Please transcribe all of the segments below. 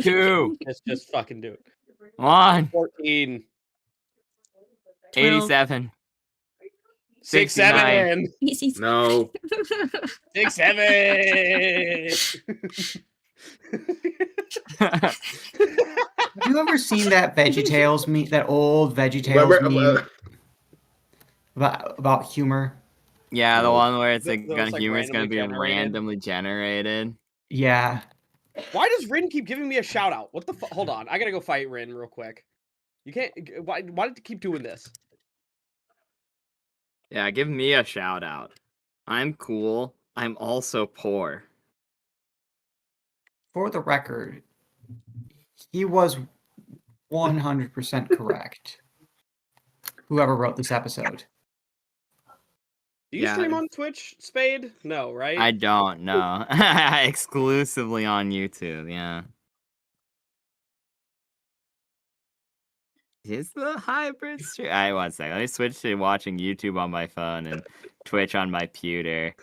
2. Let's just fucking do it. 1. 14. 87. 67. No. 67. Have you ever seen that VeggieTales meme, that old VeggieTales meme about humor? Yeah, the one where it's That was, like, humor is gonna be randomly generated. randomly generated. Yeah. Why does Rin keep giving me a shout out? What the fuck? Hold on, I gotta go fight Rin real quick. You can't. Why did you keep doing this? Yeah, give me a shout out. I'm cool. I'm also poor. For the record, he was 100% correct. Whoever wrote this episode. Do you stream on Twitch, Spade? No, right? I don't know. Exclusively on YouTube, yeah. Is the hybrid stream? One second. Let me switch to watching YouTube on my phone and Twitch on my pewter.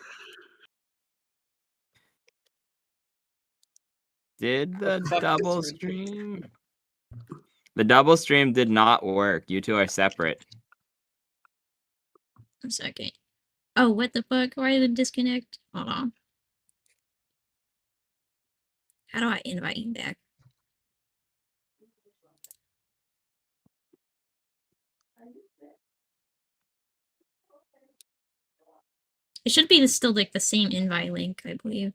Did the double stream? The double stream did not work. You two are separate. 1 second. Oh, what the fuck? Why did it disconnect? Hold on. How do I invite you back? It should be still like the same invite link, I believe.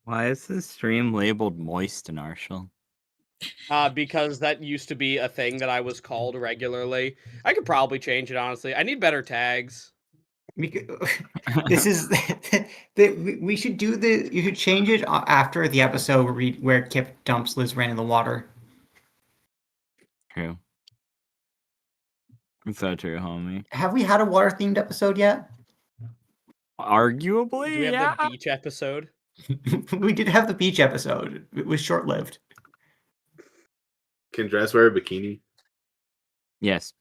Why is this stream labeled moist and Arshel? Because that used to be a thing that I was called regularly. I could probably change it, honestly. I need better tags. This is we should do the. You should change it after the episode where Kip dumps Liz Ran in the water. True. It's so true, homie. Have we had a water themed episode yet? Arguably, Do we have the beach episode? We did have the beach episode. It was short lived. Can Dress wear a bikini? Yes.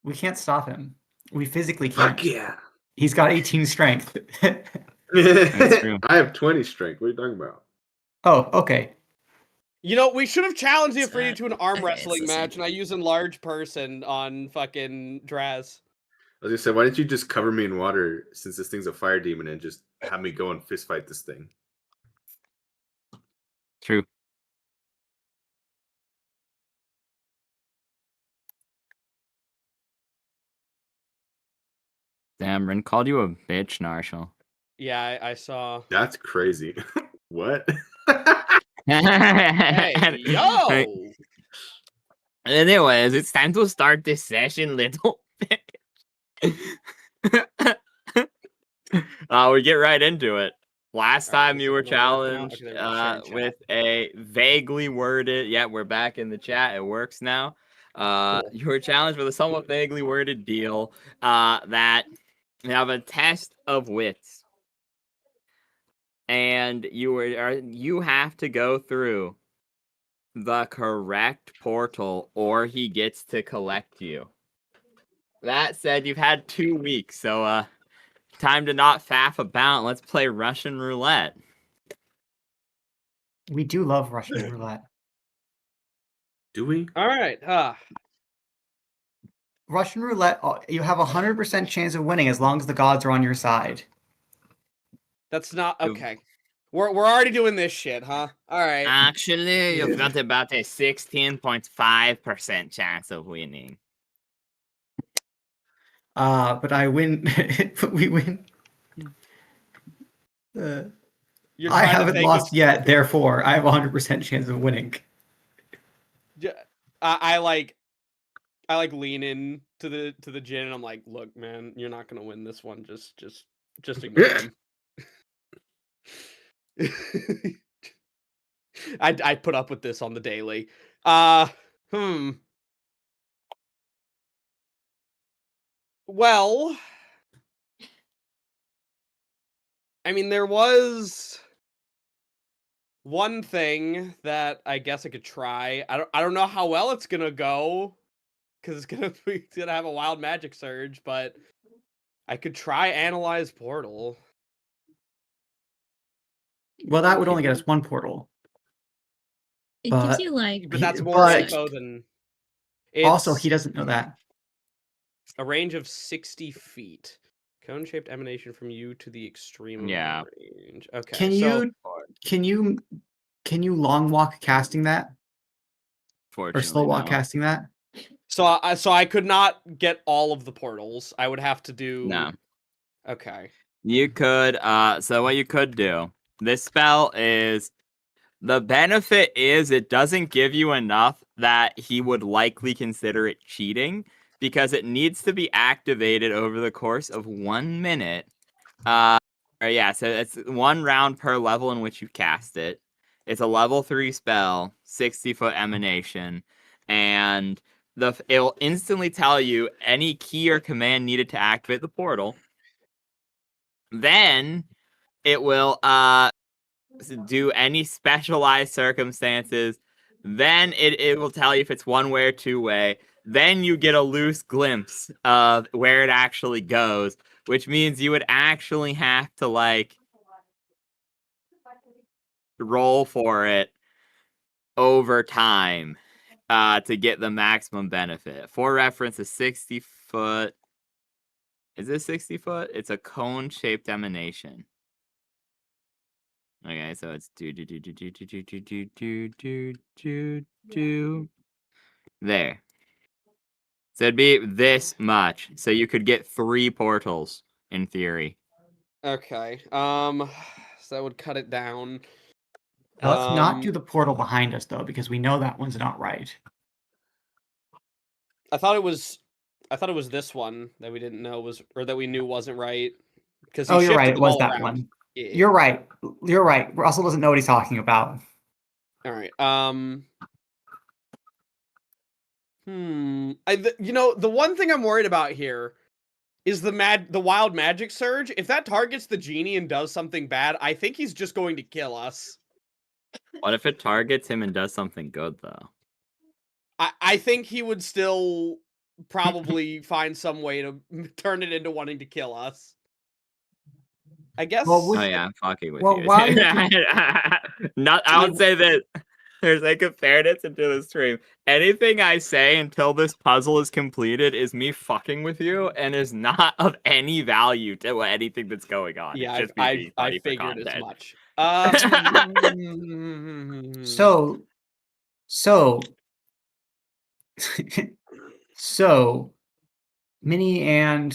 We can't stop him. We physically can't. Fuck yeah. He's got 18 strength. That's true. I have 20 strength. What are you talking about? Oh, okay. You know, we should have challenged the efreeti to an arm wrestling match, and I use enlarged person on fucking Draz. I was gonna say, why didn't you just cover me in water since this thing's a fire demon and just have me go and fist fight this thing? True. Damn, Rin called you a bitch, Narshal. Yeah, I saw. That's crazy. What? Hey, yo! Anyways, it's time to start this session, little bitch. We get right into it. Last time you were challenged with a vaguely worded, yeah, we're back in the chat, it works now. You were challenged with a somewhat vaguely worded deal that you have a test of wits. And you have to go through the correct portal or he gets to collect you. That said, you've had 2 weeks, so time to not faff about. Let's play Russian roulette. We do love Russian roulette. Do we? All right. Russian roulette, you have a 100% chance of winning as long as the gods are on your side. That's not okay. We're already doing this shit, huh? All right. Actually, you've got about a 16.5% chance of winning. But I win. But we win. I haven't lost yet, therefore I have a 100% chance of winning. I like lean in to the gin and I'm like, look, man, you're not gonna win this one. Just ignore him. I put up with this on the daily. Well, I mean, there was one thing that I guess I could try. I don't know how well it's gonna go, because it's gonna have a wild magic surge, but I could try analyze portal. Well, that would only get us one portal. It gives But- you like. But that's more But- info than. Also, It's he doesn't know that. a range of 60 feet. Cone-shaped emanation from you to the extreme Yeah. range. Okay. Can so, you long walk casting that or Fortunately, slow walk no. casting that? So I could not get all of the portals. I would have to do. No. Okay. You could, so what you could do, this spell is, the benefit is it doesn't give you enough that he would likely consider it cheating, because it needs to be activated over the course of 1 minute. So it's 1 round per level in which you cast it. It's a level 3 spell, 60-foot emanation, and it'll instantly tell you any key or command needed to activate the portal. Then it will do any specialized circumstances. Then it will tell you if it's 1-way or 2-way. Then you get a loose glimpse of where it actually goes, which means you would actually have to like roll for it over time to get the maximum benefit. For reference, a 60-foot. Is it 60 foot? It's a cone-shaped emanation. Okay, so it's there. So it'd be this much. So you could get 3 portals in theory. Okay. So that would cut it down. Let's not do the portal behind us though, because we know that one's not right. I thought it was this one that we didn't know was, or that we knew wasn't right. Because Oh, you're right. It was that one. Yeah. You're right. You're right. Russell doesn't know what he's talking about. All right. The one thing I'm worried about here is the wild magic surge. If that targets the genie and does something bad, I think he's just going to kill us. What if it targets him and does something good though? I think he would still probably find some way to turn it into wanting to kill us. I guess. Well, Oh yeah, I'm fucking with Well, you. why- I would say that there's like a fairness into the stream. Anything I say until this puzzle is completed is me fucking with you and is not of any value to anything that's going on. Yeah, It's just me being I funny for figured as content. much. So Minnie and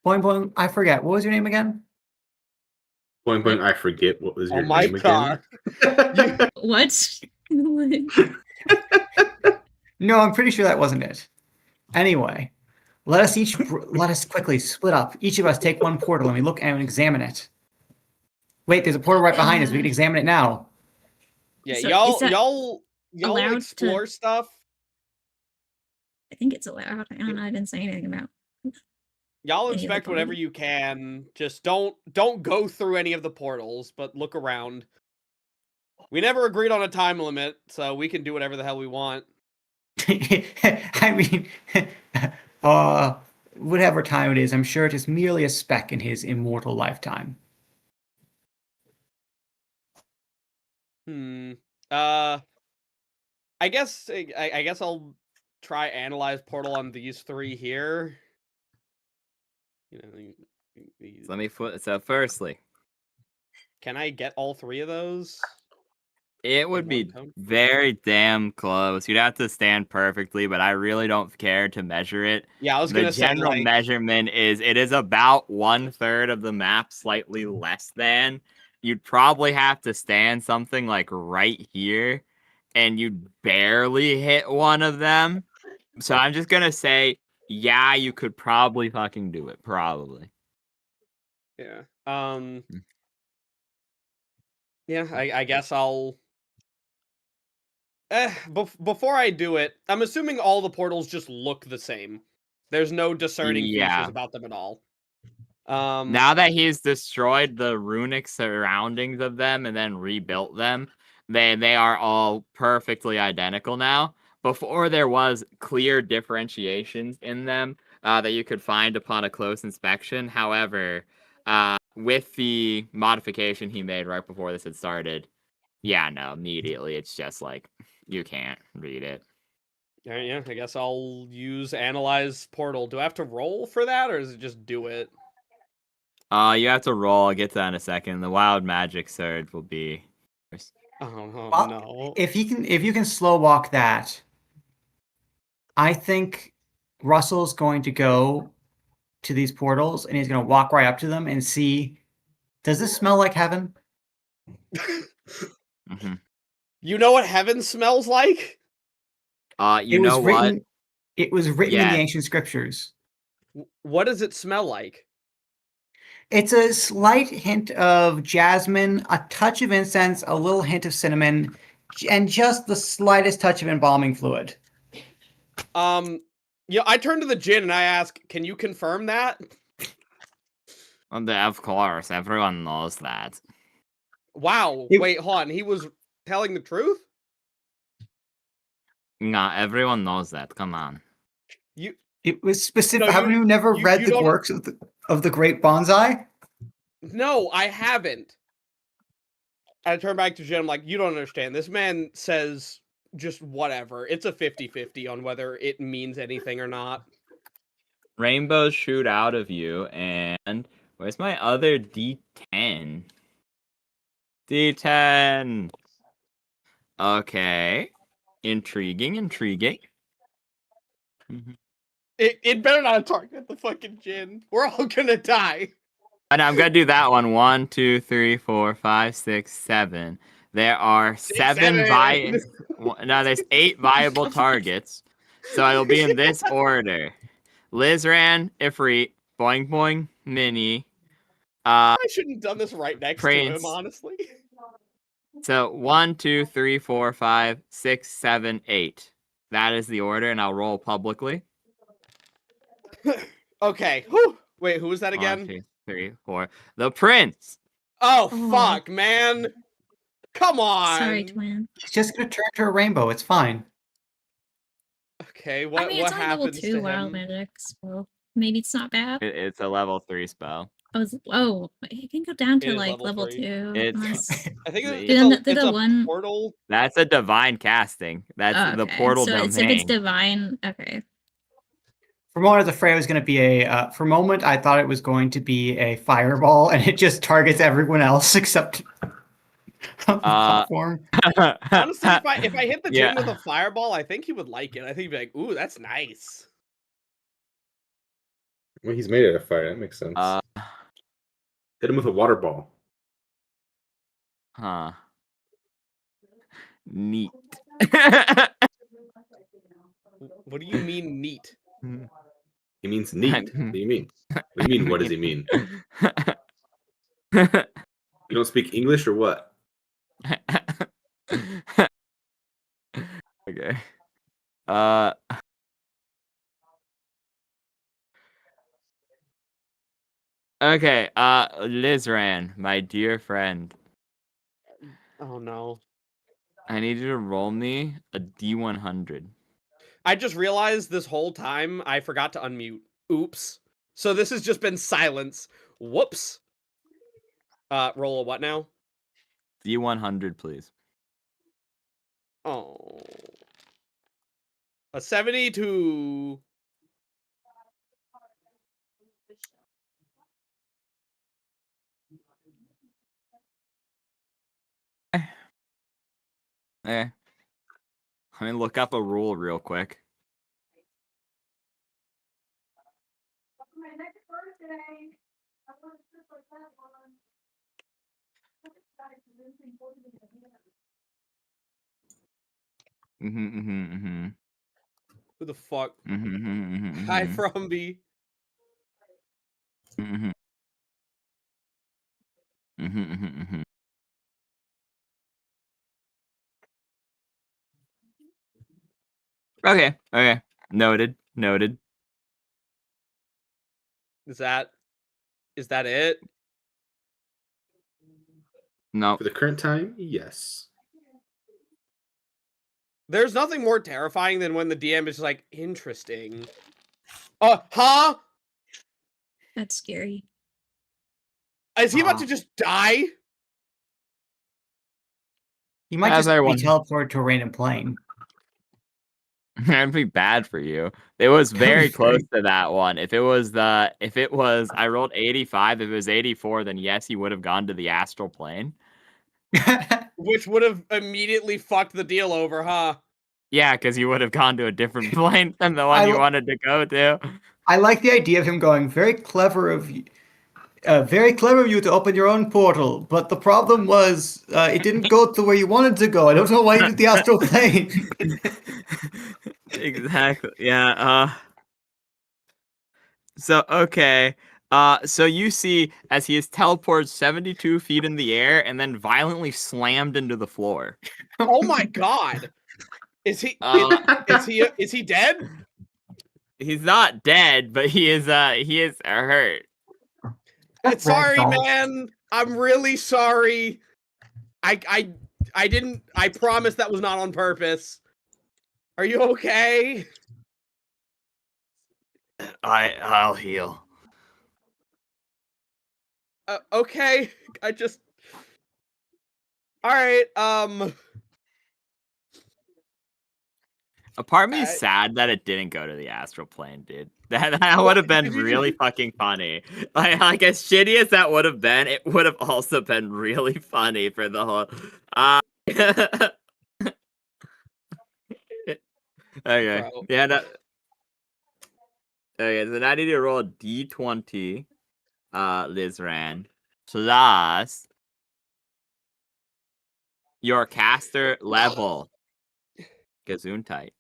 Boing Boing, I forget. What was your name again? Boing boing, I forget what was your Oh my name God. again. What? No, I'm pretty sure that wasn't it. Anyway, let us quickly split up. Each of us take one portal and we look and examine it. Wait, there's a portal right behind us. We can examine it now. Yeah, So is that y'all allowed to- explore stuff. I think it's allowed. I don't know. I didn't say anything about. Y'all Any of the inspect whatever portals. you can. Just don't go through any of the portals, but look around. We never agreed on a time limit, so we can do whatever the hell we want. I mean, whatever time it is, I'm sure it is merely a speck in his immortal lifetime. I guess I'll try analyze portal on these 3 here. You know, these. Let me so firstly, Can I get all 3 of those? it would one be cone? very damn close. You'd have to stand perfectly, but I really don't care to measure it. Yeah, I was The gonna say general like, measurement is it is about 1/3 of the map, slightly less than. You'd probably have to stand something like right here, and you'd barely hit one of them. So I'm just gonna say, yeah, you could probably fucking do it. Probably. yeah. Yeah, I guess I'll. Before I do it, I'm assuming all the portals just look the same. There's no discerning Yeah. features about them at all. Now that he's destroyed the runic surroundings of them and then rebuilt them, they are all perfectly identical now. Before there was clear differentiations in them that you could find upon a close inspection. However, with the modification he made right before this had started, yeah, no, immediately it's just like you can't read it. Yeah, I guess I'll use analyze portal. Do I have to roll for that, or does it just do it? You have to roll. I'll get to that in a second. The wild magic surge will be. Oh Well, no! If you can slow walk that, I think Russell's going to go to these portals and he's going to walk right up to them and see, does this smell like heaven? Mm-hmm. You know what heaven smells like? You know what? It was written in the ancient scriptures. What does it smell like? It's a slight hint of jasmine, a touch of incense, a little hint of cinnamon, and just the slightest touch of embalming fluid. Yeah, I turn to the djinn and I ask, can you confirm that? Of course, everyone knows that. Wow. Wait, hold on. He was telling the truth? Nah, everyone knows that. Come on. It was specific. Haven't you never read the works of the great bonsai? No, I haven't. I turn back to Jim. I'm like, you don't understand. This man says just whatever. It's a 50-50 on whether it means anything or not. Rainbows shoot out of you, and where's my other D10? D10. Okay. Intriguing. Mm-hmm. It better not target the fucking djinn. We're all gonna die. And I'm gonna do that one. 1, 2, 3, 4, 5, 6, 7. There are 7 No, there's 8 viable targets. So it'll be in this order: Lizran, Ifrit, Boing Boing, Mini. I shouldn't have done this right next to him, honestly. So 1, 2, 3, 4, 5, 6, 7, 8. That is the order, and I'll roll publicly. Okay. Whew. Wait, who was that again? 1, 2, 3, 4. The Prince. Oh, fuck, man. Come on. Sorry, twin. She's just gonna turn to a rainbow. It's fine. Okay, what it's happens on level 2 to wild him? magic, so maybe it's not bad. It's a level 3 spell. It can go down to It is like level 2. It's I think it's a one portal. That's a divine casting. That's the portal domain. If it's divine, okay. For a moment, I was afraid it was going to be for a moment, I thought it was going to be a fireball, and it just targets everyone else except the platform. Honestly, if I hit the djinn with a fireball, I think he would like it. I think he'd be like, "Ooh, that's nice." Well, he's made out of fire. That makes sense. Hit him with a water ball. Huh. Neat. What do you mean neat? He means neat. What do you mean? What do you mean? What does he mean? You don't speak English or what? Okay. Okay, Lizran, my dear friend. Oh no. I need you to roll me a D100. I just realized this whole time I forgot to unmute. Oops. So this has just been silence. Whoops. Roll a what now? D100, please. Oh. A 72. Let me look up a rule real quick. Who the fuck? Hi, Hi, Frumby. Okay. Noted. Is that Is that it? No. For the current time, yes. There's nothing more terrifying than when the DM is like, interesting. Huh? That's scary. Is he about to just die? You might As just be everyone- teleported to a random plane. That'd be bad for you. It was That'd be very close very- to that one. If it was, I rolled 85. If it was 84, then yes, he would have gone to the astral plane. Which would have immediately fucked the deal over, huh? Yeah, because he would have gone to a different plane than the one you wanted to go to. I like the idea of him going, very clever of you. Very clever of you to open your own portal, but the problem was it didn't go to where you wanted to go. I don't know why you did the astral plane. Exactly. Yeah. So okay. So you see as he is teleported 72 feet in the air and then violently slammed into the floor. Oh my god. Is he is he dead? He's not dead, but he is hurt. Sorry, Ragdoll. man. I'm really sorry. I didn't. I promise that was not on purpose. Are you okay? I'll heal. Okay. All right. A part of me is sad that it didn't go to the astral plane, dude. That would have been really fucking funny. Like as shitty as that would have been, it would have also been really funny for the whole. Okay. Bro. Yeah. No. Okay. So now I need to roll a d20. Lizran plus your caster level. Gesundheit.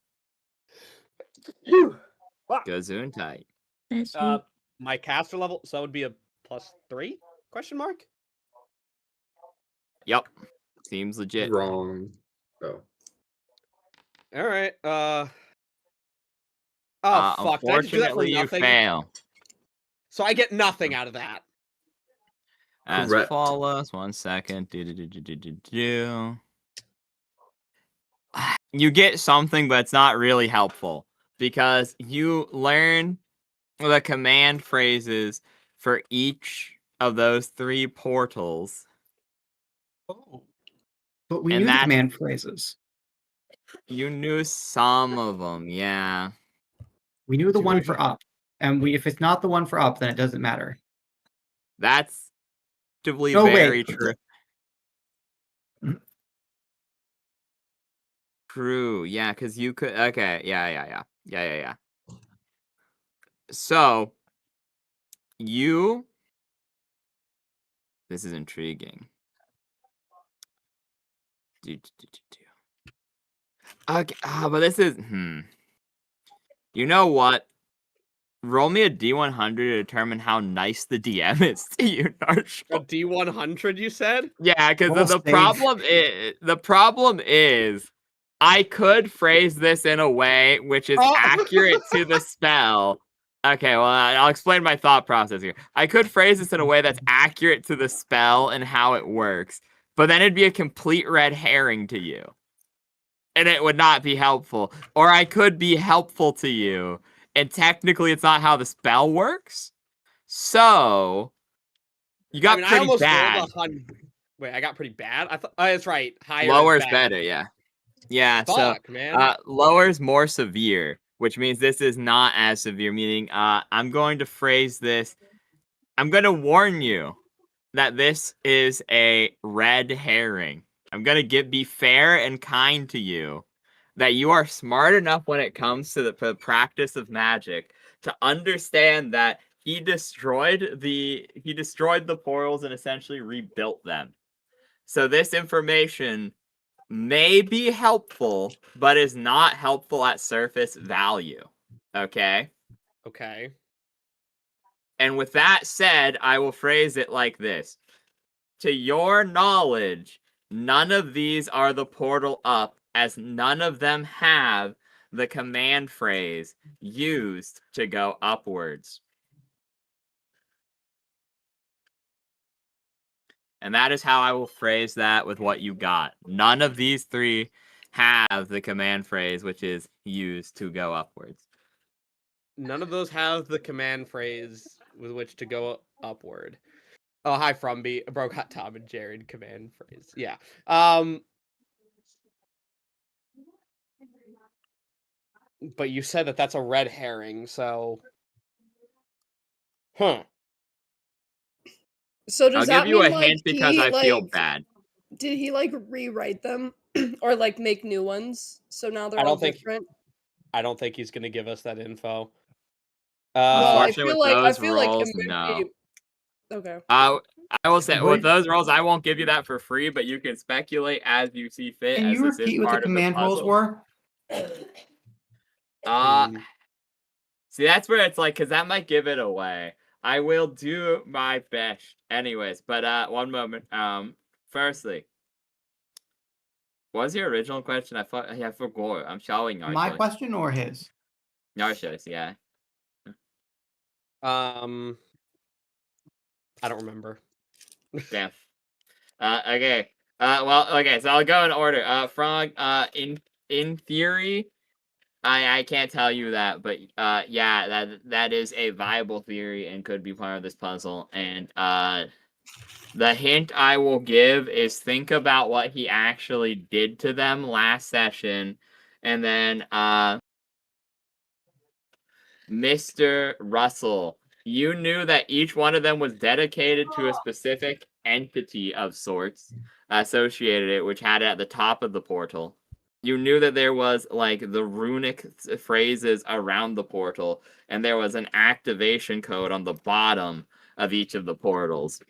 Gesundheit. That's you. My caster level, so that would be a +3? Question mark. Yep. Seems legit. Wrong. Oh. All right. Oh fuck! Did I just do that for Unfortunately, you nothing? fail. So I get nothing out of that. As Correct. follows. 1 second. You get something, but it's not really helpful because you learn the command phrases for each of those 3 portals. Oh. But we And knew the that's- command phrases. You knew some of them, yeah. We knew the Too one many for up. And if it's not the one for up, then it doesn't matter. That's actively No, very wait. true. True, yeah, because you could. Okay, yeah. So, this is intriguing. Okay, but this is. You know what? Roll me a D100 to determine how nice the DM is to you, Narshal. A D100, you said? Yeah, because Roll the save. problem is I could phrase this in a way which is accurate to the spell. Okay, well, I'll explain my thought process here. I could phrase this in a way that's accurate to the spell and how it works, but then it'd be a complete red herring to you. And it would not be helpful. Or I could be helpful to you, and technically it's not how the spell works. So, you got I pretty almost bad. rolled 100. Wait, I got pretty bad? I thought. Oh, that's right. Higher Lower's is bad. better, yeah. Yeah, Fuck, so man. lower's more severe, which means this is not as severe, meaning I'm going to phrase this. I'm going to warn you that this is a red herring. I'm going to be fair and kind to you, that you are smart enough when it comes to the practice of magic to understand that he destroyed the portals and essentially rebuilt them. So this information may be helpful, but is not helpful at surface value. Okay? Okay. And with that said, I will phrase it like this. To your knowledge, none of these are the portal up, as none of them have the command phrase used to go upwards. And that is how I will phrase that with what you got. None of these three have the command phrase, which is use to go upwards. None of those have the command phrase with which to go upward. Oh, hi, Frumby. Bro got Tom and Jared command phrase. Yeah. But you said that that's a red herring, so... Huh. So does I'll that give you mean, a like, hint because I feel bad. Did he, like, rewrite them? Or, like, make new ones? So now they're all different? I don't think he's going to give us that info. Well, I Unfortunately, feel with like those roles, no. Okay. I will say, with those roles, I won't give you that for free, but you can speculate as you see fit. Can as you this repeat is what the part of command rules puzzle. were? See, that's where it's like, because that might give it away. I will do my best, anyways. But one moment. Firstly, what was your original question? I forgot. I'm showing Narcissus. My question or his? Narcissus, yeah. I don't remember. Damn. Okay. Well, okay. So I'll go in order. Frog. In theory, I can't tell you that, but yeah, that is a viable theory and could be part of this puzzle. And the hint I will give is think about what he actually did to them last session, and then Mr. Russell, you knew that each one of them was dedicated to a specific entity of sorts associated it, which had it at the top of the portal. You knew that there was, like, the runic phrases around the portal, and there was an activation code on the bottom of each of the portals.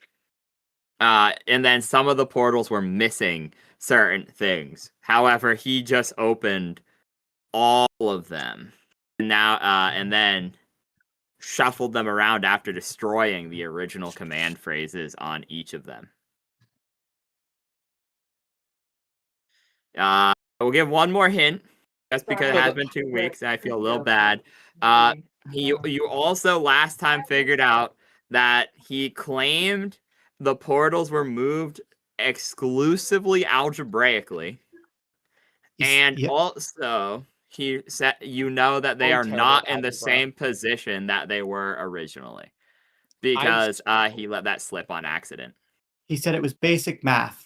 And then some of the portals were missing certain things. However, he just opened all of them. Now, and then shuffled them around after destroying the original command phrases on each of them. We'll give one more hint, just because it has been 2 weeks and I feel a little bad. You also last time figured out that he claimed the portals were moved exclusively algebraically, and also he said you know that they are not in the same position that they were originally, because he let that slip on accident. He said it was basic math.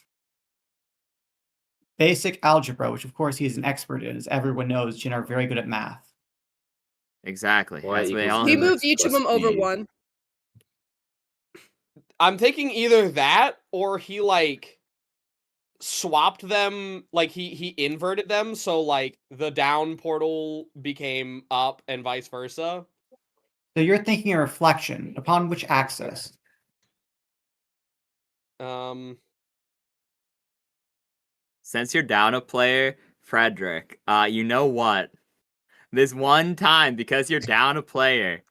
Basic algebra, which of course he's an expert in, as everyone knows, Jin are very good at math. Exactly. That's what they all He moved each of them over one. I'm thinking either that or he, like, swapped them, like he inverted them, so, like, the down portal became up and vice versa. So you're thinking a reflection upon which axis? Since you're down a player, Frederick, you know what? This one time, because you're down a player,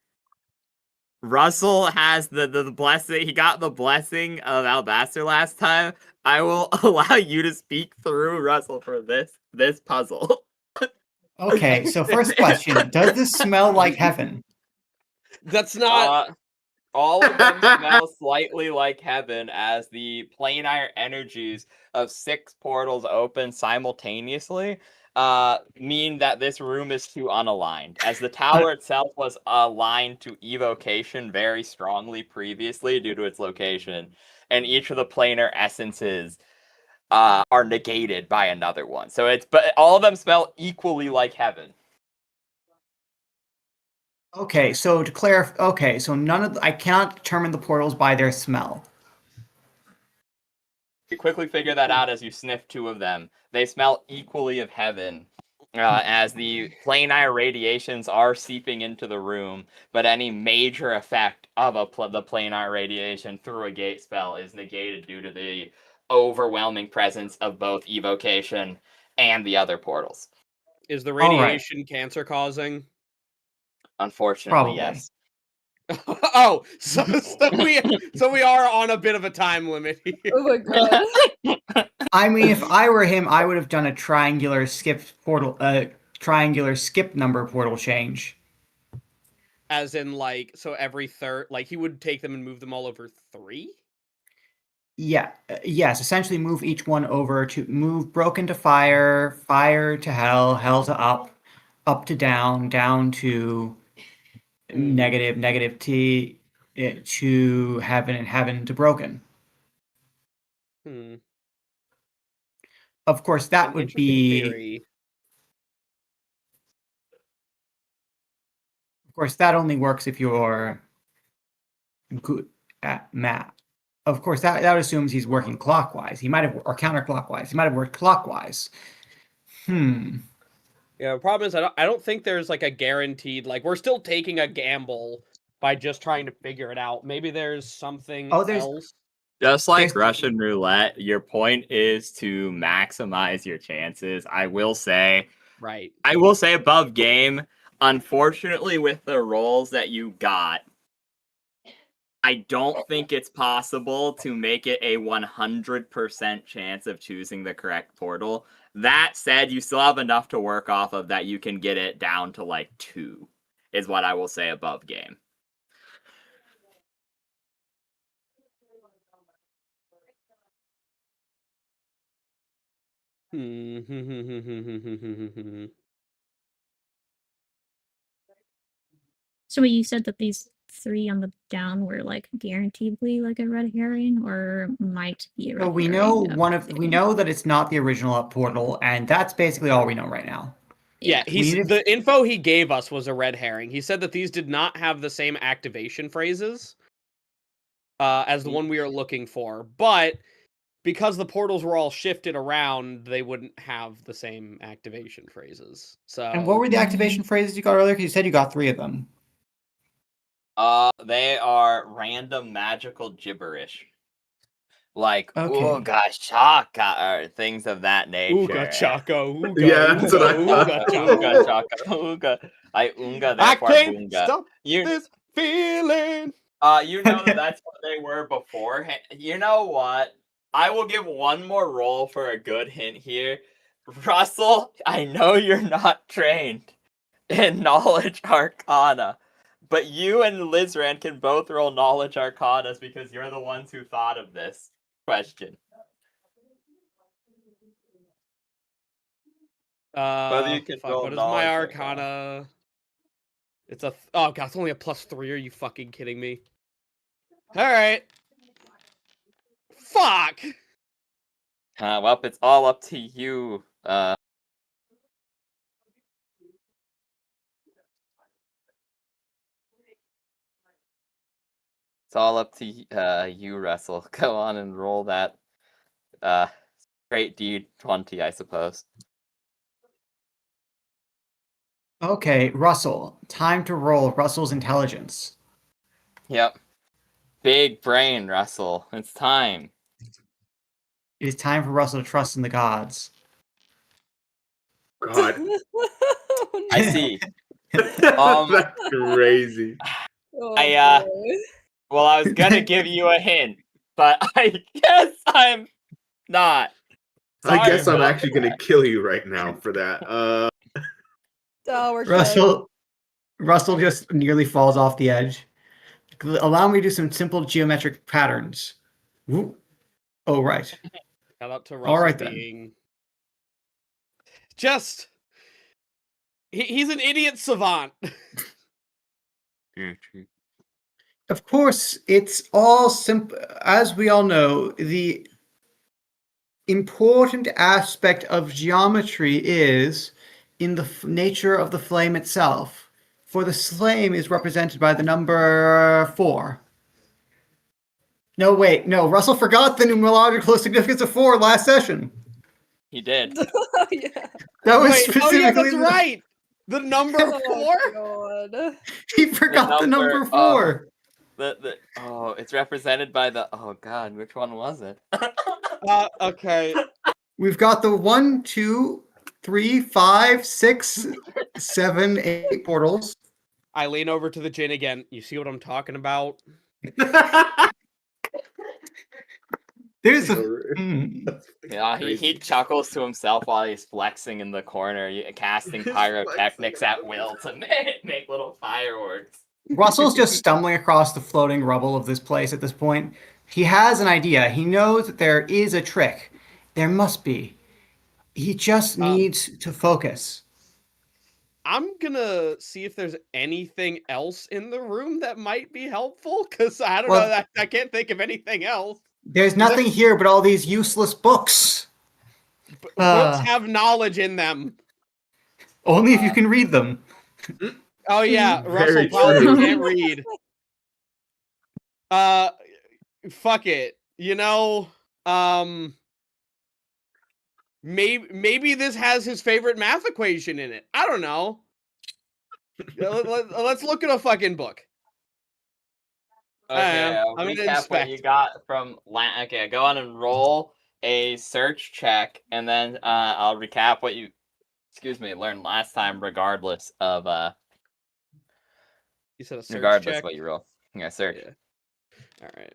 Russell has the blessing. He got the blessing of Alabaster last time. I will allow you to speak through Russell for this puzzle. Okay, so first question: does this smell like heaven? That's not. All of them smell slightly like heaven, as the planar energies of 6 portals open simultaneously mean that this room is too unaligned, as the tower itself was aligned to evocation very strongly previously due to its location, and each of the planar essences are negated by another one. So but all of them smell equally like heaven. Okay, so to clarify, okay, so I cannot determine the portals by their smell. You quickly figure that out as you sniff 2 of them. They smell equally of heaven, as the planar radiations are seeping into the room, but any major effect of the planar radiation through a gate spell is negated due to the overwhelming presence of both evocation and the other portals. Is the radiation cancer causing? Unfortunately, Probably. yes. Oh, so we are on a bit of a time limit here. Oh my god. I mean, if I were him, I would have done a triangular skip number portal change. As in, like, so every third, like, he would take them and move them all over 3? Yes. Essentially, move each one over to move broken to fire, fire to hell, hell to up to down, down to negative, negative T to heaven, and heaven to broken. Of course, that would be. Theory. Of course, that only works if you're good at math. Of course, that assumes he's working clockwise. He might have, or counterclockwise. He might have worked clockwise. Yeah, the problem is I don't think there's like a guaranteed, like, we're still taking a gamble by just trying to figure it out. Maybe there's something else. Just like Russian roulette, your point is to maximize your chances. I will say above game, unfortunately, with the rolls that you got, I don't think it's possible to make it a 100% chance of choosing the correct portal. That said, you still have enough to work off of that you can get it down to like 2, is what I will say above game. So you said that these 3 on the down were like guaranteedly like a red herring, or might be a red herring? We know we know that it's not the original up portal, and that's basically all we know right now. Yeah, the info he gave us was a red herring. He said that these did not have the same activation phrases as the one we are looking for, but because the portals were all shifted around, they wouldn't have the same activation phrases. So. And what were the activation phrases you got earlier? Because you said you got 3 of them. They are random magical gibberish. Like ooga chaka or things of that nature. Ooga chaka, ooga. Yeah, that's what I thought. Ooga chaka, ooga. I unga, therefore I can't boonga. stop this feeling. You know that's what they were before. You know what? I will give one more roll for a good hint here. Russell, I know you're not trained in Knowledge Arcana, but you and Lizran can both roll Knowledge Arcanas because you're the ones who thought of this question. Whether you can roll what is my Arcana? It's a oh god, it's only a +3. Are you fucking kidding me? All right. Fuck. Well, it's all up to you. It's all up to you, Russell. Go on and roll that great D20, I suppose. Okay, Russell. Time to roll Russell's intelligence. Yep. Big brain, Russell. It's time. It is time for Russell to trust in the gods. God. I see. That's crazy. I was gonna give you a hint, but I guess I'm not. Sorry, I guess I'm actually gonna kill you right now for that. Russell just nearly falls off the edge. Allow me to do some simple geometric patterns. Whoop. Oh, right. Shout out to Russell. All right, being... Just... He's an idiot savant. Of course, it's all simple. As we all know, the important aspect of geometry is in the nature of the flame itself. For the flame is represented by the number 4. No, wait. No, Russell forgot the numerological significance of 4 last session. He did. Yeah. That was specifically... Oh, yeah, that's right! The number 4? God. He forgot the number 4. It's represented by the... Oh, God, which one was it? Okay. We've got the 1, 2, 3, 5, 6, 7, 8 portals. I lean over to the gin again. You see what I'm talking about? There's Yeah, he chuckles to himself while he's flexing in the corner, casting pyrotechnics at will to make little fireworks. Russell's just stumbling across the floating rubble of this place at this point. He has an idea. He knows that there is a trick. There must be. He just needs to focus. I'm gonna see if there's anything else in the room that might be helpful, because I don't know. I can't think of anything else. There's nothing here but all these useless books. Books have knowledge in them. Only if you can read them. Oh yeah, Very Russell probably true. can't read. Fuck it. You know, maybe this has his favorite math equation in it. I don't know. Let's look at a fucking book. Okay, I'm gonna recap what you got from okay, go on and roll a search check, and then I'll recap what you learned last time, regardless of You said a search regardless check? what you roll. Yeah, search. Yeah. All right.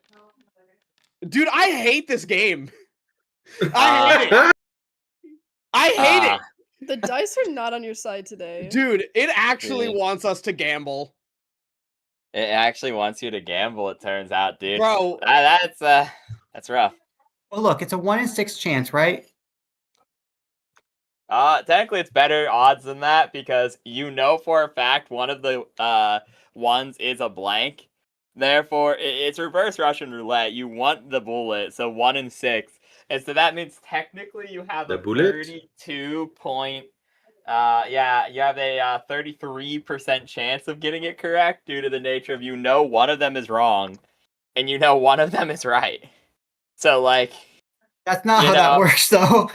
Dude, I hate this game. I hate it. I hate it. The dice are not on your side today. Dude, it actually wants us to gamble. It actually wants you to gamble, it turns out, dude. Bro, that's rough. Well, look, it's a 1 in 6 chance, right? Technically it's better odds than that, because you know for a fact one of the ones is a blank. Therefore, it's reverse Russian roulette. You want the bullet, so 1 in 6. And so that means technically you have The a bullet? 32 point yeah, you have a 33% chance of getting it correct due to the nature of one of them is wrong and one of them is right. So like that's not how that works though.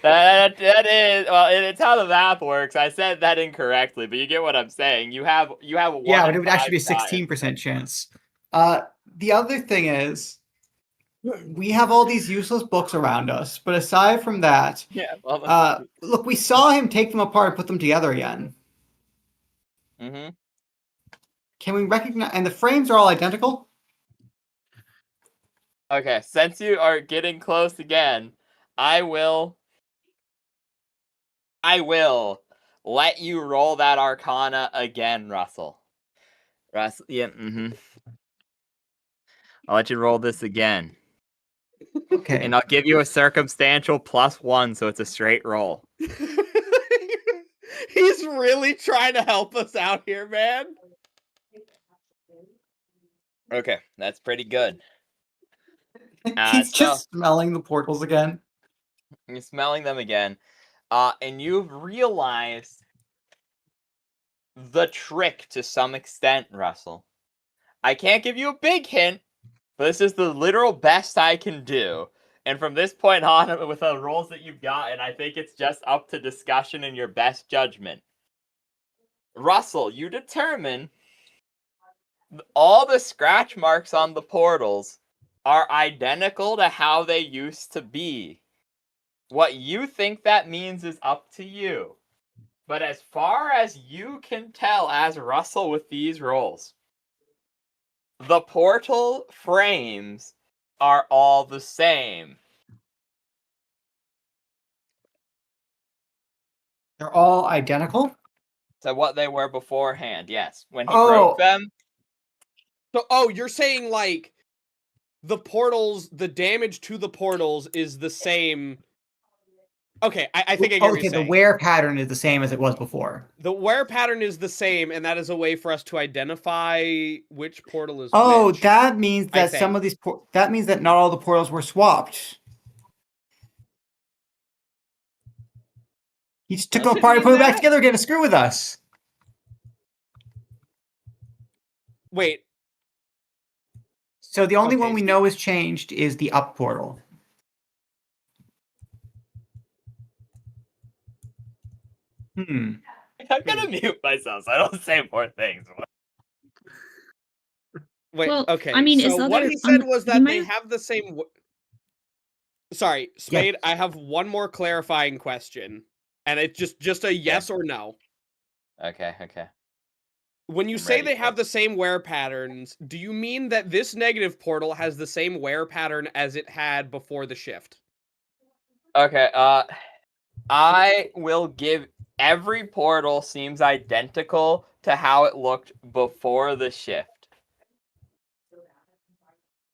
that is it's how the math works. I said that incorrectly, but you get what I'm saying. You have a 1 yeah, but it would actually be a 16% chance. The other thing is we have all these useless books around us, but aside from that, look, we saw him take them apart and put them together again. Mm-hmm. Can we recognize? And the frames are all identical. Okay, since you are getting close again, I will let you roll that Arcana again, Russell. Russell, yeah, I'll let you roll this again. Okay. And I'll give you a circumstantial +1, so it's a straight roll. He's really trying to help us out here, man. Okay, that's pretty good. He's just smelling the portals again. You're smelling them again. And you've realized the trick to some extent, Russell. I can't give you a big hint, but this is the literal best I can do. And from this point on, with the rolls that you've gotten, I think it's just up to discussion and your best judgment. Russell, you determine all the scratch marks on the portals are identical to how they used to be. What you think that means is up to you. But as far as you can tell as Russell with these rolls, the portal frames are all the same. They're all identical? To what they were beforehand, yes. When he broke them. So, you're saying, like, the portals, the damage to the portals is the same. Okay, I think I get what you're saying. The wear pattern is the same as it was before. The wear pattern is the same, and that is a way for us to identify which portal is which. That means that some of these that means that not all the portals were swapped. He just took them apart and put them back together again to screw with us. Wait. So the only one we know is changed is the up portal. I'm gonna mute myself so I don't say more things. Wait, well, okay. I mean, so what he said was that they have the same. Sorry, Spade. Yeah. I have one more clarifying question, and it's just a yes or no. Okay. When you say they have the same wear patterns, do you mean that this negative portal has the same wear pattern as it had before the shift? Okay. I will give. Every portal seems identical to how it looked before the shift.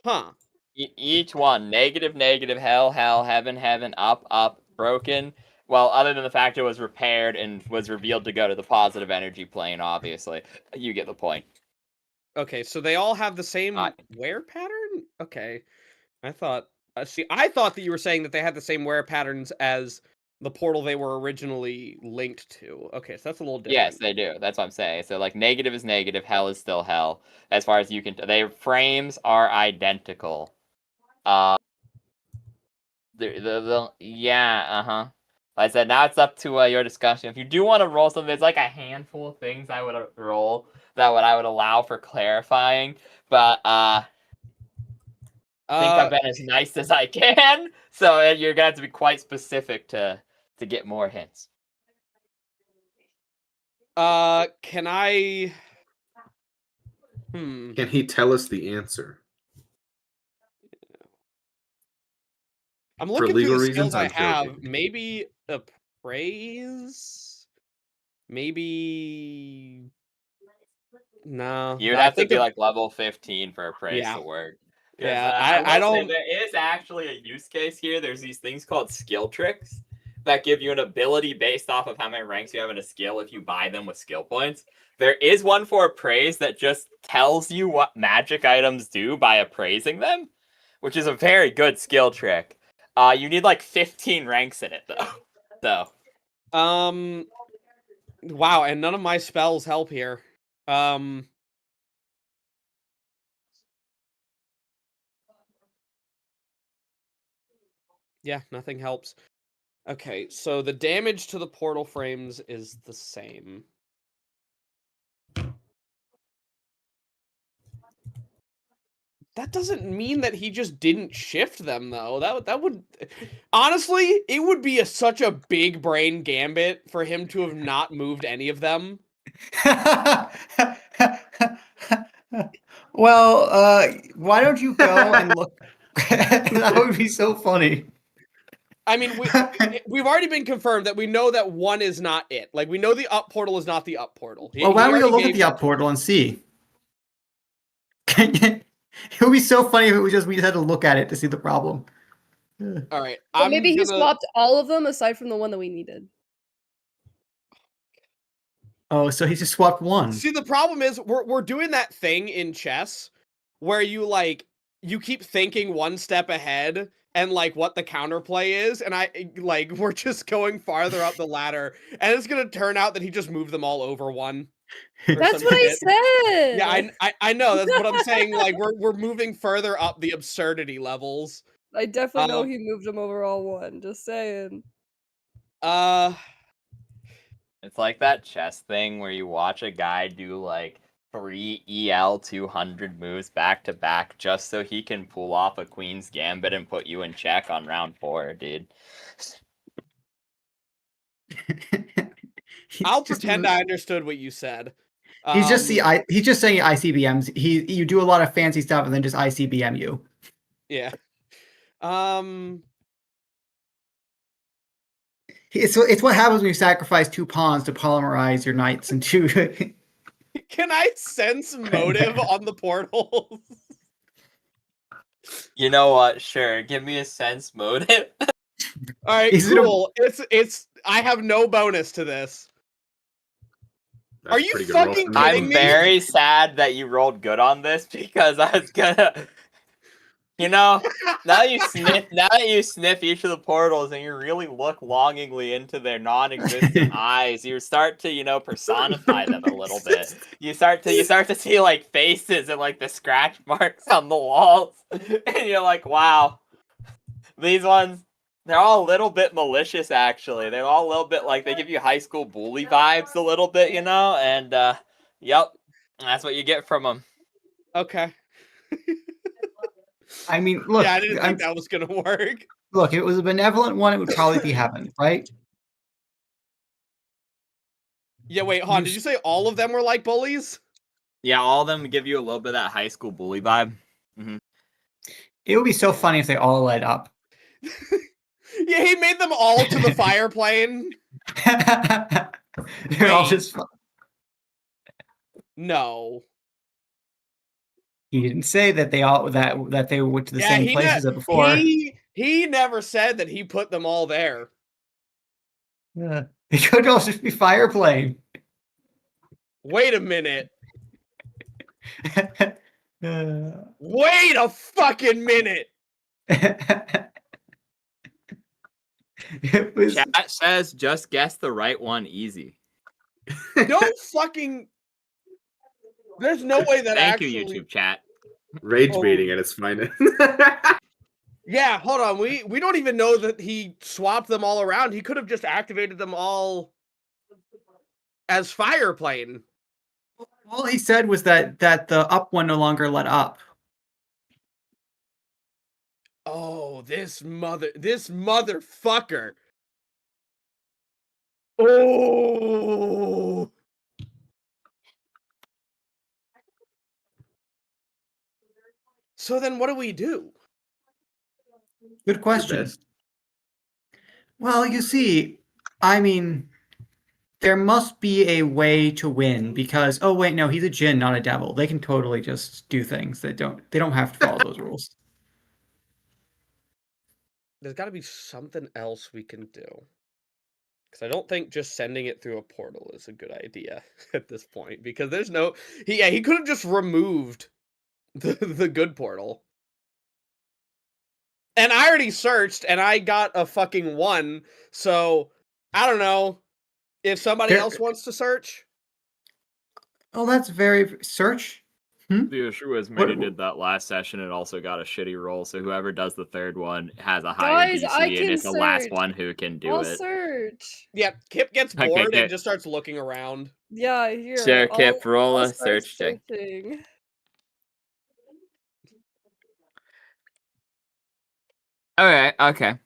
Huh. Each one, negative, negative, hell, hell, heaven, heaven, up, up, broken. Well, other than the fact it was repaired and was revealed to go to the positive energy plane, obviously. You get the point. Okay, so they all have the same wear pattern? Okay. I thought that you were saying that they had the same wear patterns as the portal they were originally linked to. Okay, so that's a little different. Yes, they do. That's what I'm saying. So, like, negative is negative, hell is still hell. As far as you can... Their frames are identical. Yeah, uh-huh. Like I said, now it's up to your discussion. If you do want to roll something, there's like a handful of things I would roll that I would allow for clarifying, but I think I've been as nice as I can, so you're gonna have to be quite specific to get more hints. Can I? Can he tell us the answer? I'm looking legal through the reasons, skills I I'm have. joking. Maybe appraise. Maybe. No. You'd have to be like level 15 for appraise to work. Yeah, I don't. There is actually a use case here. There's these things called skill tricks that give you an ability based off of how many ranks you have in a skill if you buy them with skill points. There is one for appraise that just tells you what magic items do by appraising them, which is a very good skill trick. You need like 15 ranks in it though. So. Wow, and none of my spells help here. Yeah, nothing helps. Okay, so the damage to the portal frames is the same. That doesn't mean that he just didn't shift them, though. That would... Honestly, it would be such a big brain gambit for him to have not moved any of them. Well, why don't you go and look? That would be so funny. I mean, we've already been confirmed that we know that one is not it. Like, we know the up portal is not the up portal. Well, why don't we go look at the up portal and see? It would be so funny if it was just we just had to look at it to see the problem. All right. Well, maybe he swapped all of them aside from the one that we needed. Oh, so he just swapped one. See, the problem is we're doing that thing in chess where you keep thinking one step ahead and like what the counterplay is, and we're just going farther up the ladder, and it's gonna turn out that he just moved them all over one. That's what I said. Yeah, I know. That's what I'm saying. Like we're moving further up the absurdity levels. I definitely know he moved them over all one. Just saying. It's like that chess thing where you watch a guy do like 3 EL 200 moves back to back just so he can pull off a Queen's Gambit and put you in check on round 4, dude. I'll pretend I understood what you said. He's just saying ICBMs. You do a lot of fancy stuff and then just ICBM you. Yeah. It's what happens when you sacrifice 2 pawns to polymerize your knights into. Can I sense motive on the portals? You know what? Sure, give me a sense motive. All right, cool. It's. I have no bonus to this. Are you fucking kidding me? I'm very sad that you rolled good on this because I was gonna. You know, now that you sniff each of the portals and you really look longingly into their non-existent eyes, you start to, personify them a little bit. You start to see like faces and like the scratch marks on the walls, and you're like, wow, these ones, they're all a little bit malicious. Actually, they're all a little bit like they give you high school bully vibes a little bit, and yep, that's what you get from them. Okay. I mean, look. Yeah, I didn't think that was gonna work. Look, if it was a benevolent one, it would probably be heaven, right? Yeah, wait, Han, did you say all of them were like bullies? Yeah, all of them give you a little bit of that high school bully vibe. Mm-hmm. It would be so funny if they all led up. Yeah, he made them all to the fire plane. They're all just. No. He didn't say that they all that they went to the same places as before. He never said that he put them all there. It could also just be fire plane. Wait a minute. Wait a fucking minute. It was... Chat says just guess the right one easy. No fucking. There's no way that Thank actually. you, YouTube chat. Rage baiting at its finest. Yeah, hold on. We don't even know that he swapped them all around. He could have just activated them all as fire plane. All he said was that the up one no longer let up. Oh, this motherfucker. Oh. So then what do we do? Good question. Well, you see, I mean, there must be a way to win because, oh wait, no, he's a djinn, not a devil. They can totally just do things that they don't have to follow those rules. There's got to be something else we can do. Because I don't think just sending it through a portal is a good idea at this point. Because there's no... He could have just removed the good portal. And I already searched, and I got a fucking 1. So, I don't know. If somebody else wants to search? Oh, that's very... Search? The issue is Minnie did that last session and also got a shitty roll, so whoever does the third one has a higher Guys, DC, and it's the last one who can do I'll it. Search. Yeah, Kip gets bored and just starts looking around. Yeah, here. Sure, Kip, roll a start search check. searching. Alright, okay.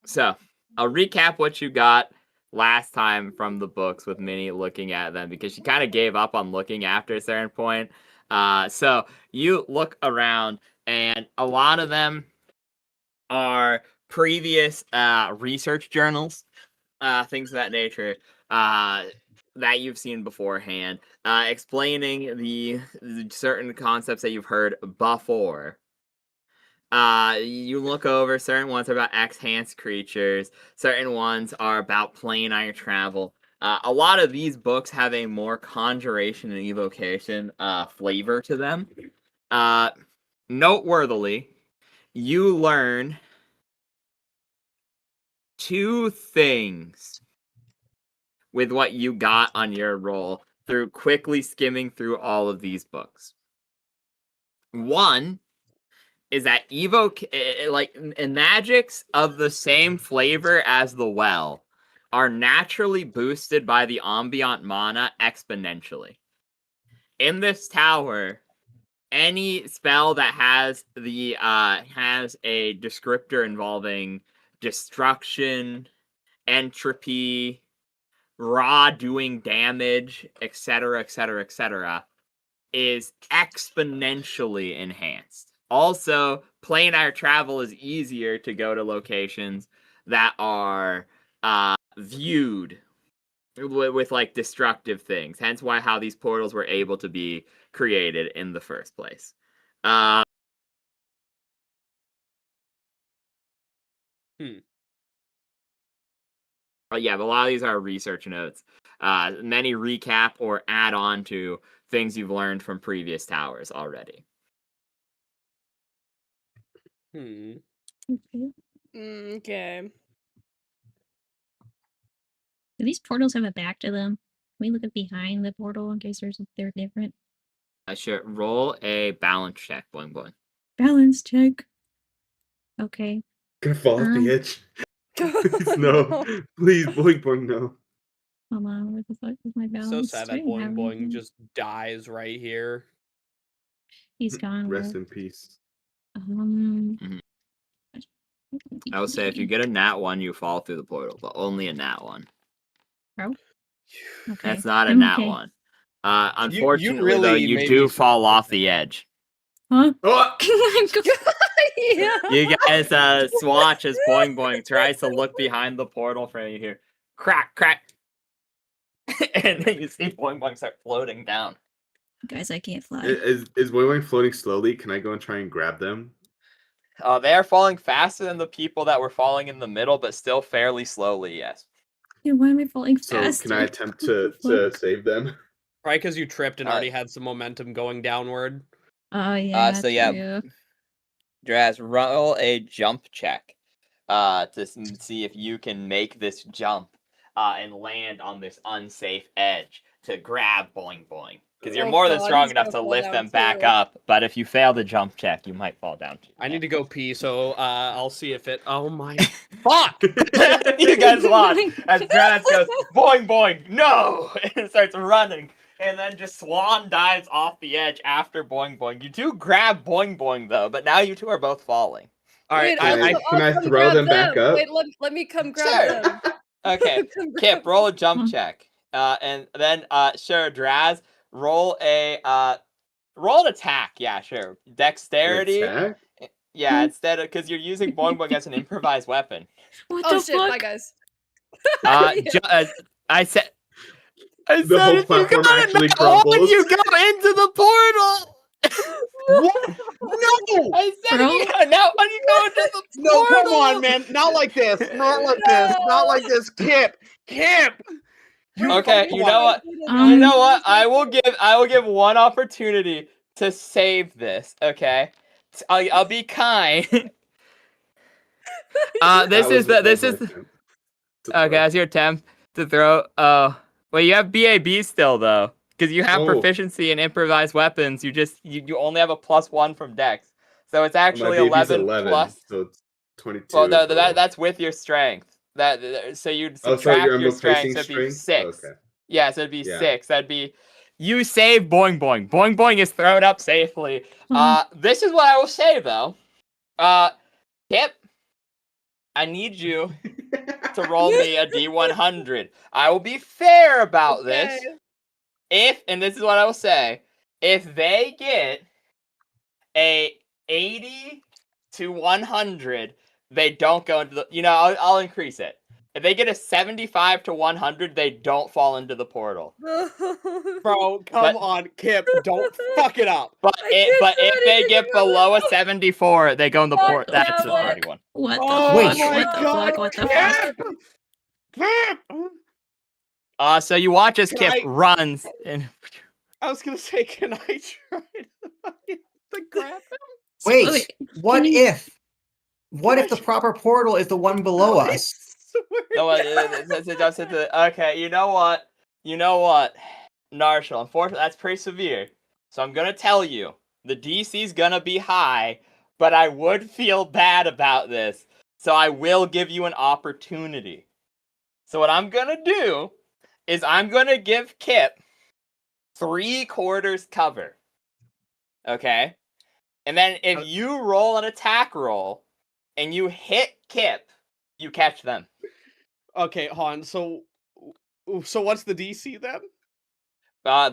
So, I'll recap what you got last time from the books with Minnie looking at them, because she kind of gave up on looking after a certain point. So you look around, and a lot of them are previous research journals, things of that nature, that you've seen beforehand, explaining the certain concepts that you've heard before. You look over, certain ones are about enhanced creatures, certain ones are about plane air travel. A lot of these books have a more conjuration and evocation flavor to them. Noteworthily, you learn 2 things with what you got on your roll through quickly skimming through all of these books. One is that magics of the same flavor as the well are naturally boosted by the ambient mana exponentially. In this tower, any spell that has has a descriptor involving destruction, entropy, raw doing damage, etc., etc., etc., is exponentially enhanced. Also, plane air travel is easier to go to locations that are viewed with like destructive things. Hence why how these portals were able to be created in the first place. Yeah, but a lot of these are research notes. Many recap or add on to things you've learned from previous towers already. Okay. Do these portals have a back to them? Can we look at behind the portal in case they're different? I should roll a balance check, boing boing. Balance check. Okay. Gonna fall off the edge. Please no. Please, boing boing, no. Hold on, where the fuck is my balance? So sad that Boing Boing just dies right here. He's gone. Rest in peace. I would say if you get a nat 1, you fall through the portal, but only a nat 1. Oh. Okay. That's not a nat 1. Unfortunately, though, you do fall off the edge. Huh? Oh! Yeah. You guys swatch as Boing Boing tries to look behind the portal from you here. Crack, crack. And then you see Boing Boing start floating down. Guys, I can't fly. Is Boing floating slowly? Can I go and try and grab them? They are falling faster than the people that were falling in the middle, but still fairly slowly. Yes. Yeah, why am I falling So faster? can I attempt to save them? Probably because you tripped and already had some momentum going downward. Oh yeah. So yeah, true. Draz, roll a jump check to see if you can make this jump and land on this unsafe edge to grab Boing Boing. Because you're more than strong enough to lift them back up, but if you fail the jump check, you might fall down too. I need to go pee, so I'll see if it. Oh my fuck! You guys watch as Draz goes Boing Boing, no, and starts running. And then just swan dives off the edge after Boing Boing. You do grab Boing Boing though, but now you two are both falling. All right, Can I throw them back up? Wait, let me come grab them. Okay, Kip, roll a jump check, and then sure, Draz, roll an attack. Yeah, sure, dexterity. Attack? Yeah, instead of because you're using Boing Boing as an improvised weapon. What Oh the shit, fuck? bye guys. I said. The whole platform actually crumbles. You go into the portal. What? No! I said Bro? now when you go into the No, portal. come on, man! Not like this! Not like this! Not like this! Kip! Okay, you know what? You know what? I will give one opportunity to save this. Okay, I'll be kind. This is okay. That's your attempt to throw. Oh, well, you have BAB still though, because you have proficiency in improvised weapons. You only have a +1 from Dex, so it's actually 11 plus. So it's 22. Well, no, that's with your strength. So you'd subtract your strength, so it'd be 6. Okay. Yeah, so it'd be 6. That'd be you save Boing Boing. Boing Boing is thrown up safely. This is what I will say though. Kip, I need you to roll me a D100. I will be fair about this. And this is what I will say, if they get a 80 to 100, they don't go into the. I'll increase it. If they get a 75 to 100, they don't fall into the portal. Bro, come on, Kip, don't fuck it up. But if they get below a 74, they go in the portal. That's a 31. What the Oh fuck? my What the God, fuck? What the fuck? Kip! So you watch as Kip runs. And I was gonna say, can I try to grab him? Wait, what if the proper portal is the one below us? Okay, you know what? Narshal, unfortunately, that's pretty severe. So I'm gonna tell you, the DC's gonna be high, but I would feel bad about this. So I will give you an opportunity. So what I'm gonna do is I'm gonna give Kip 3/4 cover. Okay? And then if you roll an attack roll and you hit Kip, you catch them. Okay, Han, so what's the DC then?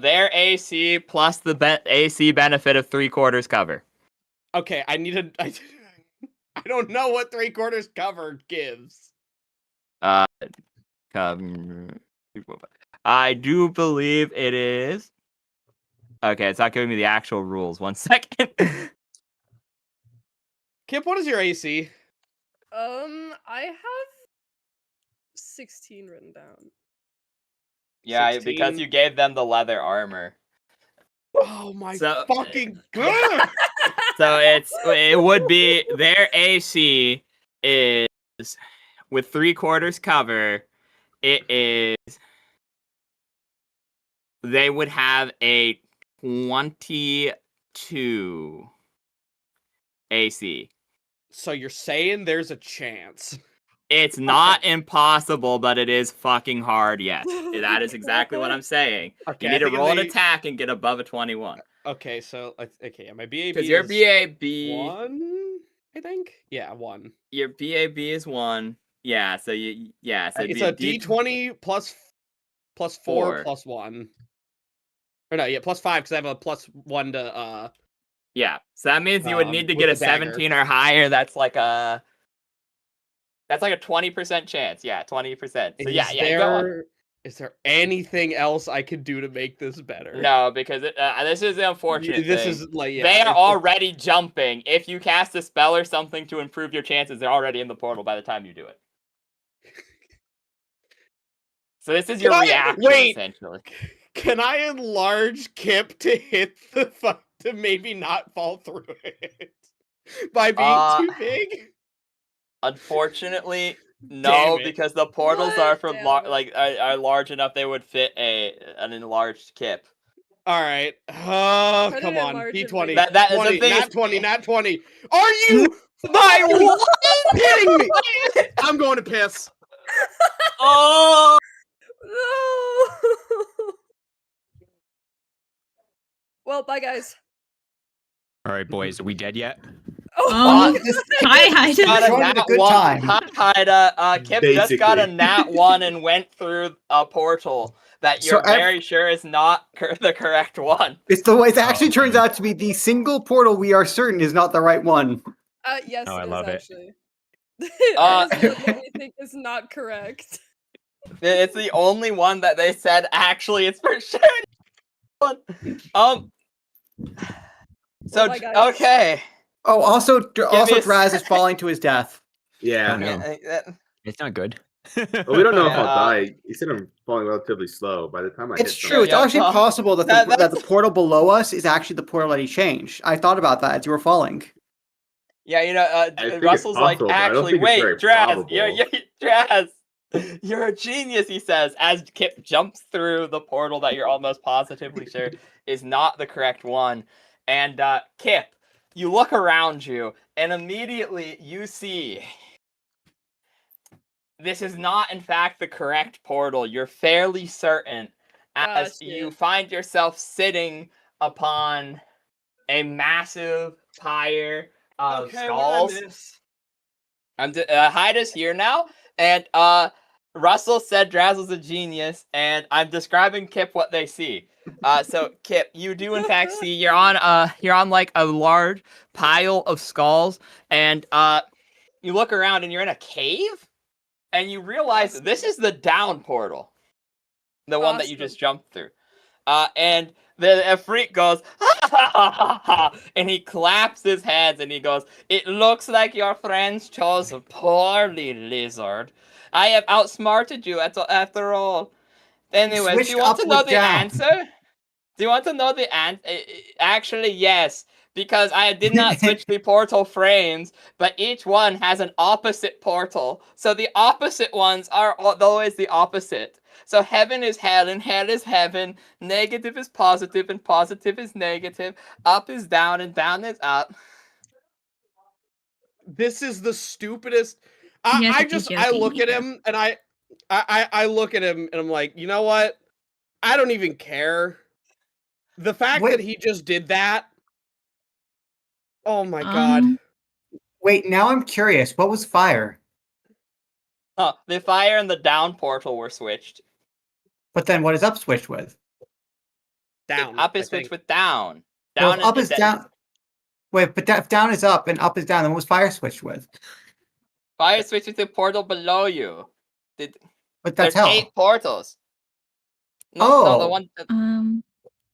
Their AC plus the AC benefit of 3/4 cover. Okay, I don't know what 3/4 cover gives. I do believe it is. Okay, it's not giving me the actual rules. 1 second. Kip, what is your AC? I have 16 written down. Yeah, 16. because you gave them the leather armor. Oh my fucking god! So it would be their AC is with 3/4 cover. It is they would have a 22 AC. So you're saying there's a chance? It's not impossible, but it is fucking hard. Yes, that is exactly what I'm saying. Okay, you need to roll an attack and get above a 21. Okay, so my BAB because your BAB 1, I think. Yeah, 1. Your BAB is 1. Yeah, so it's a D20 plus 4 plus 1. Or no, yeah, plus 5 because I have a +1 to Yeah, so that means you would need to get a 17 or higher. That's like a 20% chance. Yeah, 20%. So go on. Is there anything else I could do to make this better? No, because this is the unfortunate This thing. is like They are already jumping. If you cast a spell or something to improve your chances, they're already in the portal by the time you do it. So this is your reaction, essentially. Can I enlarge Kip to hit the to maybe not fall through it by being too big? Unfortunately, no, because the portals are from are large enough they would fit an enlarged Kip. All right. Oh, Try to come on. enlarge it, D20. maybe. That is 20, the thing. Nat 20, nat 20. Are you my kidding me? I'm going to piss. Oh! No. Well, bye guys. All right, boys, are we dead yet? Oh, hi, Haida. Got a Joined at a nat good one. time. Hi, Haida. Kip just got a Basically. nat 1 and went through a portal that So you're very sure is not the correct one. It actually turns out to be the single portal we are certain is not the right one. Yes, Oh, I it is love it. actually. It is the one we think is not correct. It's the only one that they said actually it's for sure. So bye, guys. okay. Oh, also me a Draz is falling to his death. Yeah. Oh, no. Yeah, It's not good. Well, we don't know if Yeah, I'll die. He said I'm falling relatively slow. By the time I It's hit true. It's Yeah, actually well, possible that that- that the portal below us is actually the portal that he changed. I thought about that as you were falling. Yeah, you know, I think it's Russell's like, possible, but I don't actually, think it's wait, very Draz, probable. Draz, you're a genius, he says, as Kip jumps through the portal that you're almost positively sure is not the correct one. And, Kip, you look around you, and immediately you see this is not, in fact, the correct portal. You're fairly certain, as you find yourself sitting upon a massive pyre of skulls. Haida's here now, and Russell said Drazzle's a genius, and I'm describing Kip what they see. So Kip, you do in fact see you're on like a large pile of skulls, and you look around and you're in a cave, and you realize this is the down portal, the one that you just jumped through, and the efreet goes, ha, ha, ha, ha, ha, and he claps his hands and he goes, "It looks like your friends chose poorly, lizard. I have outsmarted you after all. Anyways, do you want to know the answer? Do you want to know the answer? Actually, yes, because I did not switch the portal frames, but each one has an opposite portal. So the opposite ones are always the opposite. So heaven is hell, and hell is heaven. Negative is positive, and positive is negative. Up is down, and down is up." This is the stupidest. I look at him and I look at him and I'm like, you know what? I don't even care. The fact that he just did that. Oh my god. Wait, now I'm curious. What was fire? The fire and the down portal were switched. But then what is up switched with? Down. Up is switched with down. Well, up is down. Wait, but if down is up and up is down, then what was fire switched with? Fire switched with the portal below you. But that's There's hell. 8 portals. No, the one.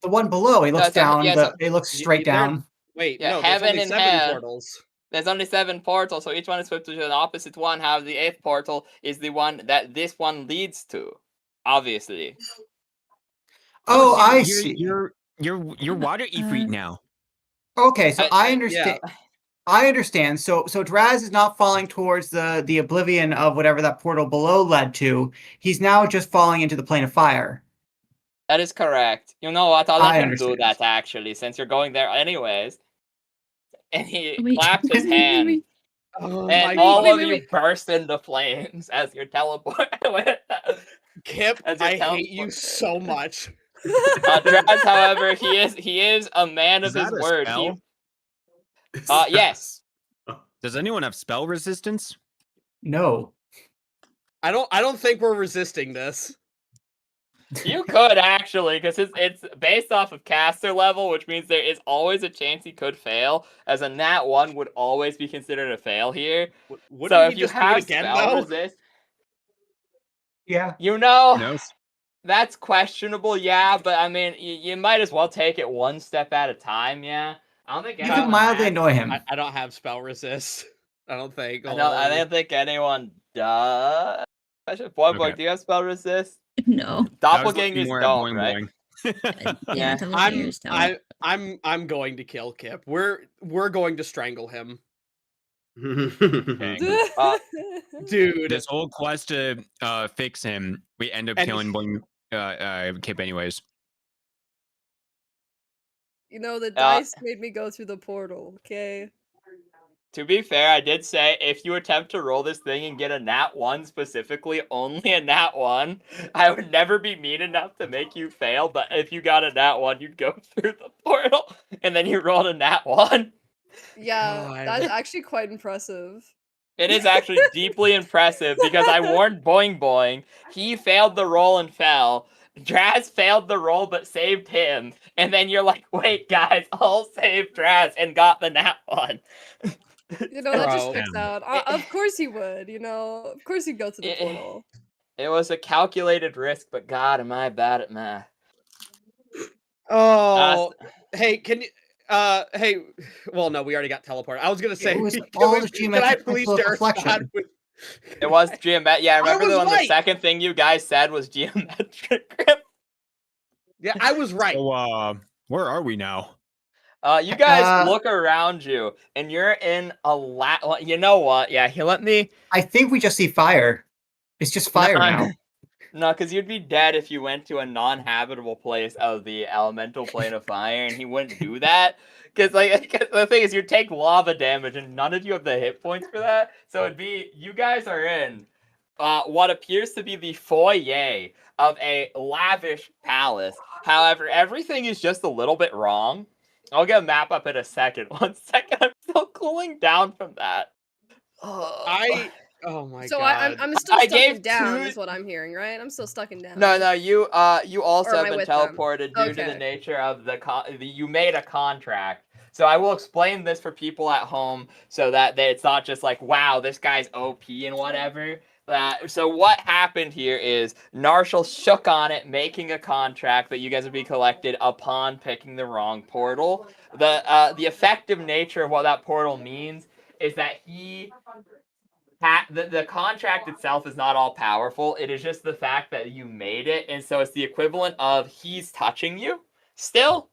The one below, it looks down. It looks straight down. Wait, yeah, no, heaven there's only and 7 hell. portals. There's only 7 portals, so each one is switched to an opposite one. However, the 8th portal is the one that this one leads to. Obviously. Oh, I see. You're water efreet now. Okay, so I understand. Yeah. I understand. So Draz is not falling towards the oblivion of whatever that portal below led to. He's now just falling into the plane of fire. That is correct. You know what? I'll let him do that, actually, since you're going there anyways. And he claps his hand. And all of you burst into flames as you're teleporting. Kip, I hate you so much. Draz, however, he is a man of his word. Yes. Does anyone have spell resistance? No. I don't think we're resisting this. You could actually, because it's based off of caster level, which means there is always a chance he could fail. As a nat 1 would always be considered a fail here. So if you have spell resist, yeah, you know, That's questionable, yeah, but I mean, you might as well take it one step at a time, yeah. I don't think You could mildly annoy him. I don't have spell resist. I don't think. I don't think anyone does. Boy, Okay. do you have spell resist? No. Doppelgangers more at don't, boing right? boing. Yeah, doppelgangers don't. I'm going to kill Kip. We're going to strangle him. Dang. Dude. This whole quest to fix him, we end up killing Kip anyways. You know, the dice made me go through the portal, okay? To be fair, I did say if you attempt to roll this thing and get a nat 1 specifically, only a nat 1, I would never be mean enough to make you fail, but if you got a nat 1, you'd go through the portal, and then you rolled a nat 1. Yeah, God. that's actually quite impressive. It is actually deeply impressive, because I warned Boing Boing, he failed the roll and fell, Draz failed the roll but saved him, and then you're like, wait guys, I'll save Draz, and got the nat 1. You know, that just Bro. sticks out. Of course he would, you know. Of course he'd go to the portal. It was a calculated risk, but God, am I bad at math. Oh, hey, can you... hey, well, no, we already got teleported. I was gonna say, It was can all we- this can I geometric please pull share a spot reflection. with- It was geometric. Yeah, I remember was when the right. second thing you guys said was geometric grip. Yeah, I was right. So, where are we now? You guys look around you, and you're in a you know what? Yeah, here, let me... I think we just see fire. It's just fire now. No, because you'd be dead if you went to a non-habitable place of the elemental plane of fire, and he wouldn't do that. Because, like, the thing is, you take lava damage, and none of you have the hit points for that. So it'd be, you guys are in what appears to be the foyer of a lavish palace. However, everything is just a little bit wrong. I'll get a map up in a second. 1 second, I'm still cooling down from that. Oh my So god. I'm still I stuck gave in down, two- is what I'm hearing, right? I'm still stuck in down. No, you also Or am have I been with them? teleported due to the Okay. nature of you made a contract. So I will explain this for people at home so that it's not just like, wow, this guy's OP and whatever. So what happened here is Narshall shook on it, making a contract that you guys would be collected upon picking the wrong portal. The effective nature of what that portal means is that the contract itself is not all powerful. It is just the fact that you made it, and so it's the equivalent of he's touching you still.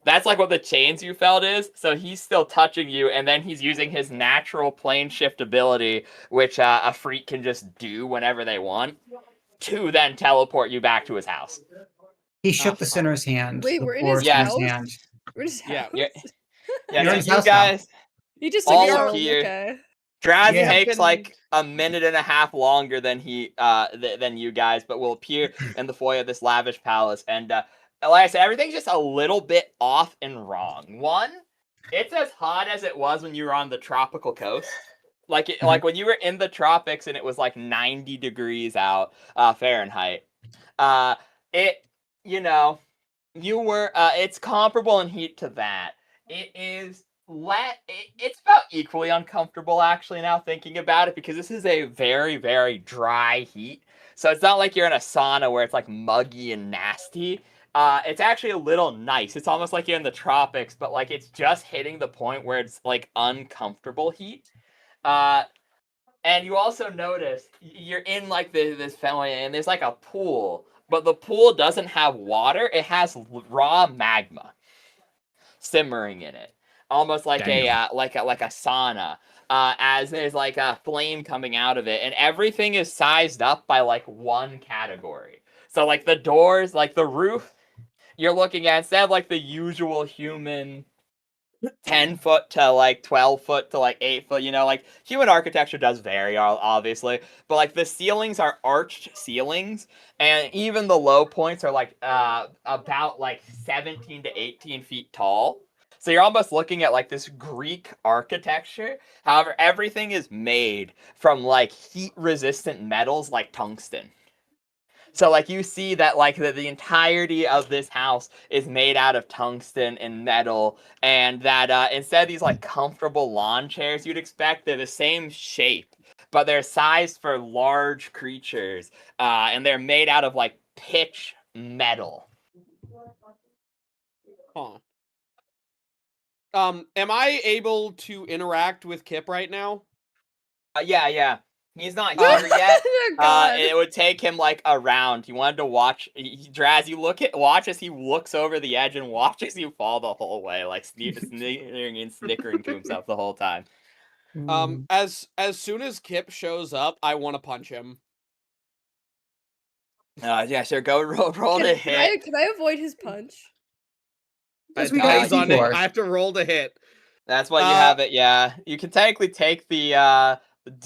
That's like what the chains you felt is. So he's still touching you, and then he's using his natural plane shift ability, which a freak can just do whenever they want, to then teleport you back to his house. He shook the sinner's hand. Wait, the we're in poor his sinner's house? hand. We're just Yeah, Yeah, You're in so his you house now. guys, He just all took of here. Okay. Draz Yeah. takes like a minute and a half longer than than you guys, but will appear in the foyer of this lavish palace. And like I said, everything's just a little bit off and wrong. One, it's as hot as it was when you were on the tropical coast. Like like when you were in the tropics and it was like 90 degrees out Fahrenheit. You were it's comparable in heat to that. It is it's about equally uncomfortable actually now thinking about it, because this is a very, very dry heat. So it's not like you're in a sauna where it's like muggy and nasty. It's actually a little nice. It's almost like you're in the tropics, but like it's just hitting the point where it's like uncomfortable heat. And you also notice you're in like this family, and there's like a pool, but the pool doesn't have water. It has raw magma simmering in it, almost like a sauna. As there's like a flame coming out of it, and everything is sized up by like one category. So like the doors, like the roof, you're looking at, instead of like the usual human 10 foot to like 12 foot to like 8 foot, like human architecture does vary obviously, but like the ceilings are arched ceilings, and even the low points are like about like 17 to 18 feet tall. So you're almost looking at like this Greek architecture. However, everything is made from like heat resistant metals like tungsten. So like you see that like the entirety of this house is made out of tungsten and metal, and that instead of these like comfortable lawn chairs you'd expect, they're the same shape, but they're sized for large creatures, and they're made out of like pitch metal. Huh. Am I able to interact with Kip right now? Yeah. He's not here yet. Oh, God. It would take him like a round. He wanted to watch. Draz, watch as he looks over the edge and watches you fall the whole way, like sneering and snickering to himself the whole time. As soon as Kip shows up, I want to punch him. Yeah, sure. Go roll to hit. Can I avoid his punch? I have to roll to hit. That's what you have it. Yeah, you can technically take the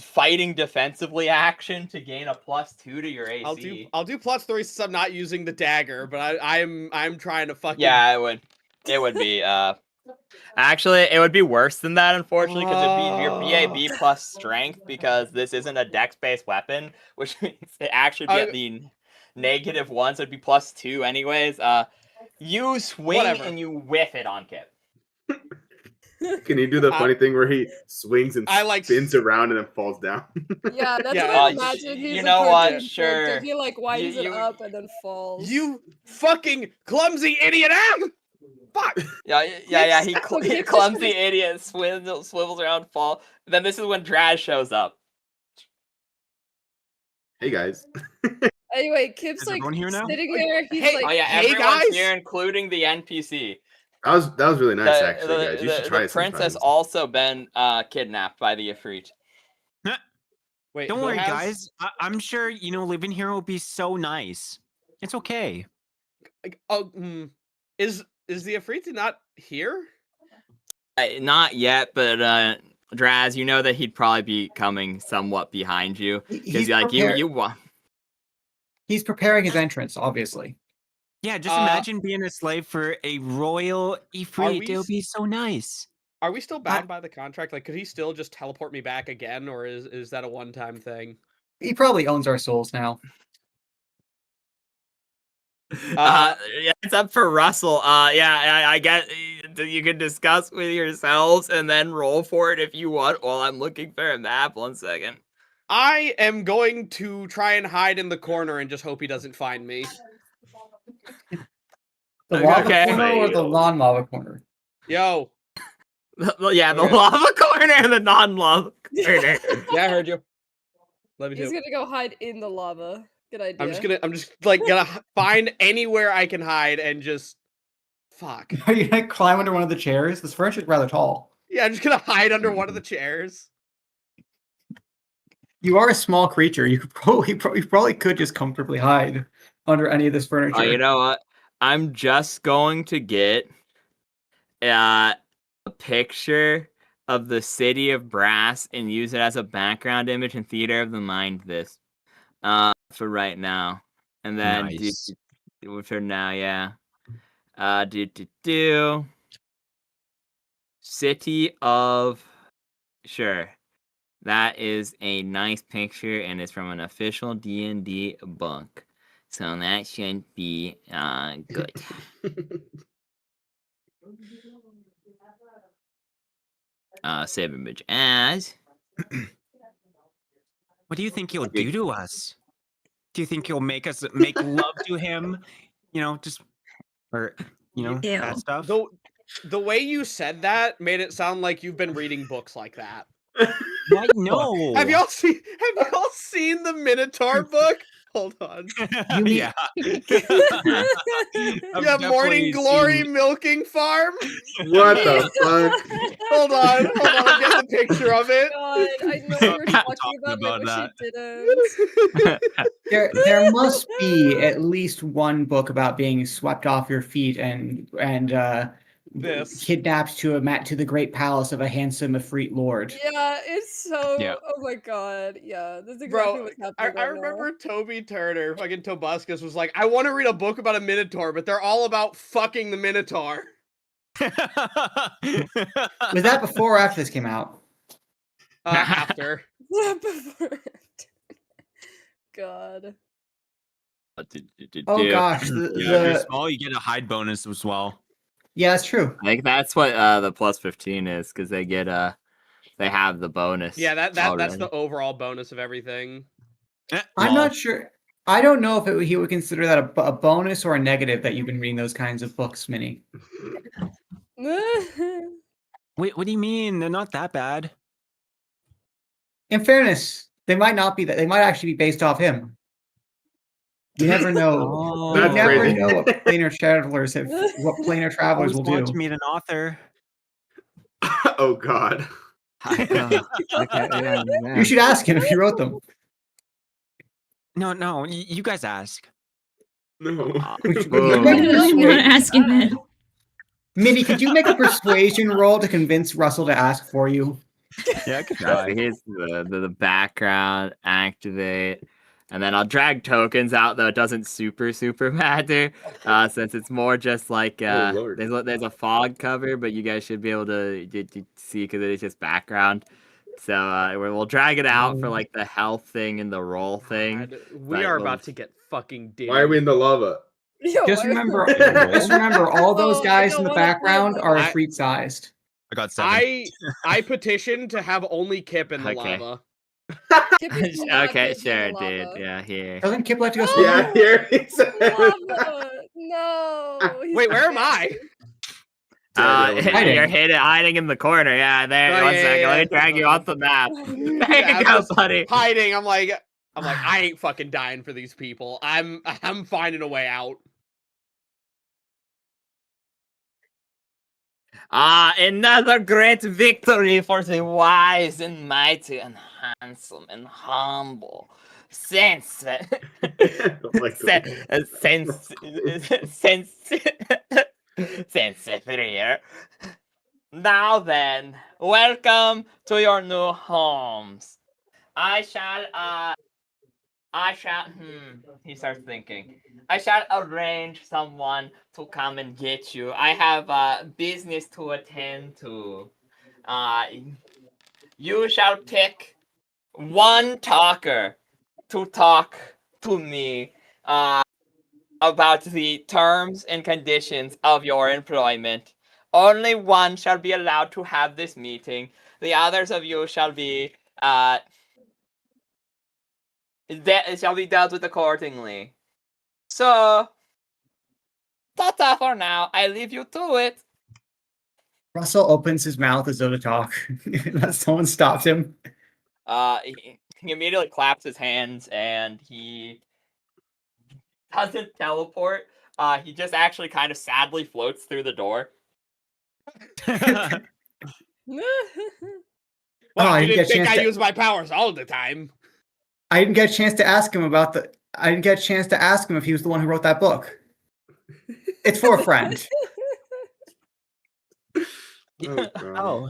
fighting defensively action to gain a +2 to your AC. I'll do +3 since I'm not using the dagger, but I'm trying to fucking. Yeah, it would be. Actually, it would be worse than that, unfortunately, because it'd be your BAB plus strength, because this isn't a dex-based weapon, which means it actually be at the -1, so it'd be +2 anyways. You swing and you whiff it on Kip. Can you do the funny thing where he swings and spins around and then falls down? Yeah, that's what I imagine. He's you know what? Sure. Character. He like winds it up and then falls. You fucking clumsy idiot! Fuck! Yeah. He clumsy idiot swivels around, fall. Then this is when Draz shows up. Hey guys. Anyway, Kip's like sitting there. He's like, oh yeah, everyone's here, including the NPC. That was really nice, actually, guys. You should try it. The prince has also been kidnapped by the efreet. Wait, don't worry, guys. I'm sure living here will be so nice. It's okay. Is the efreet not here? Not yet, but Draz, you know that he'd probably be coming somewhat behind you because like you. He's preparing his entrance, obviously. Yeah, just imagine being a slave for a royal efreet. It'll be so nice. Are we still bound by the contract? Like, could he still just teleport me back again, or is that a one-time thing? He probably owns our souls now. Yeah, it's up for Russell. I guess you can discuss with yourselves and then roll for it if you want. While I'm looking for a map, 1 second. I am going to try and hide in the corner and just hope he doesn't find me. The lava corner or the non-lava corner? Yo. Yeah, the lava corner and the non-lava corner. Yeah, I heard you. He's gonna go hide in the lava. Good idea. I'm just gonna find anywhere I can hide and just fuck. Are you gonna climb under one of the chairs? This furniture is rather tall. Yeah, I'm just gonna hide under one of the chairs. You are a small creature. You probably could just comfortably hide under any of this furniture. You know what? I'm just going to get a picture of the city of Brass and use it as a background image in Theater of the Mind. This for right now, and then for now, yeah. City of That is a nice picture, and it's from an official D&D book. So that should be good. Save image as. What do you think he'll do to us? Do you think he'll make love to him? That stuff. The way you said that made it sound like you've been reading books like that. No. Have y'all seen the Minotaur book? Hold on. Yeah. Yeah, Morning Glory Milking Farm. What the fuck? Hold on. I'm getting a picture of it. God, I know we were talking about that. I wish didn't. There must be at least one book about being swept off your feet and kidnapped to the great palace of a handsome efreet lord. Yeah, it's so. Yeah. Oh my god. Yeah, that's exactly what's happening. I remember Toby Turner, fucking Tobuscus, was like, I want to read a book about a Minotaur, but they're all about fucking the Minotaur. Was that before or after this came out? After. Before. God. Oh gosh. If you're small, you get a hide bonus as well. Yeah, that's true. I think that's what the +15 is, because they get they have the bonus. Yeah, that's the overall bonus of everything. I'm not sure. I don't know if he would consider that a bonus or a negative that you've been reading those kinds of books, Minnie. Wait, what do you mean? They're not that bad. In fairness, they might not be that. They might actually be based off him. You never know. You never know what planar travelers will do. To meet an author. Oh God. You should ask him if he wrote them. No, you guys ask. No. Not asking that. Minnie, could you make a persuasion roll to convince Russell to ask for you? Yeah, I could try. Here's the background, activate, and then I'll drag tokens out, though it doesn't super matter, since it's more just like there's a fog cover, but you guys should be able to see because it is just background. So we'll drag it out for like the health thing and the roll thing. We are about to get fucking deep. Why are we in the lava? Just remember, all those guys in the background are efreet sized. I got 7. I petition to have only Kip in the lava. Okay, sure, dude. Yeah, here. Doesn't Kip like to go swimming? Yeah, here. No. Wait, where am I? You're hiding in the corner. Yeah, there. One second. Let me drag you off the map. There you go, buddy. Hiding. I'm like, I ain't fucking dying for these people. I'm finding a way out. Another great victory for the wise and mighty and handsome and humble. Sensitive. Now then, welcome to your new homes. He starts thinking. I shall arrange someone to come and get you. I have business to attend to. You shall pick one talker to talk to me about the terms and conditions of your employment. Only one shall be allowed to have this meeting. The others of you shall be it shall be dealt with accordingly. So, ta-ta for now. I leave you to it. Russell opens his mouth as though to talk. Someone stops him. He immediately claps his hands and he doesn't teleport. He just actually kind of sadly floats through the door. I didn't think I use my powers all the time. I didn't get a chance to ask him I didn't get a chance to ask him if he was the one who wrote that book. It's for a friend. Oh.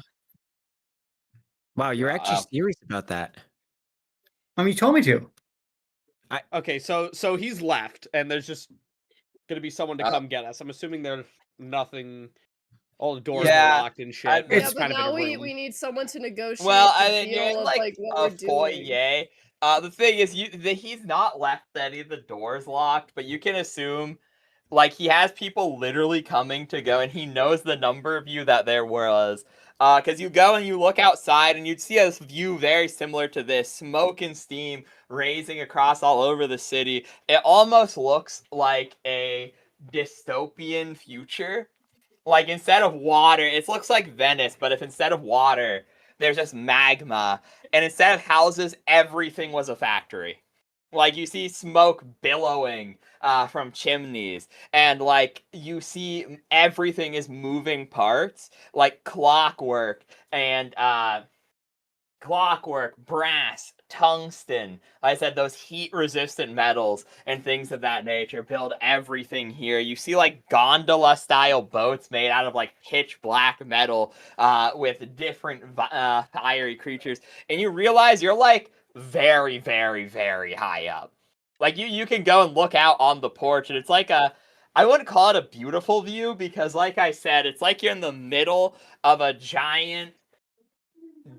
Wow, you're actually serious about that. You told me to. Okay, so he's left, and there's just gonna be someone to come get us. I'm assuming there's nothing. All the doors are locked and shit. It's kind of we need someone to negotiate. Well, the I mean, deal you're of, like what a we're foyer. The thing is, he's not left any of the doors locked, but you can assume, like, he has people literally coming to go, and he knows the number of you that there was. Because you go and you look outside, and you'd see a view very similar to this. Smoke and steam raising across all over the city. It almost looks like a dystopian future. Like, instead of water, it looks like Venice, but if instead of water, there's just magma. And instead of houses, everything was a factory. Like, you see smoke billowing from chimneys. And, like, you see everything is moving parts. Like, clockwork, brass, tungsten. Like I said, those heat-resistant metals and things of that nature build everything here. You see, like, gondola-style boats made out of, like, pitch-black metal with different fiery creatures. And you realize you're, like, very, very, very high up. Like, you can go and look out on the porch, and it's like I wouldn't call it a beautiful view, because, like I said, it's like you're in the middle of a giant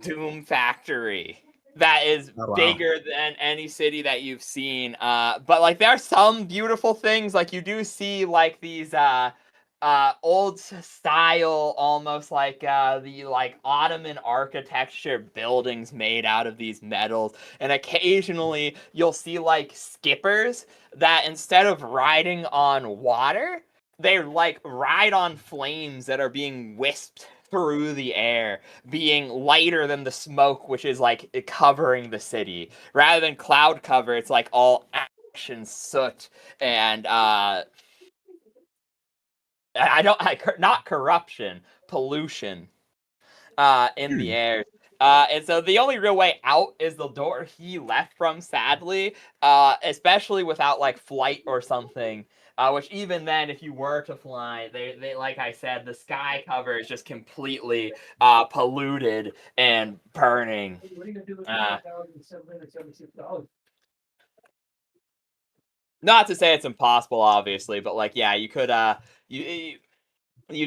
Doom factory that is bigger than any city that you've seen. But, like, there are some beautiful things. Like, you do see, like, these old style, almost like the like Ottoman architecture buildings made out of these metals. And occasionally you'll see like skippers that instead of riding on water, they like ride on flames that are being whisked through the air, being lighter than the smoke, which is like covering the city. Rather than cloud cover, it's like all ash and soot and not corruption, pollution in the air. And so the only real way out is the door he left from, sadly, especially without like flight or something. Which even then, if you were to fly, they like I said, the sky cover is just completely polluted and burning. Not to say it's impossible, obviously, but like, yeah, you could, you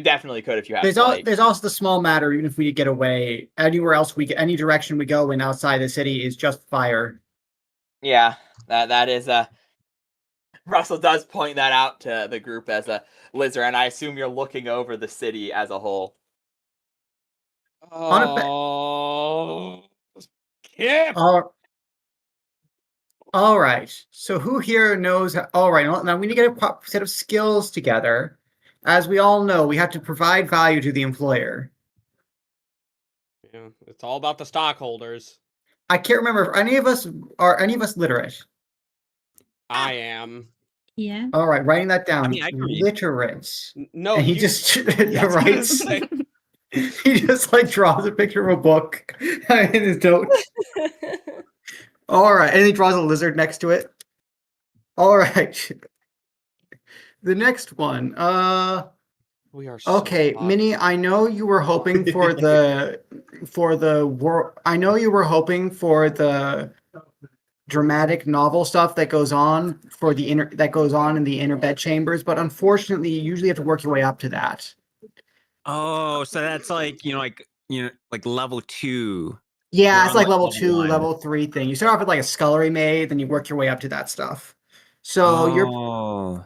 definitely could if you had. There's also the small matter. Even if we get away anywhere else, any direction we go in outside the city is just fire. Yeah, that is Russell does point that out to the group as a lizard, and I assume you're looking over the city as a whole. Oh, Kip! All right. So who here knows? All right. Now we need to get a set of skills together. As we all know, we have to provide value to the employer. Yeah, it's all about the stockholders. I can't remember if any of us literate. I am. Yeah. All right, writing that down. I mean, I can read. Literate. No, and he you- just Yeah, I was gonna writes. say. He just like draws a picture of a book in his notes. All right, and he draws a lizard next to it. All right. The next one. We are so Okay, up. Minnie, I know you were hoping for the I know you were hoping for the dramatic novel stuff that goes on in the inner bed chambers, but unfortunately, you usually have to work your way up to that. Oh, so that's like like level 2. Yeah, We're it's on, like like, level level 2, 1. level 3 thing. You start off with like a scullery maid, then you work your way up to that stuff. So you're Oh.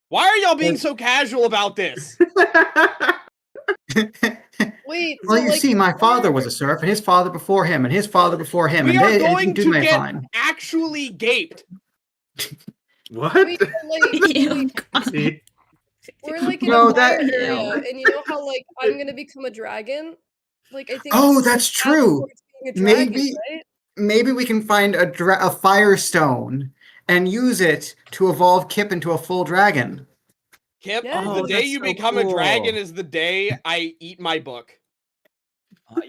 Why are y'all being so casual about this? Wait, well, so, you like, see, my father was a serf, and his father before him, and his father before him, We and are they going do to my get fine. actually gaped. What? wait, so, like, Ew, God. See? we're like in No, a fire that- area, and you know how like I'm gonna become a dragon? Like I think. Oh, it's that's the path true. towards being a dragon, Maybe- right? Maybe we can find a firestone and use it to evolve Kip into a full dragon. Kip, Yeah. the Oh, day that's you so become a dragon cool. is the day I eat my book.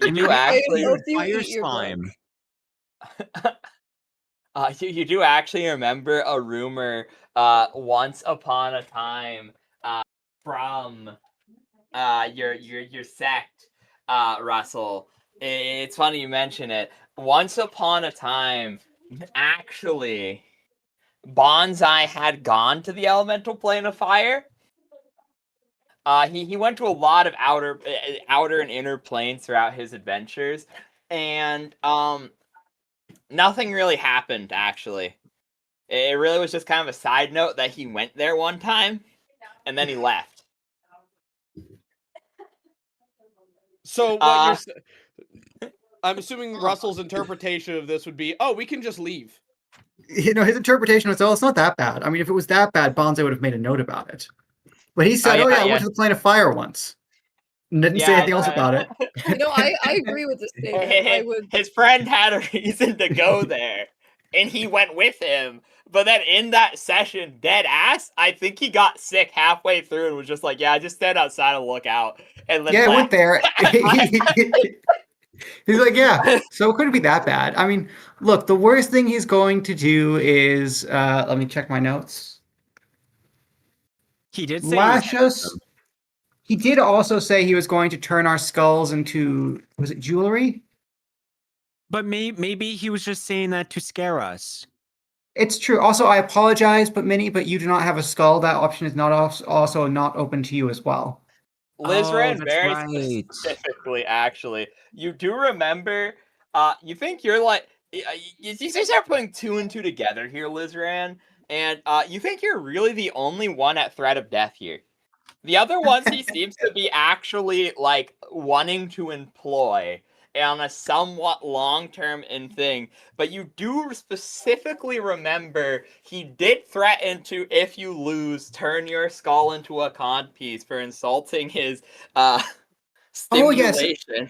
You do maybe actually. hope you fire eat your book. slime. You do actually remember a rumor once upon a time from your sect, Russell. It's funny you mention it. Once upon a time, actually, Bonsai had gone to the elemental plane of fire. He went to a lot of outer and inner planes throughout his adventures, and nothing really happened, actually. It really was just kind of a side note that he went there one time, and then he left. So what I'm assuming Russell's interpretation of this would be, oh, we can just leave. You know, his interpretation was, oh, it's not that bad. I mean, if it was that bad, Bonsai would have made a note about it. But he said, I went to the plane of fire once. And didn't say anything else about it. You know, I agree with this statement. I would. His friend had a reason to go there, and he went with him. But then in that session, dead ass, I think he got sick halfway through and was just like, yeah, just stand outside and look out. And then Yeah, I went left. there. He's like, yeah, so it couldn't be that bad. I mean, look, the worst thing he's going to do is, let me check my notes. He did say Lash us. He did also say he was going to turn our skulls into, was it jewelry? But maybe he was just saying that to scare us. It's true. Also, I apologize, but you do not have a skull. That option is not also not open to you as well. Lizran, that's very right. specifically, actually. You do remember, you think you're like, you start putting 2 and 2 together here, Lizran, and you think you're really the only one at threat of death here. The other ones he seems to be actually like wanting to employ on a somewhat long-term thing, but you do specifically remember he did threaten to, if you lose, turn your skull into a codpiece for insulting his stimulation.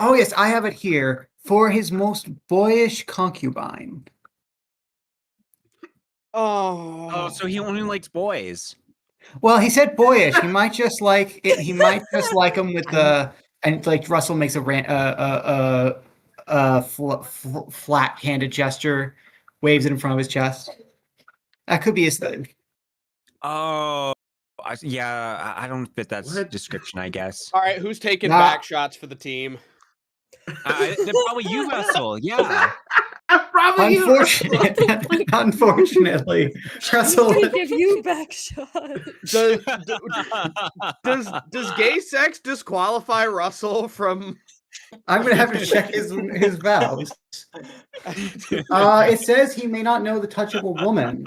Oh yes, I have it here. For his most boyish concubine. Oh, so he only likes boys. Well, he said boyish. He might just like it. He might just like him with the and like Russell makes a flat-handed gesture, waves it in front of his chest. That could be his thing. Oh, yeah. I don't fit that description, I guess. All right, who's taking back shots for the team? Probably you, Russell. Yeah. Unfortunately, Russell. They give you back shots. Does gay sex disqualify Russell from? I'm gonna have to check his vows. It says he may not know the touch of a woman.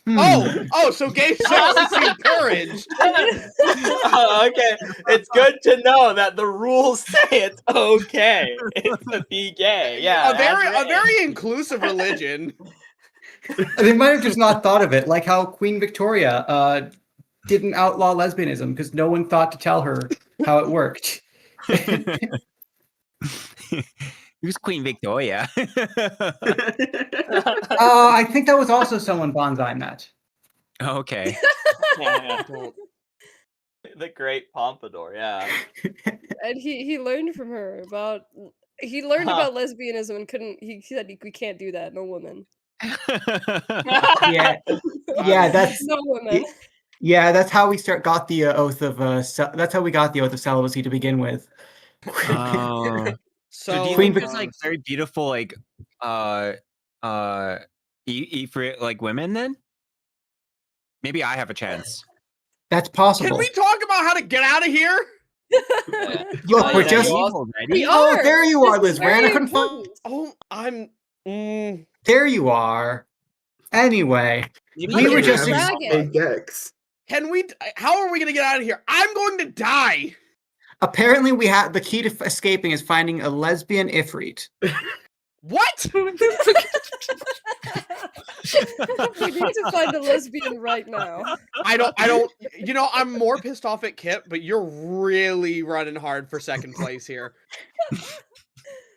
Oh, so gay sex is encouraged. Okay, it's good to know that the rules say it's okay to be gay. Yeah, a very inclusive religion. They might have just not thought of it, like how Queen Victoria didn't outlaw lesbianism because no one thought to tell her how it worked. Who's Queen Victoria? I think that was also someone Bonsai met. Okay. The great Pompadour, yeah. And he learned from her about about lesbianism and couldn't. He said we can't do that. No women. Yeah, that's no women. Yeah, that's how we got the oath of that's how we got the oath of celibacy to begin with. So do you think there's like very beautiful like efreeti like women then? Maybe I have a chance. That's possible. Can we talk about how to get out of here? Look, we're just we are. Oh, there you are, Liz Rand. Oh, I'm there you are. Anyway, we were just Can we? How are we going to get out of here? I'm going to die. Apparently, we have the key to escaping is finding a lesbian efreeti. What? We need to find a lesbian right now. I don't. You know, I'm more pissed off at Kip, but you're really running hard for second place here.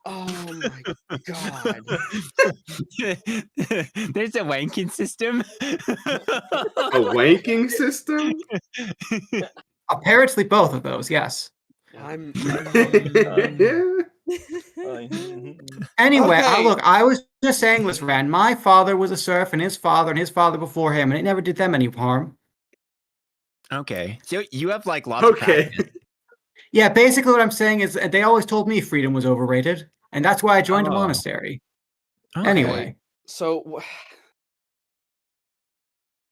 Oh my god. There's a wanking system. A wanking system? Apparently both of those, yes. Anyway, Okay. look, I was just saying, Liz Rand, my father was a serf and his father before him, and it never did them any harm. Okay. So you have like lots of practice. Yeah, basically what I'm saying is they always told me freedom was overrated, and that's why I joined a monastery. Okay. Anyway. So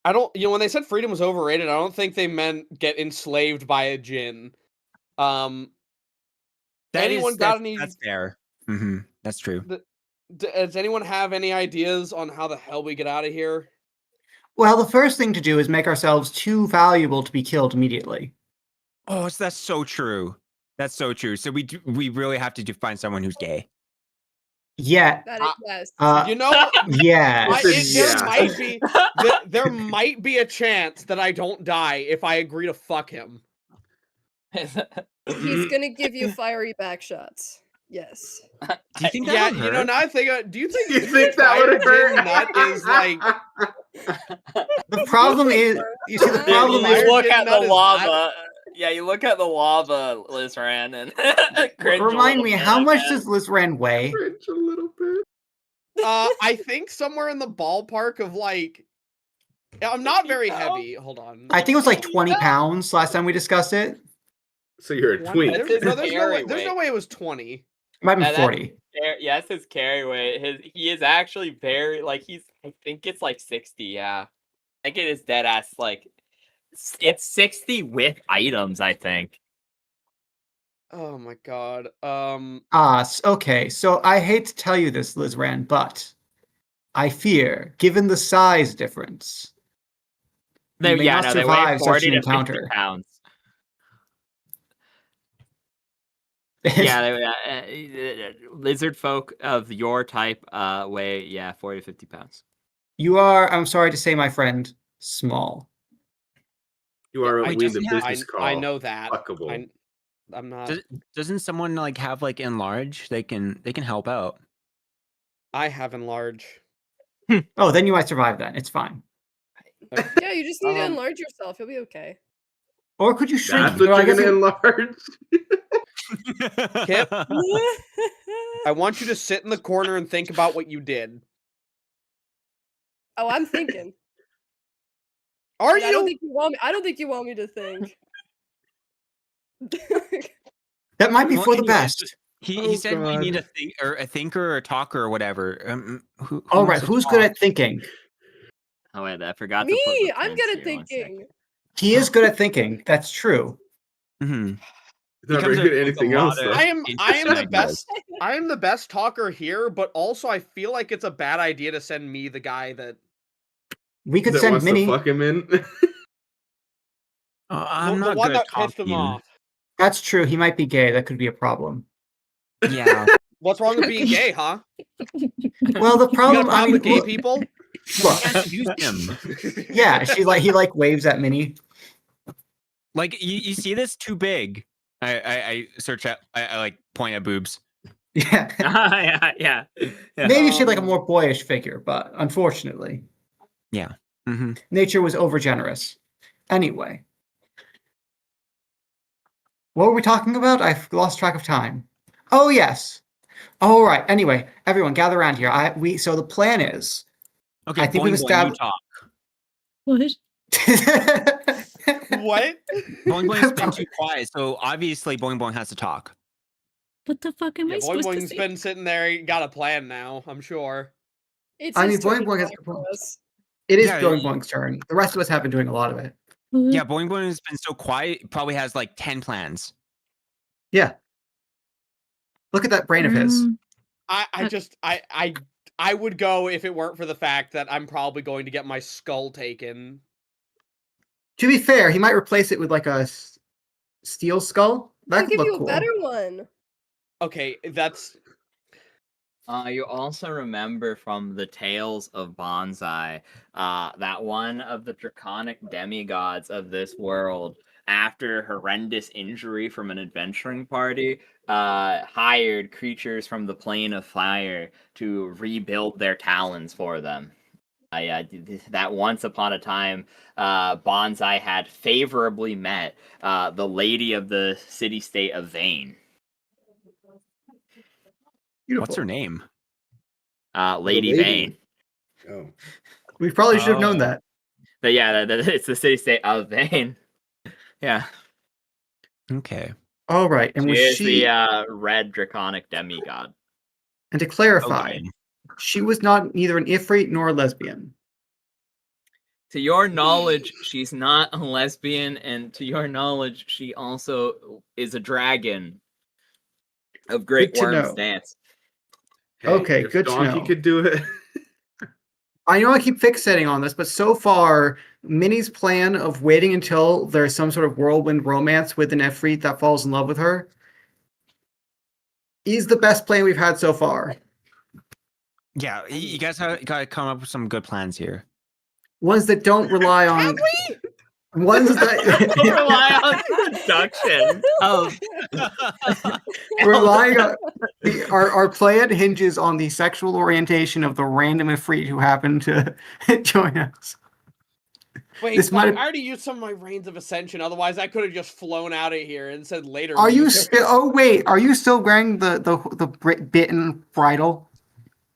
I don't, when they said freedom was overrated, I don't think they meant get enslaved by a djinn. That's fair. Mm-hmm. That's true. Does anyone have any ideas on how the hell we get out of here? Well, the first thing to do is make ourselves too valuable to be killed immediately. Oh, that's so true. That's so true. So we really have to find someone who's gay. Yeah. That is, yes. You know, yeah. There might be a chance that I don't die if I agree to fuck him. He's gonna give you fiery back shots. Yes. Do you think Yeah, that would you know, hurt? now I think. Do you think You think that would hurt? Nut is like. The problem is, you see, the problem you is look at the nut is lava. not- Yeah, you look at the lava, Liz Rand, and cringe a remind little me, bit, how I much guess. does Liz Rand weigh? Cringe a little bit. I think somewhere in the ballpark of like. I'm not very heavy. Hold on. I think it was like 20 pounds last time we discussed it. So you're a twink. That's his carry There's no weight. way it was 20. It might be Yeah, 40. Yeah, it's his carry weight. He is actually very like I think it's like 60. Yeah, I think it is dead ass like it's 60 with items. I think. Oh my god. Okay, so I hate to tell you this, Liz Rand, but I fear, given the size difference, You may not they weigh survive such 40 an to 50 encounter. pounds. Yeah, lizard folk of your type weigh 40 to 50 pounds. You are, I'm sorry to say, my friend, small. You are Wait, we the doesn't have- business call. I know that. Fuckable. I'm not. Doesn't someone like have like enlarge? They can help out. I have enlarge. Oh, then you might survive that. It's fine. Yeah, you just need to enlarge yourself. You'll be okay. Or could you shrink? That's what I you're guess gonna enlarge. Kip, I want you to sit in the corner and think about what you did. Oh, I'm thinking. Are I you? don't think you want me. I don't think you want me to think. that might be Well, for the anyways, best. He said we need God. a thinker or a talker or whatever. Who All wants right, to who's talk? good at thinking? Oh wait, I forgot to put Me, the I'm prints good at here, one sec. thinking. He is good at thinking. That's true. Mm-hmm. He's not very good at anything else, though. I am the interesting best. I am the best talker here, but also I feel like it's a bad idea to send me the guy that. We could That send wants Minnie. to fuck him in. I'm the not one good at that pissed him talking. off. That's true. He might be gay. That could be a problem. Yeah. What's wrong with being gay, huh? Well, the You got a problem. problem with gay look, people? look, Use him. yeah, he waves at Minnie. Like you see this too big. I search at I like point at boobs. Yeah. yeah. Maybe she'd like a more boyish figure, but unfortunately, Yeah. Mm-hmm. nature was overgenerous. Anyway, what were we talking about? I've lost track of time. Oh yes. All right. Anyway, everyone, gather around here. So the plan is. Okay, I think we've you established. talk. What? What? Boing Boing's been too quiet, so obviously Boing Boing has to talk. What the fuck am I Boing supposed to Boing's say? been sitting there. He got a plan now. I'm sure. It's I his mean, turn Boing Boing to has. talk to us. It is Yeah, Boing Boing's turn. The rest of us have been doing a lot of it. What? Yeah, Boing Boing has been so quiet. He probably has like 10 plans. Yeah. Look at that brain of his. I would go if it weren't for the fact that I'm probably going to get my skull taken. To be fair, he might replace it with like a steel skull. That I'll could give look you a cool. better one. Okay, that's You also remember from the Tales of Bonsai that one of the draconic demigods of this world, after horrendous injury from an adventuring party, hired creatures from the plane of fire to rebuild their talons for them. That once upon a time, Bonsai had favorably met the lady of the city-state of Vane. Beautiful. What's her name? Lady Vane. Oh. We probably should have known that. But yeah, it's the city-state of Vane. Yeah. Okay. All right, and She was is she? the red draconic demigod. And to clarify, Okay. she was not neither an ifrit nor a lesbian. To your knowledge, she's not a lesbian, and to your knowledge, she also is a dragon of Great Good to Worm's know. dance. Hey, Okay, if good to Donkey know. could do it. I know I keep fixating on this, but so far, Minnie's plan of waiting until there's some sort of whirlwind romance with an Efreet that falls in love with her is the best plan we've had so far. Yeah, you guys gotta come up with some good plans here. Ones that don't rely on. Ones that Rely on production. relying on our plan hinges on the sexual orientation of the random Efreet who happened to join us. wait. This might I have- already used some of my reins of ascension. Otherwise, I could have just flown out of here and said later. Are you losers. still? Oh wait, are you still wearing the bitten bridle?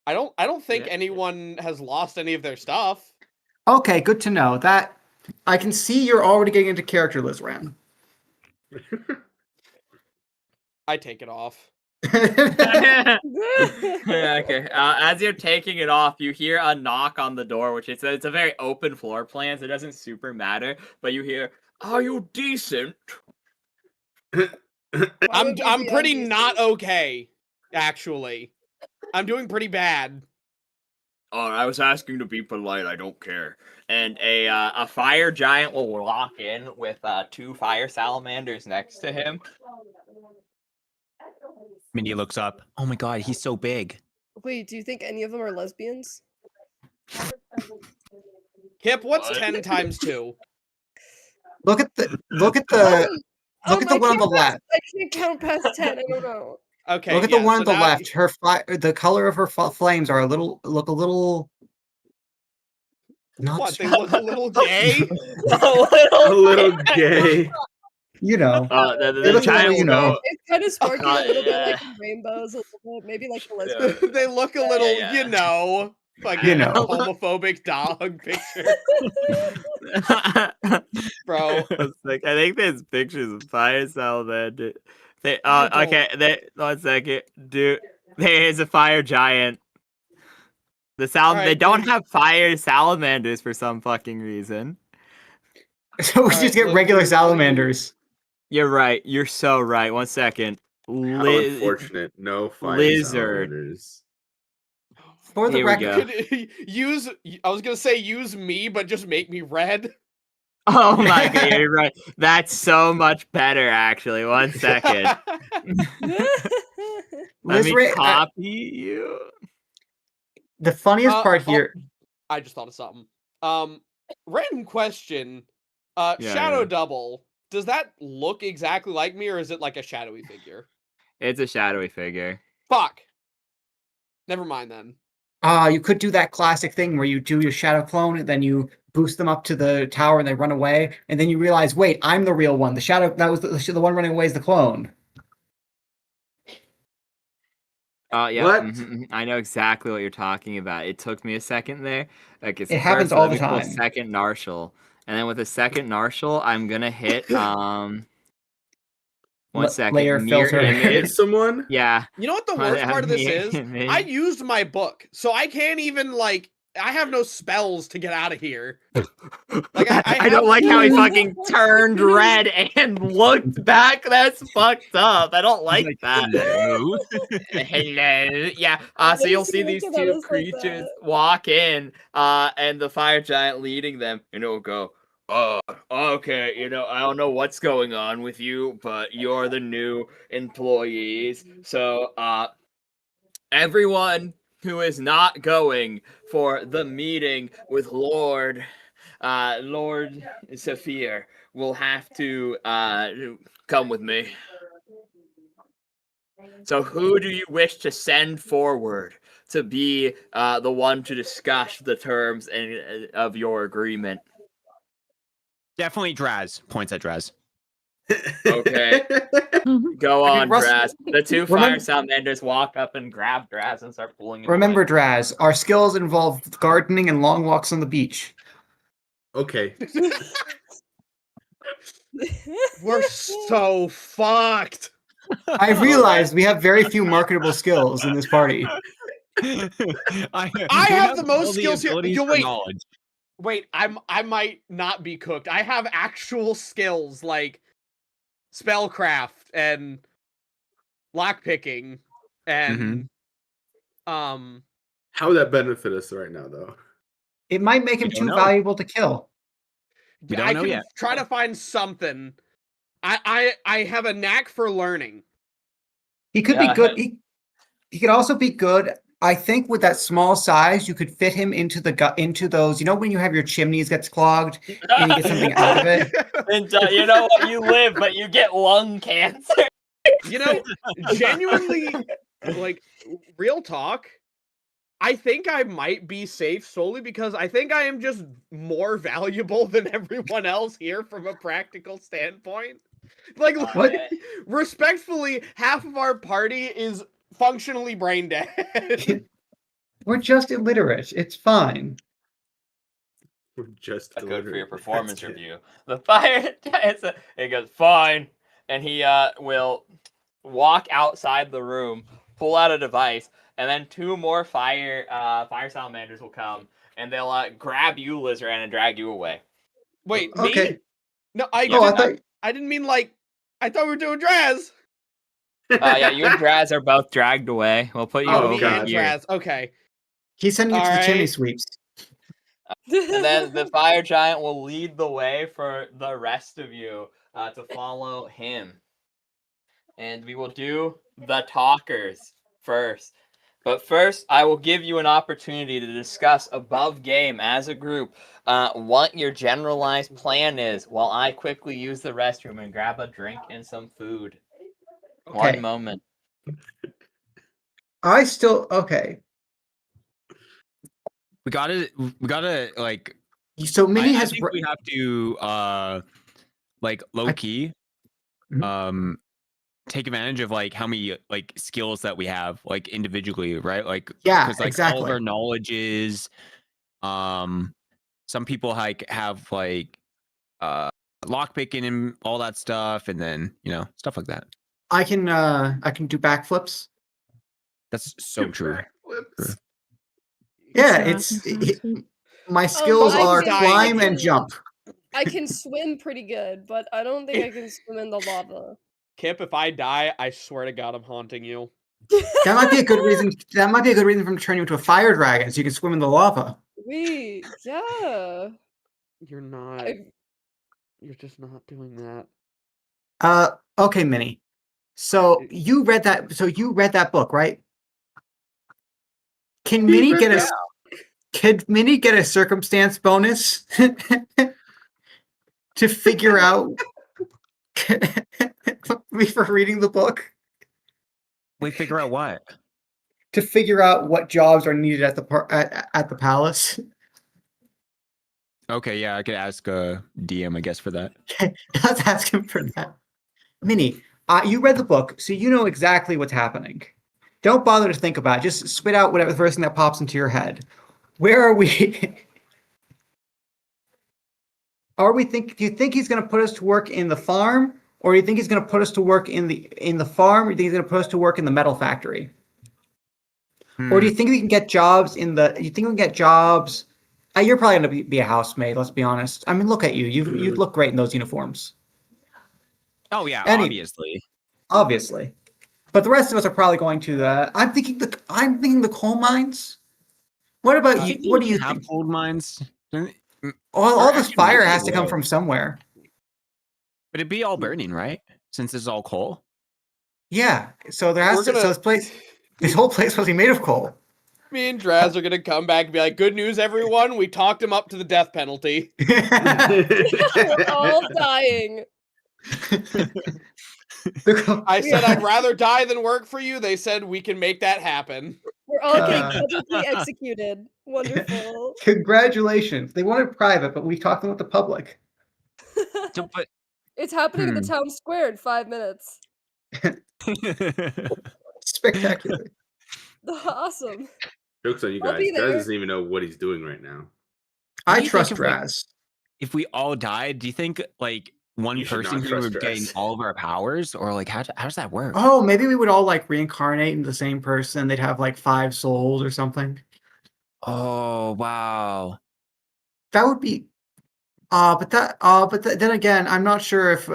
I don't think Yeah. anyone has lost any of their stuff. Okay, good to know. That I can see you're already getting into character, Lizran. I take it off. Okay. As you're taking it off, you hear a knock on the door, which it's a very open floor plan, so it doesn't super matter. But you hear, "Are you decent?" I'm pretty not okay. Actually, I'm doing pretty bad. Oh, I was asking to be polite. I don't care. And a fire giant will walk in with 2 fire salamanders next to him. Mindy looks up. Oh my god, he's so big. Wait, do you think any of them are lesbians? Kip, what's What? 10 times 2? Look at the one on the left. I can't count past 10. I don't know. Okay. Look at the one so on the now- left. The color of her flames are look a little. Not What? They look a little gay. A little gay. you know. The They look giant like, you will know. go. It's kind of sparkly a little bit yeah. like rainbows, a little bit, maybe like the lesbian. They look a little, yeah. you know, like You know. homophobic dog picture, bro. I think there's pictures of fire salamander. I don't. Okay. 1 second, dude. There's a fire giant. They Alright, don't dude. have fire salamanders for some fucking reason. So we just get look, regular dude, salamanders. You're right. You're so right. 1 second. How unfortunate. No fire Lizard. salamanders. For the Here we record, go. I was gonna say use me, but just make me red. Oh my god, you're right. That's so much better, actually. 1 second. Let me Liz, copy you. the funniest part here. I just thought of something. Random question. Yeah, Shadow yeah. double. Does that look exactly like me, or is it like a shadowy figure? It's a shadowy figure. Fuck. Never mind then. You could do that classic thing where you do your shadow clone and then you boost them up to the tower and they run away, and then you realize, wait, I'm the real one. The shadow that was the one running away is the clone. Yeah. What? I know exactly what you're talking about. It took me a second there. Like It happens all the time. Second Narshal, and then with a second Narshal, I'm gonna hit 1 second. Layer mirror filter. image. Hit someone? Yeah. You know what the worst part of this is? I used my book, so I can't even like. I have no spells to get out of here. Like I don't like how he fucking turned red and looked back. That's fucked up. I don't like that. Hello. Yeah. So you'll see these think about two us like creatures that. walk in, and the fire giant leading them, and it'll go, "Oh, okay. I don't know what's going on with you, but you're the new employees. So, everyone who is not going for the meeting with Lord Saphir will have to come with me. So who do you wish to send forward to be the one to discuss the terms of your agreement?" Definitely Draz. Points at Draz. Okay. Go on, Russ- Draz. The 2 fire remember- salamanders walk up and grab Draz and start pulling him Remember, away. Draz, our skills involve gardening and long walks on the beach. Okay. We're so fucked. I realized we have very few marketable skills in this party. I have the most skills here. abilities Yo, for wait. knowledge. Wait, I might not be cooked. I have actual skills like spellcraft and lockpicking and How would that benefit us right now, though? It might make him don't too know. valuable to kill. We don't I know can yet. try to find something. I have a knack for learning. He could be good. He could also be good. I think with that small size, you could fit him into those. You know when you have your chimneys gets clogged and you get something out of it. And you know what? You live, but you get lung cancer. You know, genuinely, like, real talk, I think I might be safe solely because I think I am just more valuable than everyone else here from a practical standpoint. Like, respectfully, half of our party is functionally brain dead. We're just illiterate. It's fine. We're just Good for your illiterate. performance That's it. review. The fire giant, he goes, fine. And he will walk outside the room, pull out a device, and then 2 more fire salamanders will come, and they'll grab you, Lizran, and drag you away. Wait, Okay. me? No, I didn't mean like, I thought we were doing Draz. Yeah, you and Draz are both dragged away. We'll put you Oh, over me God. and here. Draz. Okay. He's sending you to the chimney Alright. sweeps. And then the fire giant will lead the way for the rest of you to follow him. And we will do the talkers first. But first, I will give you an opportunity to discuss above game as a group what your generalized plan is while I quickly use the restroom and grab a drink and some food. Okay. 1 moment. Okay. We gotta like. So Minnie I think we have to like low key, Mhm. take advantage of like how many like skills that we have like individually, right? Like Yeah, because like all exactly. of our knowledges, some people like have like lock picking and all that stuff, and then stuff like that. I can do backflips. That's so true. Backflips. Yeah, Awesome. my skills I are can- climb I and can- jump. I can swim pretty good, but I don't think I can swim in the lava. Kip, if I die, I swear to God, I'm haunting you. That might be a good reason. That might be a good reason for him to turn you into a fire dragon, so you can swim in the lava. Yeah. You're not. I- You're just not doing that. Okay, Minnie. So you read that. So you read that book, right? Can Minnie get a? Can Minnie get a circumstance bonus to figure out for reading the book? We figure out what? To figure out what jobs are needed at the palace. Okay, yeah, I could ask a DM, I guess, for that. Let's ask him for that. Minnie, you read the book, so you know exactly what's happening. Don't bother to think about it. Just spit out whatever the first thing that pops into your head. Where are we? Do you think he's going to put us to work in the farm, or do you think he's going to put us to work in the farm, or do you think he's going to put us to work in the metal factory? Or do you think we can get jobs you think we can get jobs? You're probably going to be a housemaid, let's be honest. I mean, look at you. You look great in those uniforms. Oh yeah, obviously. But the rest of us are probably going to the. I'm thinking the coal mines. What about you? What do you have think? coal mines? All this fire has to come from somewhere. But it'd be all burning, right? Since it's all coal. Yeah. So there has to. So this whole place must be made of coal. Me and Draz are gonna come back and be like, "Good news, everyone! We talked him up to the death penalty." We're all dying. I said I'd rather die than work for you. They said we can make that happen. We're all getting publicly executed. Wonderful. Congratulations. They wanted private, but we talked them with the public. It's happening in the town square in 5 minutes. Spectacular. Awesome. Joke's on you I'll guys. be Draz there. doesn't even know what he's doing right now. I trust Draz. If we all died, do you think like one person here would gain all of our powers, or like how does that work? Oh, maybe we would all like reincarnate into the same person. They'd have like 5 souls or something. Oh wow, that would be. But then again, I'm not sure if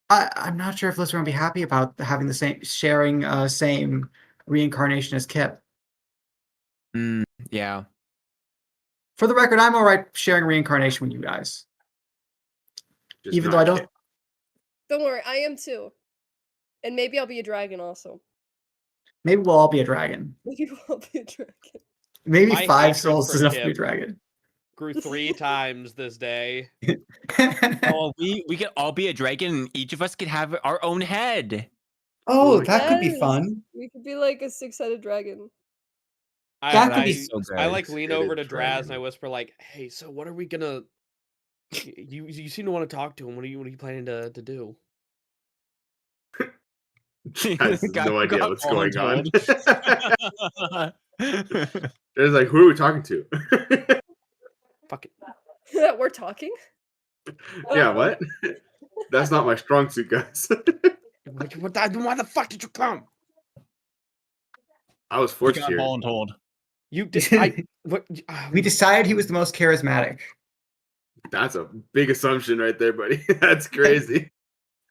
I'm not sure if Liz would be happy about having the same reincarnation as Kip. Yeah. For the record, I'm all right sharing reincarnation with you guys. Even though I don't. Don't worry, I am too. And maybe I'll be a dragon also. Maybe we'll all be a dragon. Maybe we'll be a dragon. Maybe 5 souls is enough to be a dragon. Grew 3 times this day. Oh, we could all be a dragon, and each of us could have our own head. Oh, that could be fun. We could be like a 6-headed dragon. I like lean over to Draz and I whisper like, "Hey, so what are we gonna? You seem to want to talk to him. What are you planning to do?" Has no idea what's going on. It's like, who are we talking to? Fuck it. That we're talking? Yeah, what? That's not my strong suit, guys. Why the fuck did you come? I was forced here. Voluntold. You did. We decided he was the most charismatic. That's a big assumption right there, buddy. That's crazy.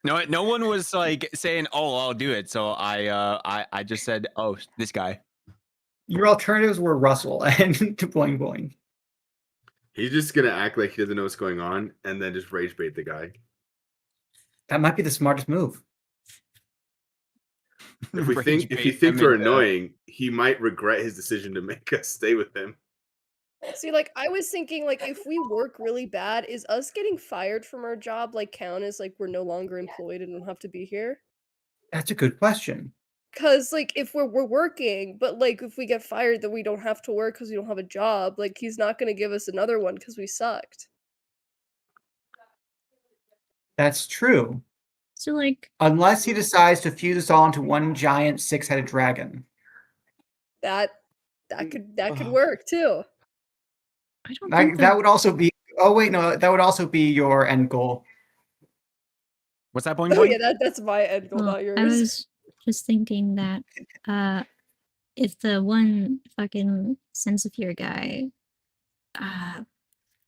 No one was like saying, "Oh, I'll do it." So I just said, "Oh, this guy." Your alternatives were Russell and Boing Boing. He's just gonna act like he doesn't know what's going on and then just rage bait the guy. That might be the smartest move. If he thinks we're annoying, he might regret his decision to make us stay with him. See, like, I was thinking, like, if we work really bad, is us getting fired from our job, like, count as, like, we're no longer employed and don't have to be here? That's a good question. Because, like, if we're working, but, like, if we get fired, then we don't have to work because we don't have a job. Like, he's not going to give us another one because we sucked. That's true. So, like, unless he decides to fuse us all into one giant 6-headed dragon. That could work too. I don't think that would also be. Oh wait, no, that would also be your end goal. What's that point? Oh yeah, that's my end goal, not yours. I was just thinking that if the one fucking sense of fear guy,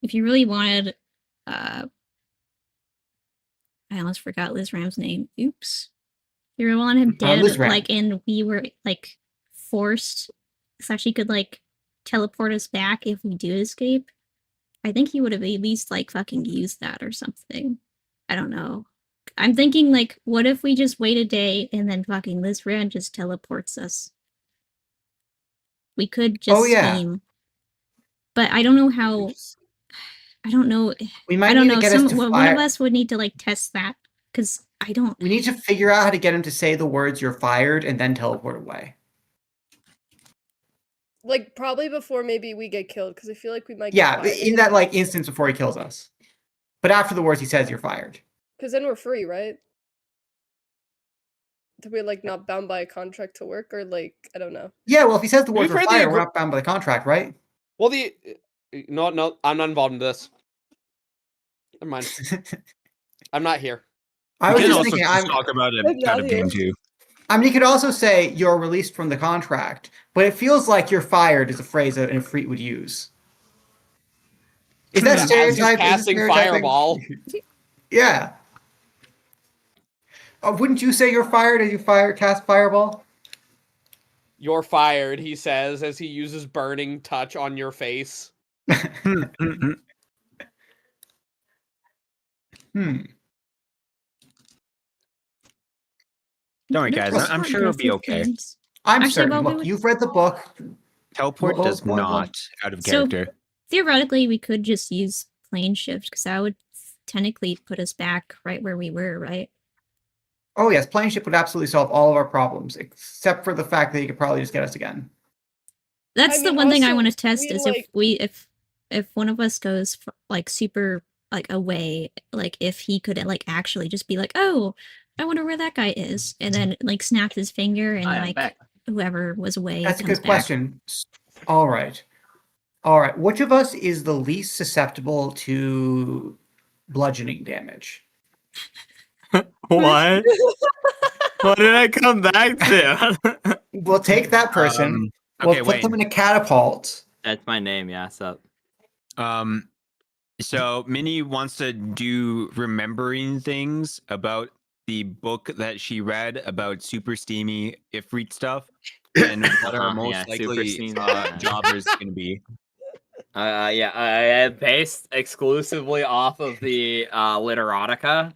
if you really wanted, I almost forgot Liz Ram's name. Oops. You really want him dead, like, and we were like forced, so she could like teleport us back if we do escape. I think he would have at least like fucking used that or something. I don't know. I'm thinking like, what if we just wait a day and then fucking Liz Ram just teleports us? We could just scheme. But I don't know how. I don't know. We might I don't need know. to get us to fire. One of us would need to like test that because I don't. We need to figure out how to get him to say the words "you're fired" and then teleport away. Like probably before maybe we get killed because I feel like we might. Yeah, in that like instance before he kills us. But after the words he says, "you're fired." Because then we're free, right? That we're like not bound by a contract to work, or like I don't know. Yeah, well, if he says the words "we're fired," we're not bound by the contract, right? Well, no, I'm not involved in this. Never mind. I'm not here. I was just thinking, talk about it out of game too. I mean, you could also say you're released from the contract, but it feels like "you're fired" is a phrase that an efreet would use. Is that stereotype? Casting fireball. Yeah. Wouldn't you say you're fired as you cast fireball? You're fired, he says, as he uses burning touch on your face. Don't worry, guys. I'm sure it'll be okay. I'm certain. Look, you've read the book. Teleport does not out of character. So, theoretically, we could just use plane shift because that would technically put us back right where we were, right? Oh yes, plane shift would absolutely solve all of our problems, except for the fact that he could probably just get us again. That's the one thing I want to test is if one of us goes like super like away, like if he could like actually just be like, oh, I wonder where that guy is, and then like snap his finger and like whoever was away. That's a good question. All right. Which of us is the least susceptible to bludgeoning damage? What? What did I come back to? We'll take that person. We'll put them in a catapult. That's my name. Yeah, what's up? So Minnie wants to do remembering things about the book that she read about super steamy efreet stuff and what our most likely jobbers going to be. Based exclusively off of the Literotica.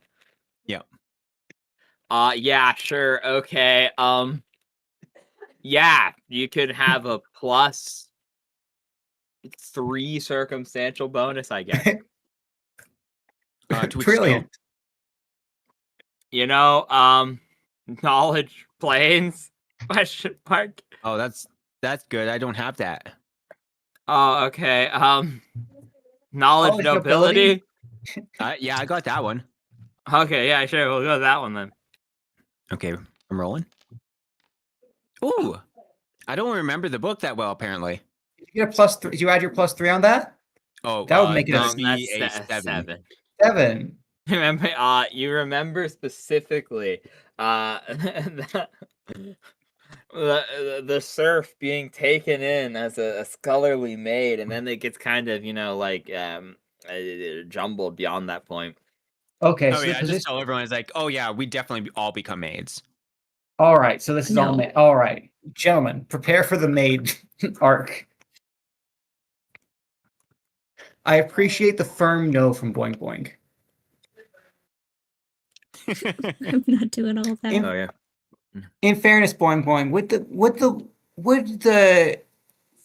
Yeah. Yeah, sure. Okay. Yeah, you could have a +3 circumstantial bonus, I guess. Brilliant. You know, knowledge planes? Question mark. Oh, that's good. I don't have that. Oh, okay. Knowledge nobility. Yeah, I got that one. Okay, yeah, sure. We'll go with that one then. Okay, I'm rolling. Ooh, I don't remember the book that well. Apparently, you get a +3. Did you add your +3 on that? Oh, that would make it a 7. 7. Remember? You remember specifically the surf being taken in as a scholarly maid, and then it gets kind of like jumbled beyond that point. Okay. Oh yeah, just tell everyone it's like, oh yeah, we definitely all become maids. All right, so this is all made. All right. Gentlemen, prepare for the maid arc. I appreciate the firm no from Boing Boing. I'm not doing all that. Oh yeah. In fairness, Boing Boing, would the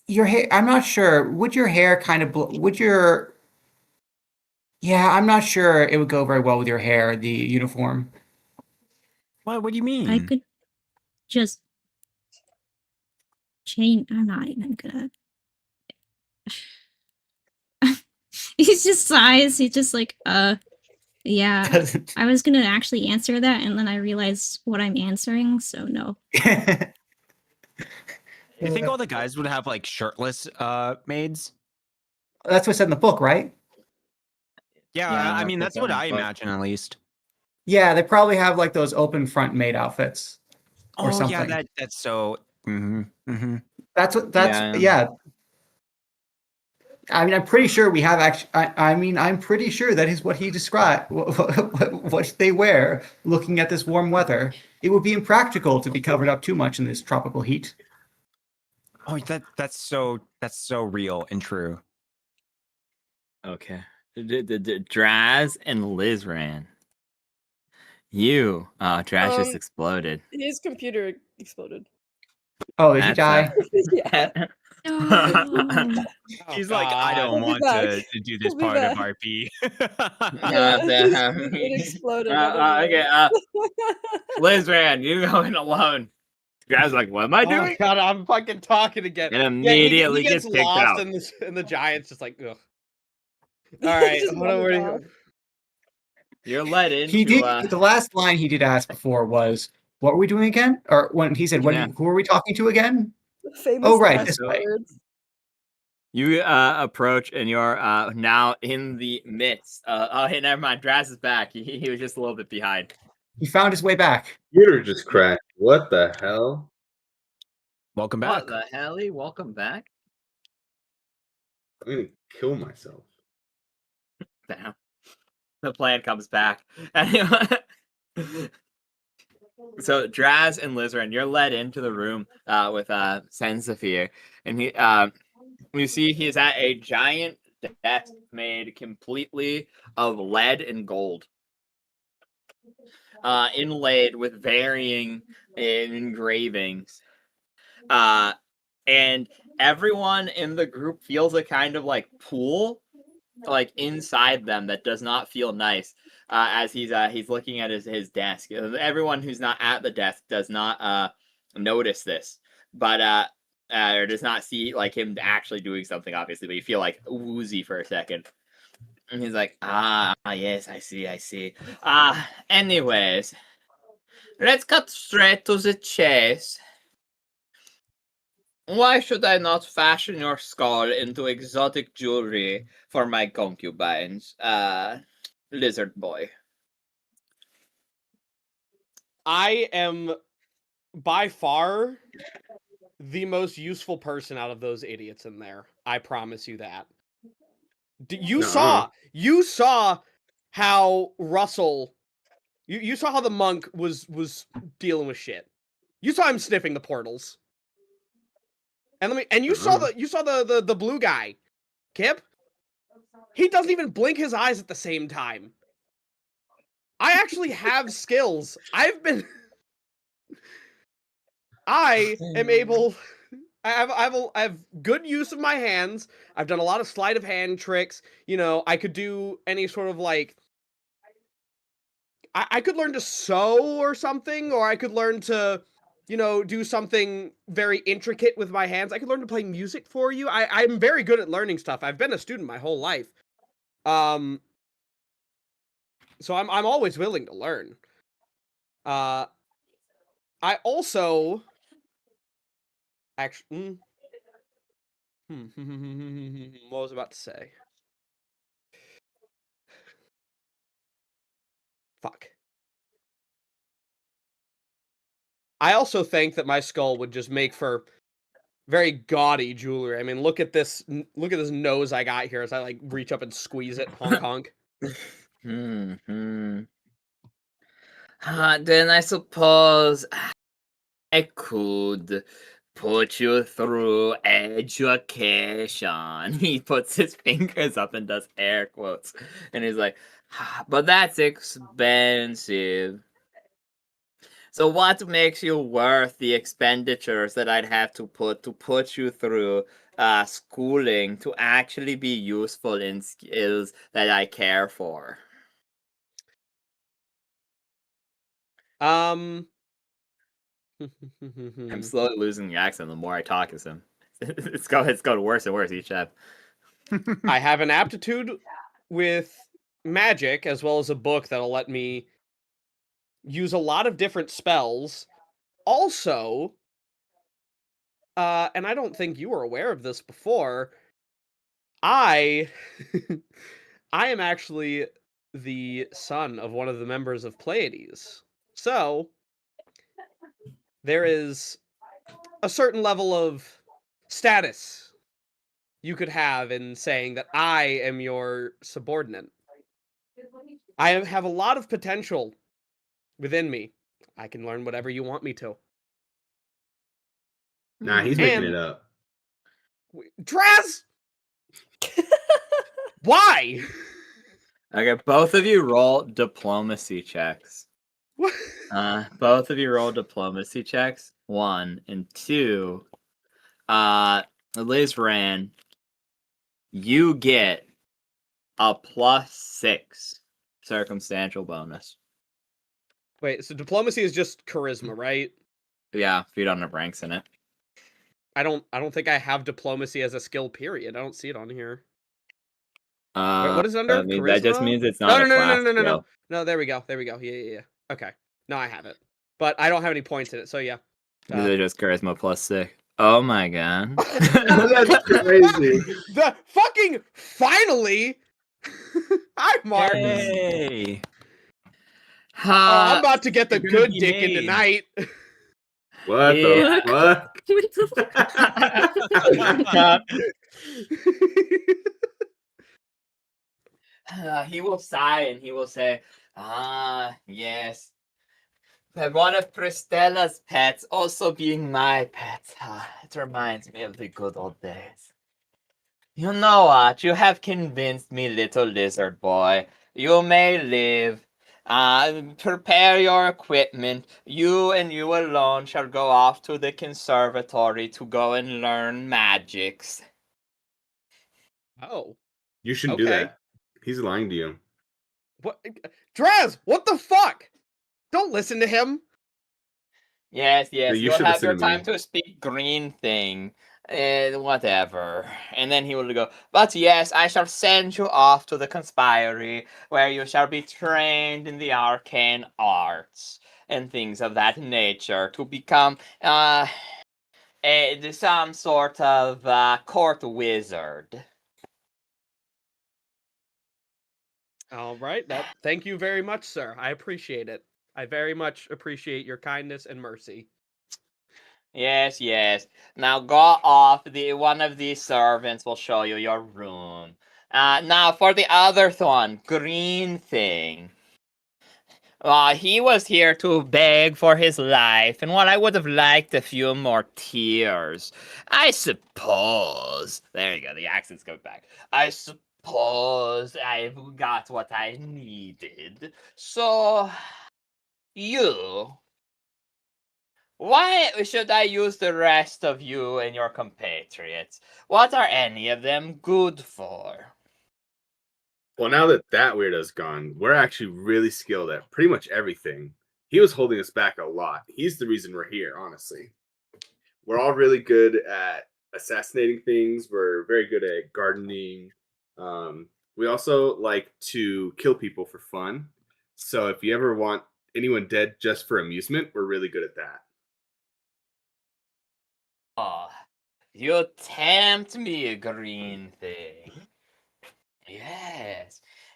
your hair? I'm not sure. Would your hair kind of would your? Yeah, I'm not sure it would go very well with your hair. The uniform. What do you mean? I could just change. I'm not even gonna. He's just sighs. He's just like, yeah. I was gonna actually answer that, and then I realized what I'm answering, so no. You think all the guys would have like shirtless maids? That's what's in the book, right? Yeah, I mean that's what I imagine at least. Yeah, they probably have like those open front maid outfits or something. Yeah, that's so. That's yeah. I mean, I'm pretty sure we have actually. I mean, I'm pretty sure that is what he described. What they wear, looking at this warm weather, it would be impractical to be covered up too much in this tropical heat. Oh, that's so real and true. Okay, Draz and Lizran. Draz just exploded. His computer exploded. Oh, did he die? Yeah. No. He's like, I don't want to do this part of RP. It exploded. Okay, Lizran, you go in alone. Guy's like, what am I doing? God, I'm fucking talking again. And immediately he gets kicked lost out. in the Giants, just like, ugh. All right, You're let in. He did. The last line he did ask before was, "What were we doing again?" Or when he said, "Who are we talking to again?" Famous this way. words. You approach and you're now in the midst. Hey, never mind. Draz is back. He was just a little bit behind. He found his way back. Computer just crashed. What the hell? Welcome back. What the helly? Welcome back. I'm gonna kill myself. Damn. The plan comes back. Anyway. So Draz and Lizran, you're led into the room with Sensafir, and you see he's at a giant desk made completely of lead and gold, inlaid with varying engravings, and everyone in the group feels a kind of like pool, like inside them that does not feel nice. As he's looking at his desk. Everyone who's not at the desk does not notice this, but or does not see like him actually doing something, obviously, but you feel like woozy for a second. And he's like, yes, I see. Anyways, let's cut straight to the chase. Why should I not fashion your skull into exotic jewelry for my concubines, Lizard Boy? I am by far the most useful person out of those idiots in there. I promise you that. You saw how Russell, you saw how the monk was dealing with shit. You saw him sniffing the portals. And you saw the blue guy, Kip. He doesn't even blink his eyes at the same time. I actually have skills. I am able. I have good use of my hands. I've done a lot of sleight of hand tricks. You know, I could do any sort of like. I could learn to sew or something, or I could learn to, you know, do something very intricate with my hands. I could learn to play music for you. I'm very good at learning stuff. I've been a student my whole life. So I'm always willing to learn. I also actually what was I about to say? Fuck. I also think that my skull would just make for very gaudy jewelry. I mean, look at this nose I got here as I like reach up and squeeze it. Honk honk. Then I suppose I could put you through education. He puts his fingers up and does air quotes. And he's like, but that's expensive. So what makes you worth the expenditures that I'd have to put you through schooling to actually be useful in skills that I care for? I'm slowly losing the accent the more I talk as him. It's going worse and worse each ep. I have an aptitude with magic as well as a book that'll let me use a lot of different spells. Also, and I don't think you were aware of this before, I am actually the son of one of the members of Pleiades. So, there is a certain level of status you could have in saying that I am your subordinate. I have a lot of potential within me. I can learn whatever you want me to. Nah, he's making it up. Draz! Why? Okay, both of you roll diplomacy checks. What? Both of you roll diplomacy checks. 1 and 2. Liz ran. You get a +6 circumstantial bonus. Wait, so diplomacy is just charisma, right? Yeah, if you don't have ranks in it. I don't think I have diplomacy as a skill, period. I don't see it on here. Wait, what is it under? Charisma? That just means it's not No. No, there we go. Yeah. Okay. No, I have it. But I don't have any points in it, so yeah. These are just charisma +6. Oh my god. That's crazy. The fucking finally! I'm Marcus. Hey. I'm about to get the good dick in tonight. What the fuck? He will sigh and he will say, yes. But one of Pristella's pets also being my pet. It reminds me of the good old days. You know what? You have convinced me, little lizard boy. You may live. Prepare your equipment. You and you alone shall go off to the conservatory to go and learn magics. Oh. You shouldn't do that. He's lying to you. What? Draz, what the fuck? Don't listen to him. Yes, you you'll have your time to speak green thing. Whatever. And then he will go, but yes, I shall send you off to the conspiry, where you shall be trained in the arcane arts and things of that nature to become some sort of court wizard. All right. Thank you very much, sir. I appreciate it. I very much appreciate your kindness and mercy. Yes. Now go off. One of these servants will show you your room. Now for the other one, green thing. He was here to beg for his life, and I would have liked a few more tears. I suppose. There you go. The accents go back. I suppose I've got what I needed. So, why should I use the rest of you and your compatriots? What are any of them good for? Well, now that weirdo's gone, we're actually really skilled at pretty much everything. He was holding us back a lot. He's the reason we're here, honestly. We're all really good at assassinating things. We're very good at gardening. We also like to kill people for fun. So if you ever want anyone dead just for amusement, we're really good at that. Oh, you tempt me, green thing.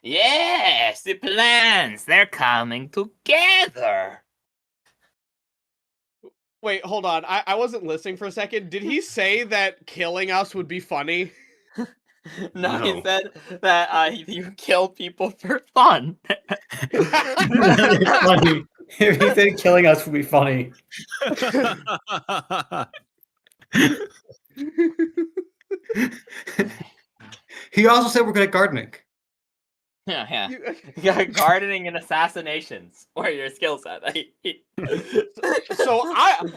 Yes, the plans, they're coming together. Wait, hold on. I wasn't listening for a second. Did he say that killing us would be funny? No, he said that you kill people for fun. Funny. If he said killing us would be funny. He also said we're good at gardening. Yeah. Yeah, gardening and assassinations. Or your skill set. So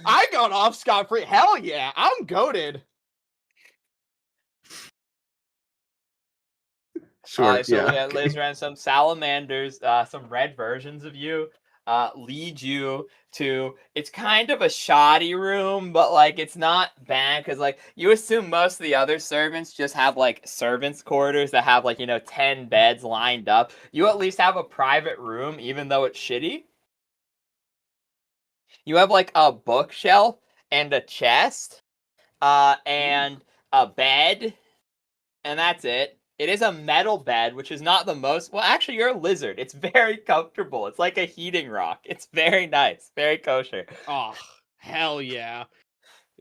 I got off scot-free. Hell yeah, I'm goated. Sure. So yeah. Liz ran some salamanders, some red versions of you, lead you to. It's kind of a shoddy room, but like it's not bad because like you assume most of the other servants just have like servants' quarters that have like 10 beds lined up. You at least have a private room, even though it's shitty. You have like a bookshelf and a chest, and a bed, and that's it. It is a metal bed, which is not the most... Well, actually, you're a lizard. It's very comfortable. It's like a heating rock. It's very nice. Very kosher. Oh, hell yeah.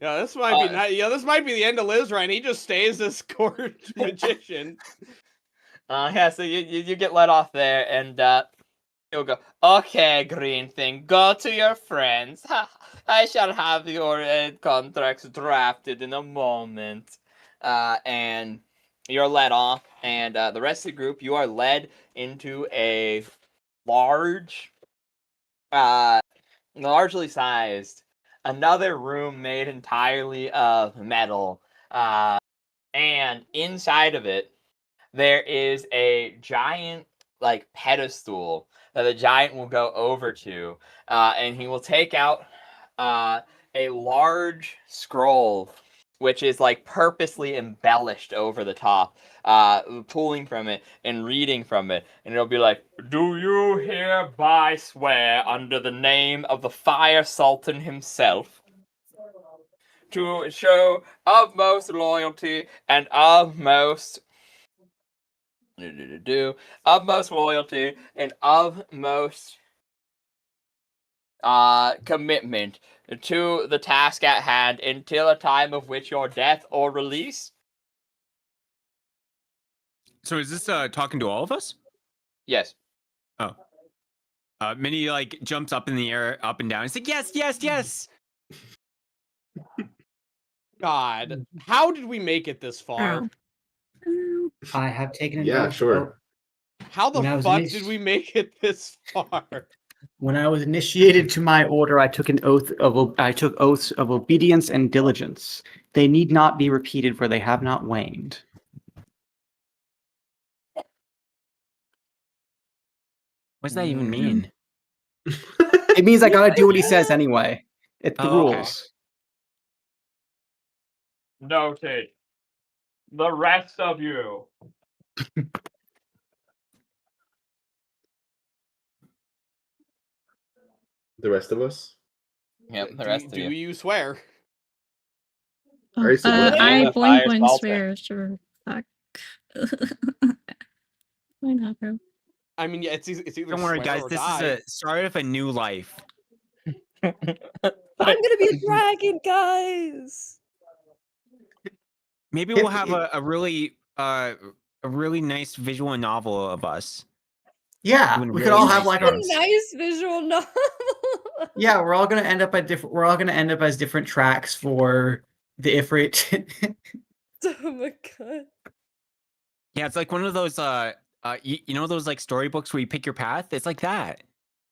Yeah, this might be nice. Yeah, this might be the end of Liz Ryan. He just stays this court magician. Yeah, so you get let off there, and you'll go, okay, green thing, go to your friends. I shall have your contracts drafted in a moment. And... You're led off, and the rest of the group, you are led into a large, largely sized, another room made entirely of metal. And inside of it, there is a giant, like, pedestal that the giant will go over to, and he will take out a large scroll, which is like purposely embellished over the top, pulling from it and reading from it. And it'll be like, do you hereby swear under the name of the Fire Sultan himself to show utmost loyalty and utmost loyalty and utmost commitment to the task at hand until a time of which your death or release. So is this talking to all of us? Yes. Oh. Minnie like jumps up in the air, up and down. It's like, yes, yes, yes. God, how did we make it this far? I have taken an Yeah, oath. sure. How the fuck did we make it this far? When I was initiated to my order, I took oaths of obedience and diligence. They need not be repeated, for they have not waned. What's that even mean? It means I gotta do what he says anyway. It's the rules. Noted. The rest of you. The rest of us? Yep, the rest of you. Do you swear? I boing swear, sure. Fuck. Why not, bro? I mean, yeah, it's either. Don't worry, guys. This is a start of a new life. I'm gonna be a dragon, guys. Maybe we'll have a really nice visual novel of us. Yeah, we could all have like a nice visual novel. Yeah, we're all gonna end up as different tracks for the Ifrit. Oh my god. Yeah, it's like one of those you know those like storybooks where you pick your path? It's like that.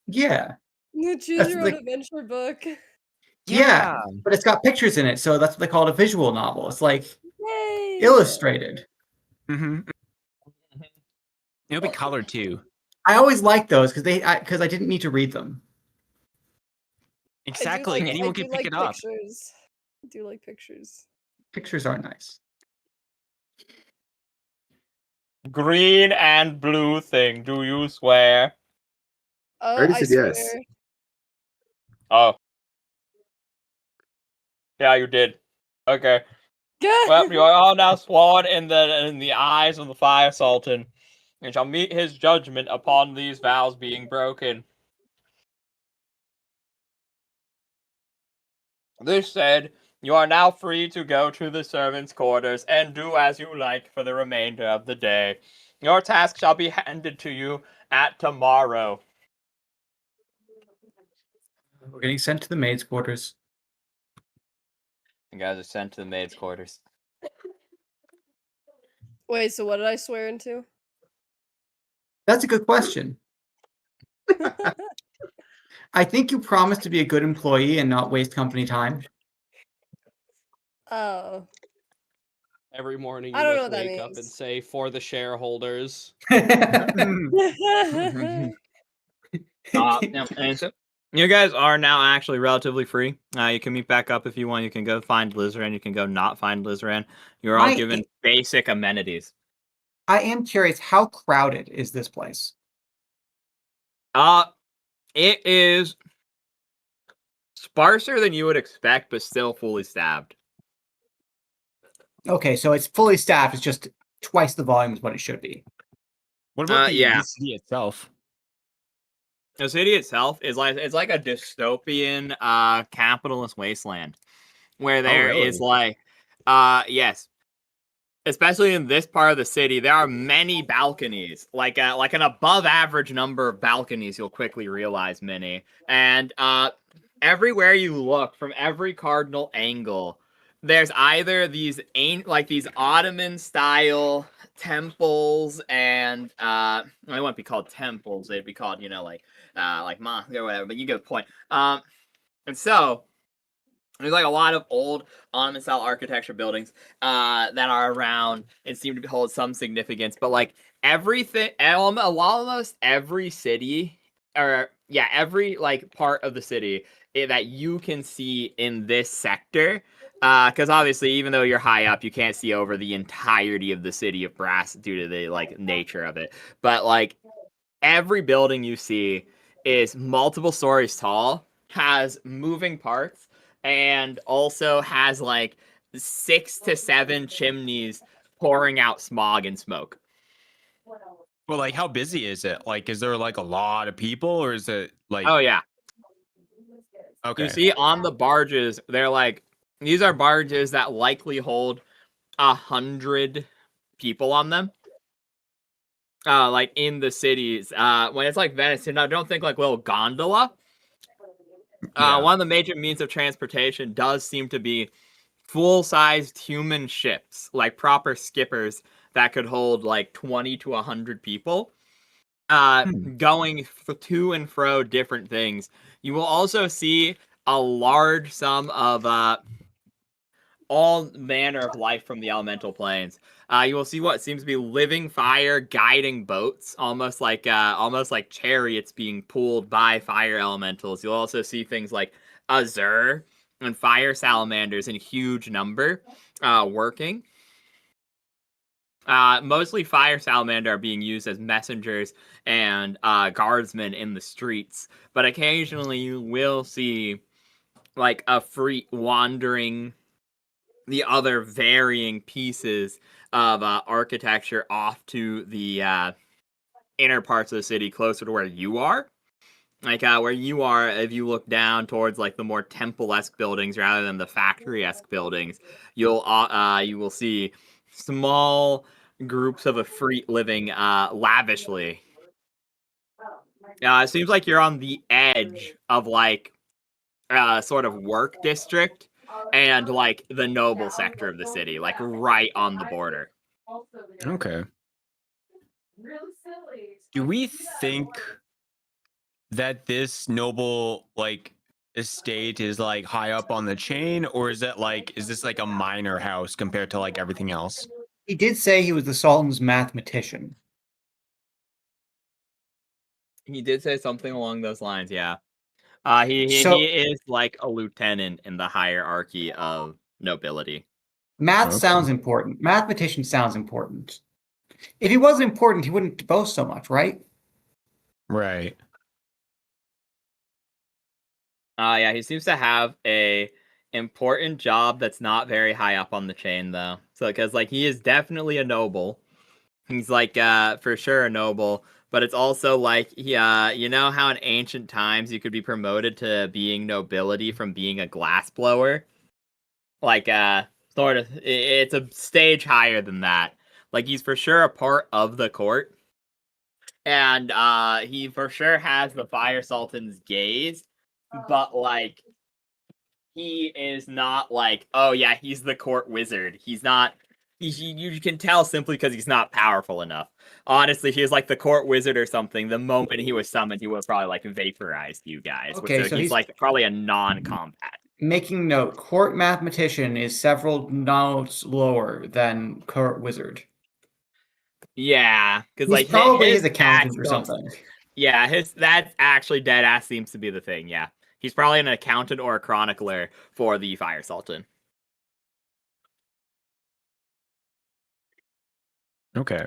Yeah. You choose your own adventure book. Yeah, but it's got pictures in it, so that's what they call it, a visual novel. It's like illustrated. Mm-hmm. It'll be colored too. I always like those because I didn't need to read them. Exactly. Anyone can pick it up. Pictures. I do like pictures. Pictures are nice. Green and blue thing. Do you swear? I swear. Yes. Oh. Yeah, you did. Okay. Well, you are all now sworn in the eyes of the Fire Sultan, and shall meet his judgment upon these vows being broken. This said, you are now free to go to the servants' quarters and do as you like for the remainder of the day. Your task shall be handed to you at tomorrow. We're getting sent to the maid's quarters. You guys are sent to the maid's quarters. Wait, so what did I swear into? That's a good question. I think you promised to be a good employee and not waste company time. Oh. Every morning I you don't know must what that wake up and means. say, "For the shareholders." And so you guys are now actually relatively free. You can meet back up if you want. You can go find Lizaran. You can go not find Lizaran. You're all given basic amenities. I am curious, how crowded is this place? It is sparser than you would expect, but still fully staffed. Okay, so it's fully staffed. It's just twice the volume is what it should be. What about the city itself? The city itself is like a dystopian capitalist wasteland where there is like yes. Especially in this part of the city, there are many balconies, like an above average number of balconies. You'll quickly realize many, and everywhere you look, from every cardinal angle, there's either these Ottoman style temples, and they wouldn't be called temples; they'd be called like mosques or whatever. But you get the point. And so. There's like a lot of old Ottoman style architecture buildings that are around and seem to hold some significance. But like everything, almost every city, every like part of the city that you can see in this sector, because obviously even though you're high up, you can't see over the entirety of the city of Brass due to the like nature of it. But like every building you see is multiple stories tall, has moving parts, and also has like 6 to 7 chimneys pouring out smog and smoke. Well, like how busy is it? Like, is there like a lot of people, or is it like? Oh yeah. Okay. You see on the barges, they're like these are barges that likely hold 100 people on them. Like in the cities, when it's like Venice, don't think like little gondola. One of the major means of transportation does seem to be full-sized human ships, like proper skippers that could hold like 20 to 100 people, going to and fro different things. You will also see a large sum of all manner of life from the elemental planes. You will see what seems to be living fire guiding boats, almost like chariots being pulled by fire elementals. You'll also see things like azure and fire salamanders in huge number working. Mostly fire salamander are being used as messengers and guardsmen in the streets, but occasionally you will see like a freak wandering the other varying pieces of architecture off to the inner parts of the city closer to where you are. Like where you are, if you look down towards like the more temple-esque buildings rather than the factory-esque buildings, you will see small groups of efreet living lavishly. It seems like you're on the edge of like sort of work district and like the noble sector of the city, like right on the border. Okay. Do we think that this noble like estate is like high up on the chain, or is this like a minor house compared to like everything else? He did say he was the Sultan's mathematician. He did say something along those lines, yeah. He is like a lieutenant in the hierarchy of nobility. Math sounds important. Mathematician sounds important. If he wasn't important, he wouldn't boast so much, right? Right. Yeah, he seems to have a important job that's not very high up on the chain, though. So, because like he is definitely a noble. He's like for sure a noble, but it's also like you know how in ancient times you could be promoted to being nobility from being a glassblower? Like sort of it's a stage higher than that. Like he's for sure a part of the court. And he for sure has the Fire Sultan's gaze, but like he is not like, oh yeah, he's the court wizard. He's not. You can tell simply because he's not powerful enough. Honestly, he was like the court wizard or something. The moment he was summoned, he would have probably like vaporized you guys. Okay, so he's like probably a non-combat. Making note: court mathematician is several notes lower than court wizard. Yeah, because He's like probably his accountant or something. Yeah, that actually dead ass seems to be the thing. Yeah, he's probably an accountant or a chronicler for the Fire Sultan. Okay.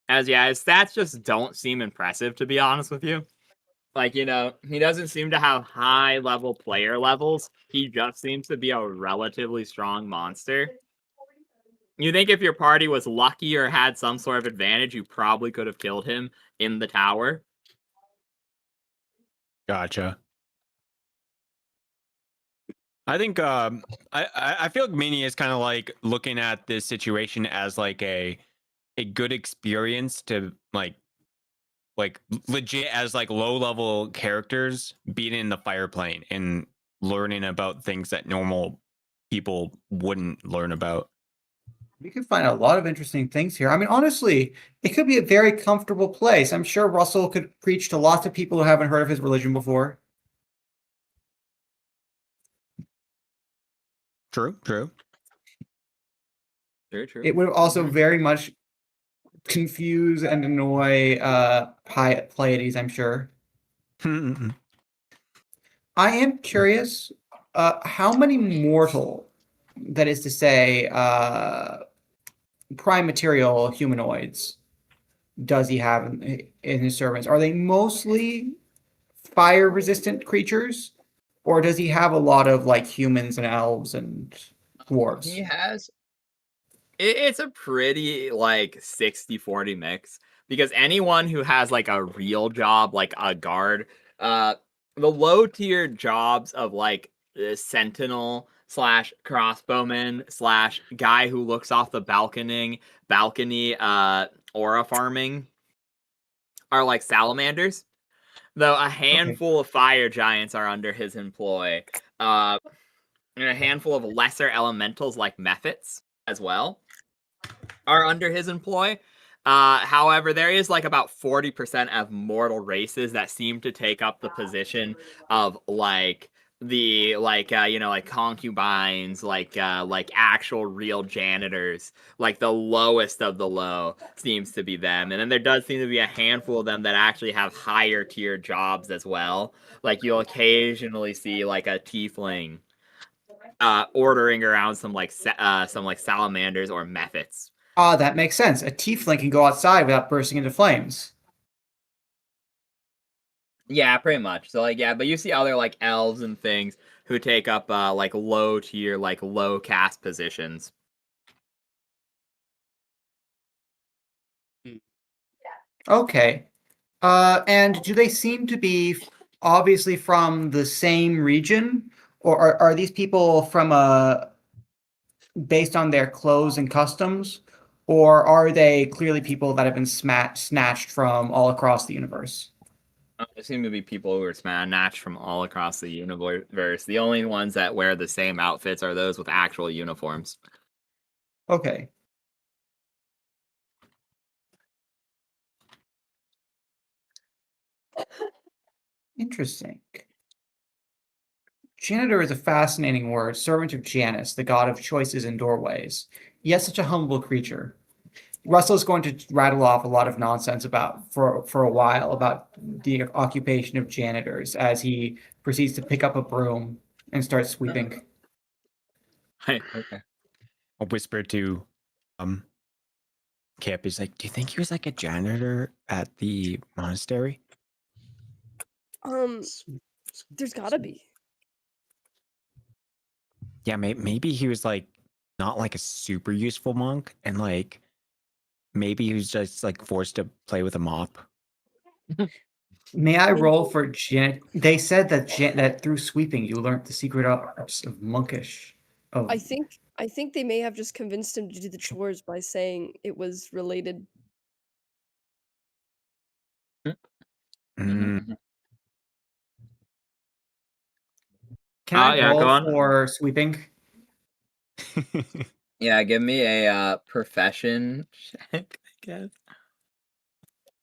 His stats just don't seem impressive, to be honest with you. Like, he doesn't seem to have high level player levels. He just seems to be a relatively strong monster. You think if your party was lucky or had some sort of advantage, you probably could have killed him in the tower. Gotcha. I think I feel like Mini is kind of like looking at this situation as like a good experience to like legit as like low level characters being in the fire plane and learning about things that normal people wouldn't learn about. We can find a lot of interesting things here. I mean, honestly, it could be a very comfortable place. I'm sure Russell could preach to lots of people who haven't heard of his religion before. True. Very true. It would also very much confuse and annoy Pleiades, I'm sure. I am curious, how many mortal, that is to say, prime material humanoids does he have in his servants? Are they mostly fire-resistant creatures? Or does he have a lot of like humans and elves and dwarves? He has. It's a pretty like 60-40 mix, because anyone who has like a real job, like a guard, the low tier jobs of like sentinel / crossbowman / guy who looks off the balcony aura farming are like salamanders. Though a handful of fire giants are under his employ. And a handful of lesser elementals like mephits as well are under his employ. However, there is like about 40% of mortal races that seem to take up the position of like the like concubines, like actual real janitors. Like the lowest of the low seems to be them, and then there does seem to be a handful of them that actually have higher tier jobs as well. Like you'll occasionally see like a tiefling ordering around some salamanders or mephits. That makes sense. A tiefling can go outside without bursting into flames. Yeah, pretty much. So but you see other like elves and things who take up like low tier, like low caste positions. Okay. And do they seem to be obviously from the same region, or are these people from based on their clothes and customs, or are they clearly people that have been snatched from all across the universe? There seem to be people who are snatched from all across the universe. The only ones that wear the same outfits are those with actual uniforms. Okay. Interesting. Janitor is a fascinating word, servant of Janus, the god of choices and doorways. Yet such a humble creature. Russell is going to rattle off a lot of nonsense for a while about the occupation of janitors as he proceeds to pick up a broom and start sweeping. Okay. I'll whisper to Kip. He's like, do you think he was like a janitor at the monastery? There's gotta be. Yeah, maybe he was like not like a super useful monk, and like maybe he was just like forced to play with a mop. May I roll for They said that through sweeping you learned the secret arts of monkish. Oh, I think they may have just convinced him to do the chores by saying it was related. Mm. Can I yeah, go roll on. for sweeping? Yeah, give me a profession check, I guess.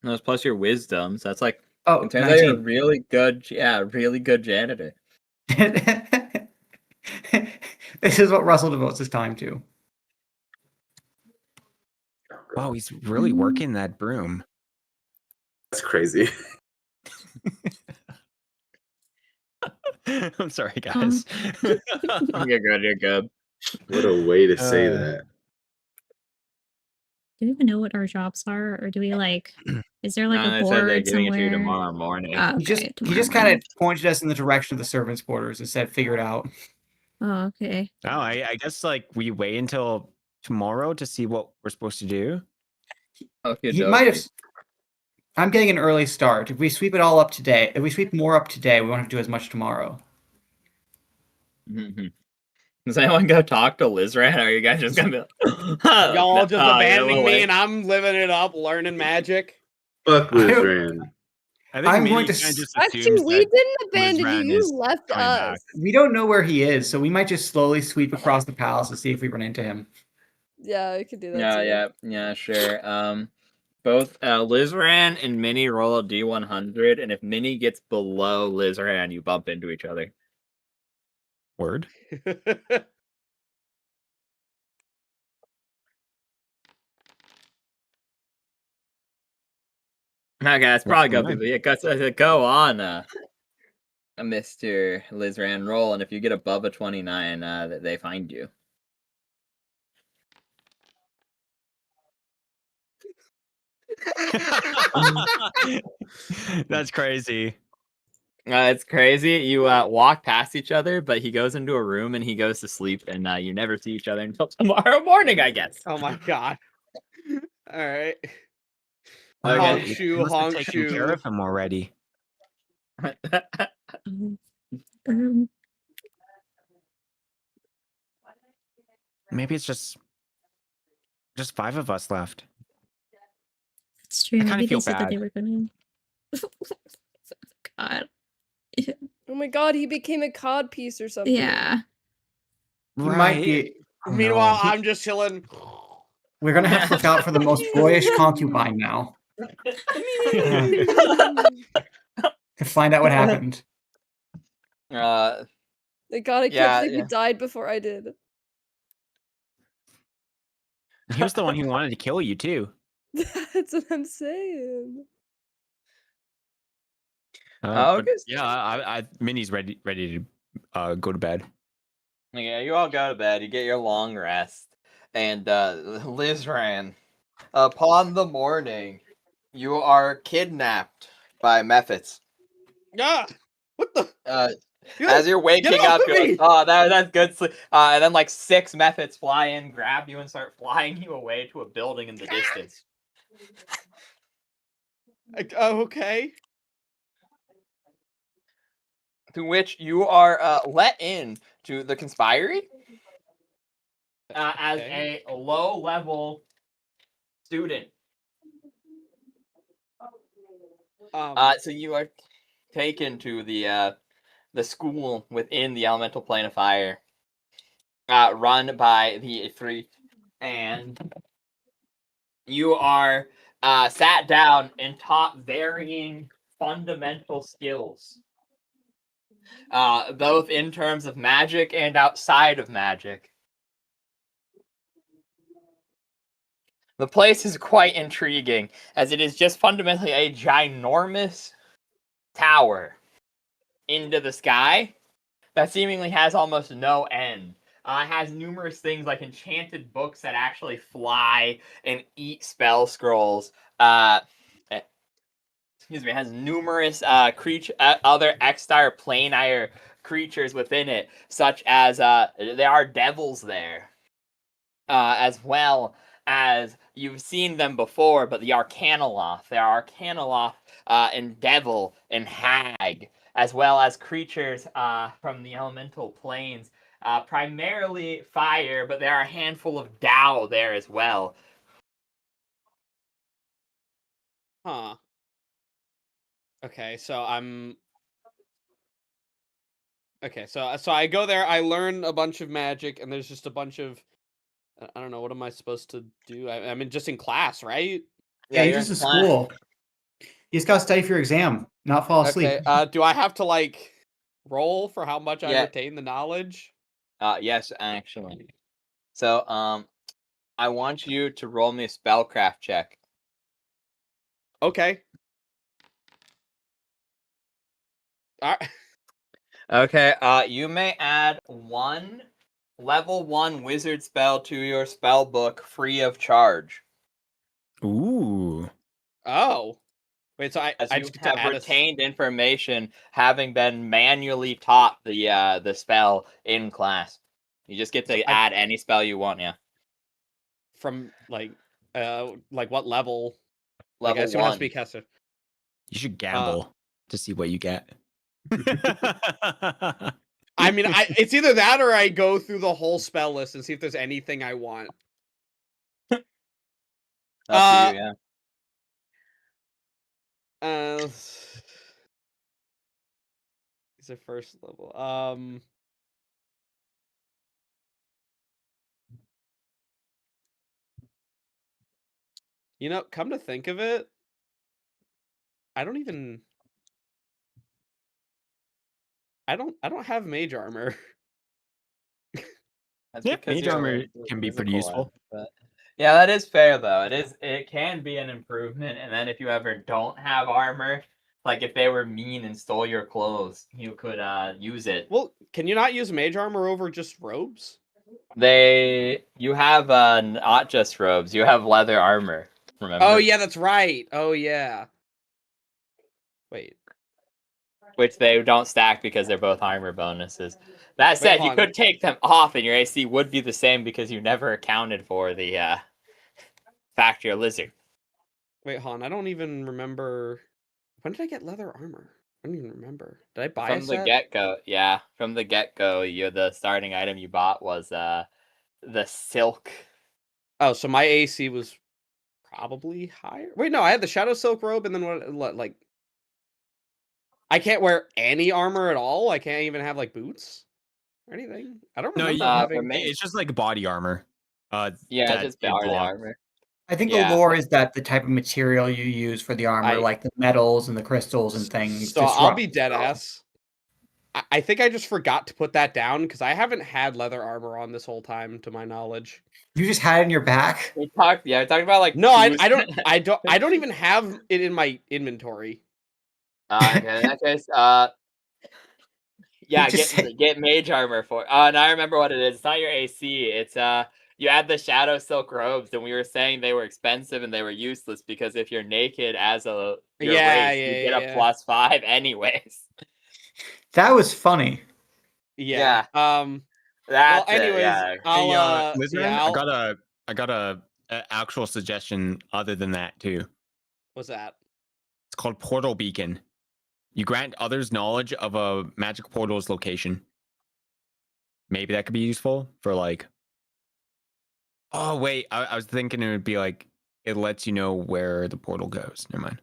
No, it's plus your wisdom, so that's like. Oh, It turns out you're a 19. really good, really good janitor. This is what Russell devotes his time to. Wow, he's really working that broom. That's crazy. I'm sorry, guys. You're good. You're good. What a way to say that. Do we even know what our jobs are, or do we like? Is there like No, a they said they're board giving it somewhere? to you tomorrow morning. Oh, He okay, just kind of pointed us in the direction of the servants' quarters and said, "Figure it out." Oh, okay. Oh, I guess like we wait until tomorrow to see what we're supposed to do. Okay, He might have. I'm getting an early start. If we sweep it all up today, if we sweep more up today, we won't have to do as much tomorrow. Does anyone go talk to Lizran? Or are you guys just gonna be like, y'all just abandoning me wait. and I'm living it up, learning magic? Fuck Lizran. I'm going to. Actually, we didn't abandon you. You left us. We don't know where he is, so we might just slowly sweep across the palace and see if we run into him. Yeah, I could do that. Yeah, sure. Both Lizran and Minnie roll a D100, and if Minnie gets below Lizran, you bump into each other. Word. Okay, that's probably gonna be go on, Mr. Lizran roll, and if you get above a 29, they find you. That's crazy. It's crazy. You walk past each other, but he goes into a room and he goes to sleep, and you never see each other until tomorrow morning, I guess. Oh my god. All right. Okay. Honk shoe, Must have honk taken shoe. care of him already. Maybe it's just 5 of us left. It's true. I kinda Maybe they feel said that they bad. were gonna. God. Oh my god, he became a cod piece or something. Yeah. He might be. Oh, Meanwhile, no. I'm just chilling. We're gonna have to look out for the most boyish concubine now to find out what happened. Thank god I can't believe he died before I did. He was the one who wanted to kill you too. That's what I'm saying. But yeah, Minnie's ready to go to bed. Yeah, you all go to bed. You get your long rest, and Lizran, upon the morning, you are kidnapped by Mephits. Yeah. What the? As you're waking up, you're like, oh, that's good sleep. And then like 6 Mephits fly in, grab you, and start flying you away to a building in the distance. Okay. To which you are let in to the conspiry as a low-level student. So you are taken to the school within the elemental plane of fire, run by the efreeti, and you are sat down and taught varying fundamental skills, both in terms of magic and outside of magic. The place is quite intriguing, as it is just fundamentally a ginormous tower into the sky that seemingly has almost no end. It has numerous things like enchanted books that actually fly and eat spell scrolls. Excuse me, it has numerous other X-Star Planire creatures within it, such as there are devils there, as well as you've seen them before, but the Arcanoloth. There are Arcanoloth and Devil and Hag, as well as creatures from the elemental planes, primarily fire, but there are a handful of Dao there as well. Huh. Okay, so I'm. Okay, so I go there. I learn a bunch of magic, and there's just a bunch of. I don't know. What am I supposed to do? I mean, just in class, right? Yeah, you're just in school. You just gotta study for your exam, not fall asleep. Okay. Do I have to like roll for how much I retain the knowledge? Yes, actually. So, I want you to roll me a spellcraft check. Okay. All right. Okay. You may add 1 level 1 wizard spell to your spell book free of charge. Ooh. Oh. Wait, so I you just have retained information having been manually taught the spell in class. You just get to add any spell you want, yeah. From like what level? Level I assume it has to 1. be caster. You should gamble to see what you get. I mean, it's either that or I go through the whole spell list and see if there's anything I want. Up to you, yeah. It's a first level. You know, come to think of it, I don't have mage armor. That's Yeah, because mage armor can be pretty useful. But yeah, that is fair though. It can be an improvement, and then if you ever don't have armor, like if they were mean and stole your clothes, you could use it. Well, can you not use mage armor over just robes? You have not just robes, you have leather armor, remember? Oh yeah, that's right. Oh yeah. Wait. Which they don't stack because they're both armor bonuses. That said, you could take them off and your AC would be the same because you never accounted for the fact you're a lizard. Wait, hon, I don't even remember. When did I get leather armor? I don't even remember. Did I buy from the get-go? Yeah, from the get-go, the starting item you bought was the silk. Oh, so my AC was probably higher. Wait, no, I had the shadow silk robe, and then what like I can't wear any armor at all. I can't even have like boots or anything. I don't remember having. It's just like body armor. Yeah, just body armor. I think the lore is that the type of material you use for the armor, like the metals and the crystals and things. So I'll be dead ass. I think I just forgot to put that down because I haven't had leather armor on this whole time, to my knowledge. You just had it in your back. We talked about like no, I don't even have it in my inventory. Okay, in that case, yeah, get mage armor for. And I remember what it is. It's not your AC. It's you add the shadow silk robes, and we were saying they were expensive and they were useless because if you're naked as your race, you get a +5 anyways. That was funny. Yeah. That's well, anyways, yeah. I got a actual suggestion other than that too. What's that? It's called Portal Beacon. You grant others knowledge of a magic portal's location. Maybe that could be useful for like. Oh wait, I was thinking it would be like it lets you know where the portal goes. Never mind.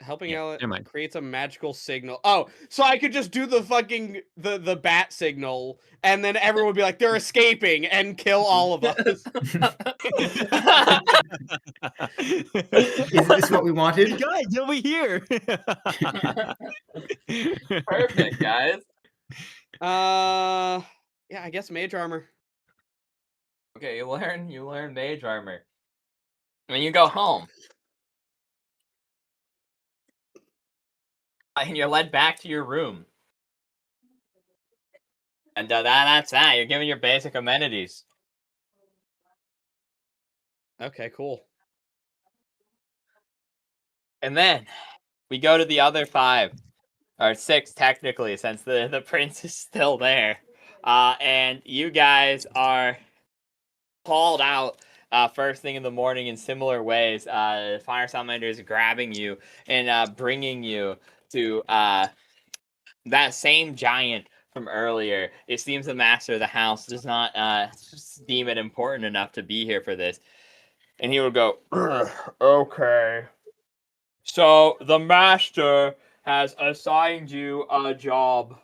Helping out creates a magical signal. Oh, so I could just do the fucking the bat signal, and then everyone would be like, they're escaping and kill all of us. Is this what we wanted? Guys, over here. Perfect, guys. Yeah, I guess mage armor. Okay, you learn mage armor. When you go home. And you're led back to your room. And that's that. You're given your basic amenities. Okay, cool. And then we go to the other 5. Or 6, technically, since the prince is still there. And you guys are called out first thing in the morning in similar ways. Fire Salamanders grabbing you and bringing you to that same giant from earlier. It seems the master of the house does not deem it important enough to be here for this. And he would go, okay. So the master has assigned you a job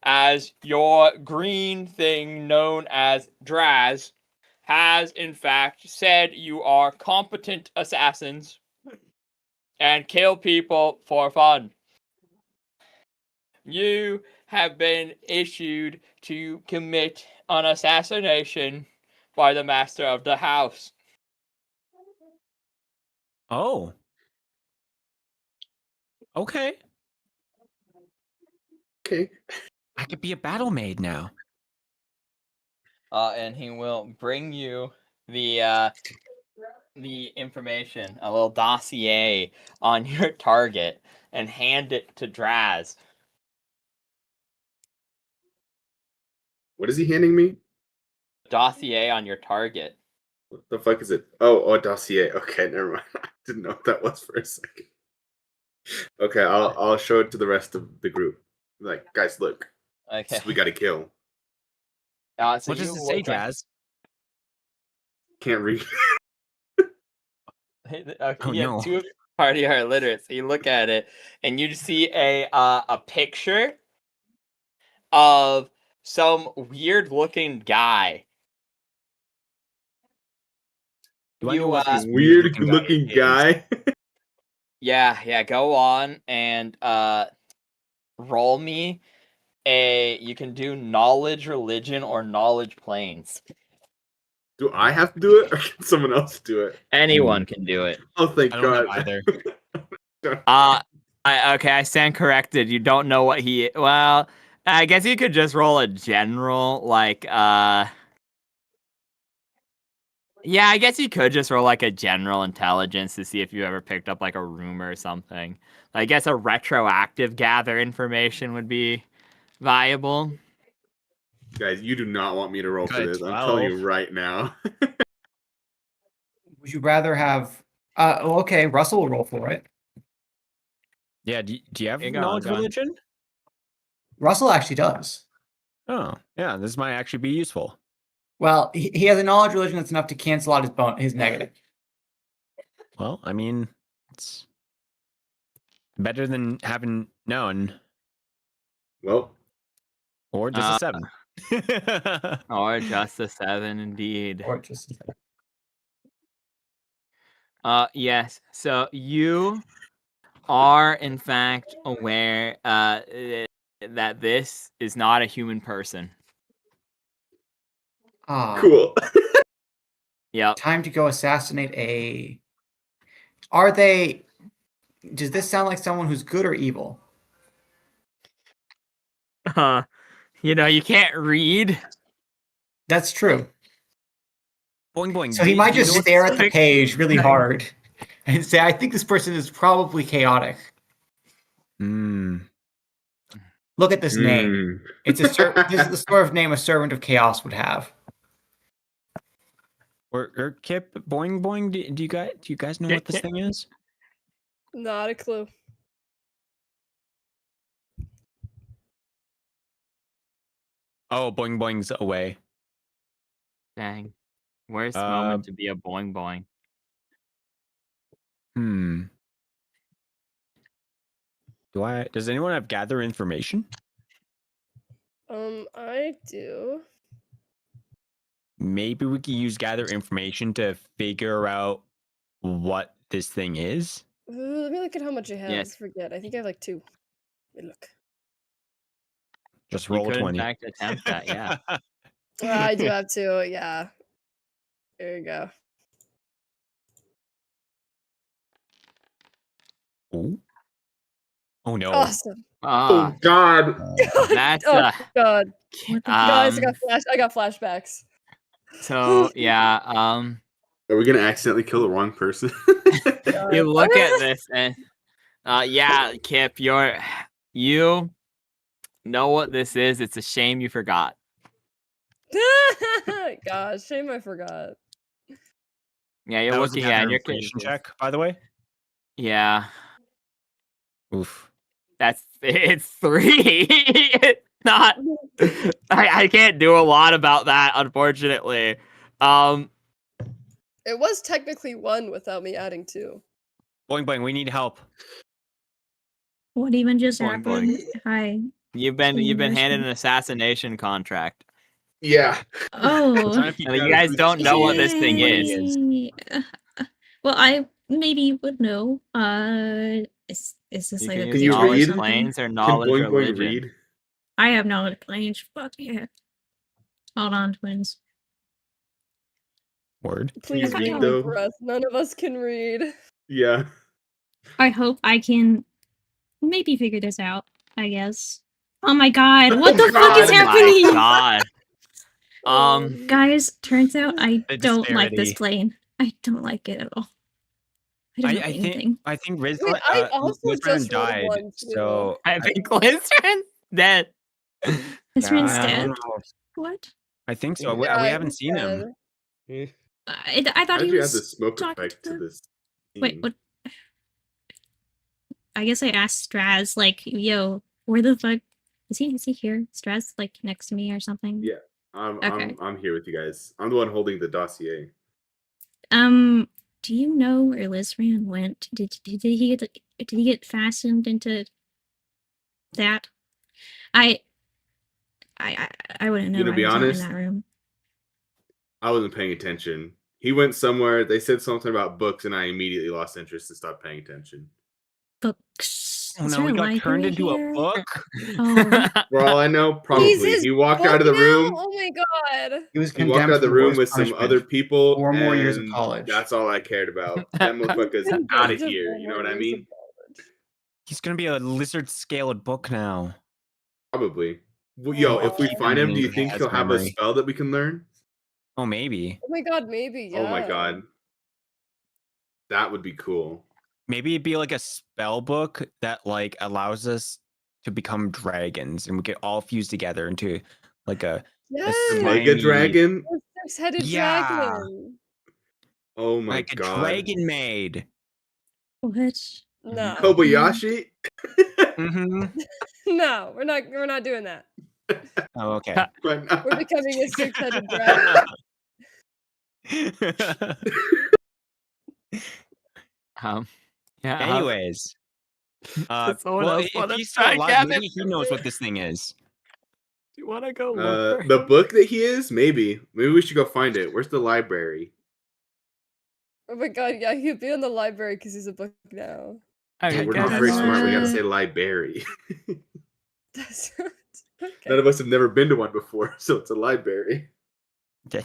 as your green thing known as Draz has in fact said you are competent assassins and kill people for fun. You have been issued to commit an assassination by the master of the house. Oh. Okay. Okay. I could be a battle maid now. And he will bring you the information, a little dossier on your target, and hand it to Draz. What is he handing me? Dossier on your target. What the fuck is it? Oh, a dossier. Okay, never mind. I didn't know what that was for a second. Okay, I'll show it to the rest of the group. Like, guys, look. Okay. We gotta kill. So what does it say, Draz? Can't read. Okay, no. Two of your party are illiterate. So you look at it, and you see a picture of some weird-looking guy. Weird-looking guy. Yeah. Go on and roll me you can do knowledge religion or knowledge planes. Do I have to do it, or can someone else do it? Anyone can do it. Oh, thank I don't God. know either. I stand corrected. You don't know what he. Well, I guess you could just roll a general, like, yeah, I guess you could just roll, like, a general intelligence to see if you ever picked up, like, a rumor or something. I guess a retroactive gather information would be viable. Guys, you do not want me to roll for this. I'm telling you right now. Would you rather have... okay, Russell will roll for it. Yeah, do you have knowledge religion? Russell actually does. Oh, yeah, this might actually be useful. Well, he has a knowledge religion that's enough to cancel out his negative. Well, I mean, it's better than having known. Well. Or just a 7. Or just a 7, indeed. Or just a 7. Yes. So you are, in fact, aware that this is not a human person. Cool. Yeah. Time to go assassinate a... Are they... Does this sound like someone who's good or evil? You know, you can't read. That's true. Boing, boing. So he might just stare at the page really hard and say, I think this person is probably chaotic. Look at this name. It's this is the sort of name a servant of chaos would have. Or Kip, boing, boing. Do you guys know what this thing is? Not a clue. Oh, boing, boing's away. Dang. Worst moment to be a boing boing. Does anyone have gather information? I do. Maybe we could use gather information to figure out what this thing is. Let me look at how much I have. Yes. I forget. I think I have like 2. Let me look. Just roll a 20. In fact, attempt that, yeah. I do have 2, yeah. There you go. Ooh. Oh no. Awesome. Oh God. That's oh God. Guys, I got flashbacks. So yeah, are we gonna accidentally kill the wrong person? You look at this and yeah, Kip, you know what this is. It's a shame you forgot. Gosh, shame I forgot. Yeah, you're looking at your creation check, by the way. Yeah. Oof. It's 3. It's not. I can't do a lot about that, unfortunately. It was technically 1 without me adding 2. Boing boing, we need help. What even just Boing, happened? boing. Hi. You've been handed an assassination contract. Yeah. Oh. And you guys don't know what this thing is. Well, I maybe would know. Is this You like can a use Can you VTuber or read? knowledge something? planes or Can knowledge Boing Boing religion. read? I have knowledge planes. Fuck yeah. Hold on, twins. Word. Please read, read though? for us. None of us can read. Yeah. I hope I can maybe figure this out, I guess. Oh my god, what the fuck is God. happening? Oh my god. Guys, turns out I The don't like this disparity. plane. I don't like it at all. I don't know anything. I think Riz Wait, I also just rolled died. 1 too. So I think Glycerin dead. This man's I dead. don't know. What? I think so. We Yeah, haven't he's seen him. dead. I thought How he did you add was the smoke talking effect to to- this? Wait, scene? what? I guess I asked Straz, like, yo, where the fuck is he here? Straz, like, next to me or something? Yeah, Okay. I'm here with you guys. I'm the one holding the dossier. Do you know where Lizran went? Did he get fastened into that? I wouldn't know. You know, I be was not honest, in that room. I wasn't paying attention. He went somewhere. They said something about books, and I immediately lost interest and stopped paying attention. Books. Oh Is no, there we a got library turned into here? a book. Oh, For all I know, He's probably his he walked book out of the now? room. Oh my god. He was He walked condemned out of the to room worst with some punishment. other people. 4 more years of and college. That's all I cared about. That motherfucker's Condemned out of to here. 4 You know more what I years mean? of college. He's gonna be a lizard-scaled book now. Probably. Well, yo, if we Keep find him him, do you in think his he'll have a memory. spell that we can learn? Oh, maybe. Oh my god, maybe, yeah. Oh my god. That would be cool. Maybe it'd be like a spell book that like allows us to become dragons, and we could all fuse together into like a Yes! Mega slimy- Dragon? A 6-headed Yeah. dragon. Oh my like a god. dragon maid. what? No. Kobayashi? Mm-hmm. No, we're not doing that. Oh, okay. Why not? We're becoming a 6-headed dragon. Yeah. Anyways, Does someone well, else if wanna he's still try, alive, Gavin? maybe he knows what this thing is. Do you want to go look for The him? book that he is? Maybe. Maybe we should go find it. Where's the library? Oh my god, yeah, he'd be in the library because he's a book now. Okay, We're guys, not very smart. We gotta Uh, say library. That's okay. None of us have never been to one before, so it's a library. The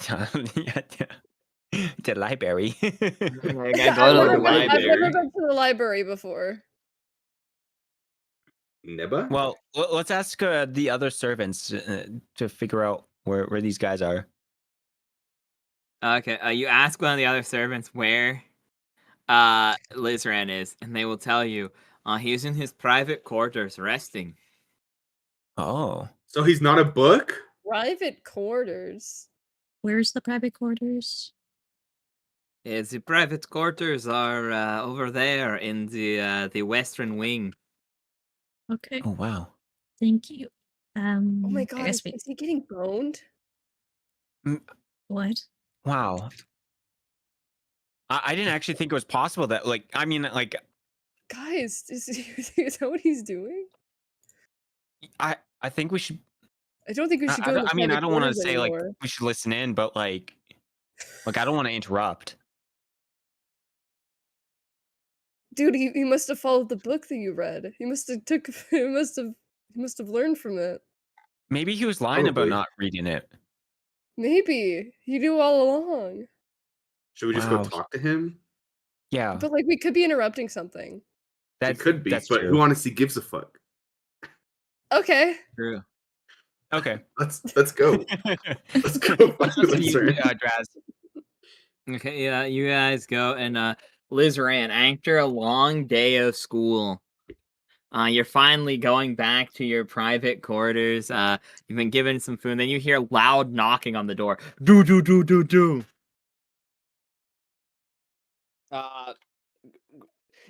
library. Okay, Yeah, go to the I've library. never been to the library before. Neba? Well, let's ask the other servants to figure out where these guys are. Okay, you ask one of the other servants where Lizran is, and they will tell you he's in his private quarters resting. Oh. So he's not a book? Private quarters. Where's the private quarters? The private quarters are over there in the western wing. Okay, Oh wow. thank you. Oh my I god, guess we. is he getting boned? What? Wow. I didn't actually think it was possible that like Guys, is that what he's doing? I think we should I don't think we should go. I mean I don't want to to say like we should listen in, but like I don't want to interrupt. Dude, he must have followed the book that you read. He must have he must have learned from it. Maybe he was lying about Probably. not reading it. Maybe he knew all along. Should we just Wow. go talk to him? Yeah. But like we could be interrupting something. It could be, that's but true. who honestly gives a fuck? Okay. True. Okay. Let's go. Let's go. Let's listen to you, Draz. Okay, yeah, you guys go and Lizran, after a long day of school, you're finally going back to your private quarters. You've been given some food, and then you hear loud knocking on the door. Do do do do do.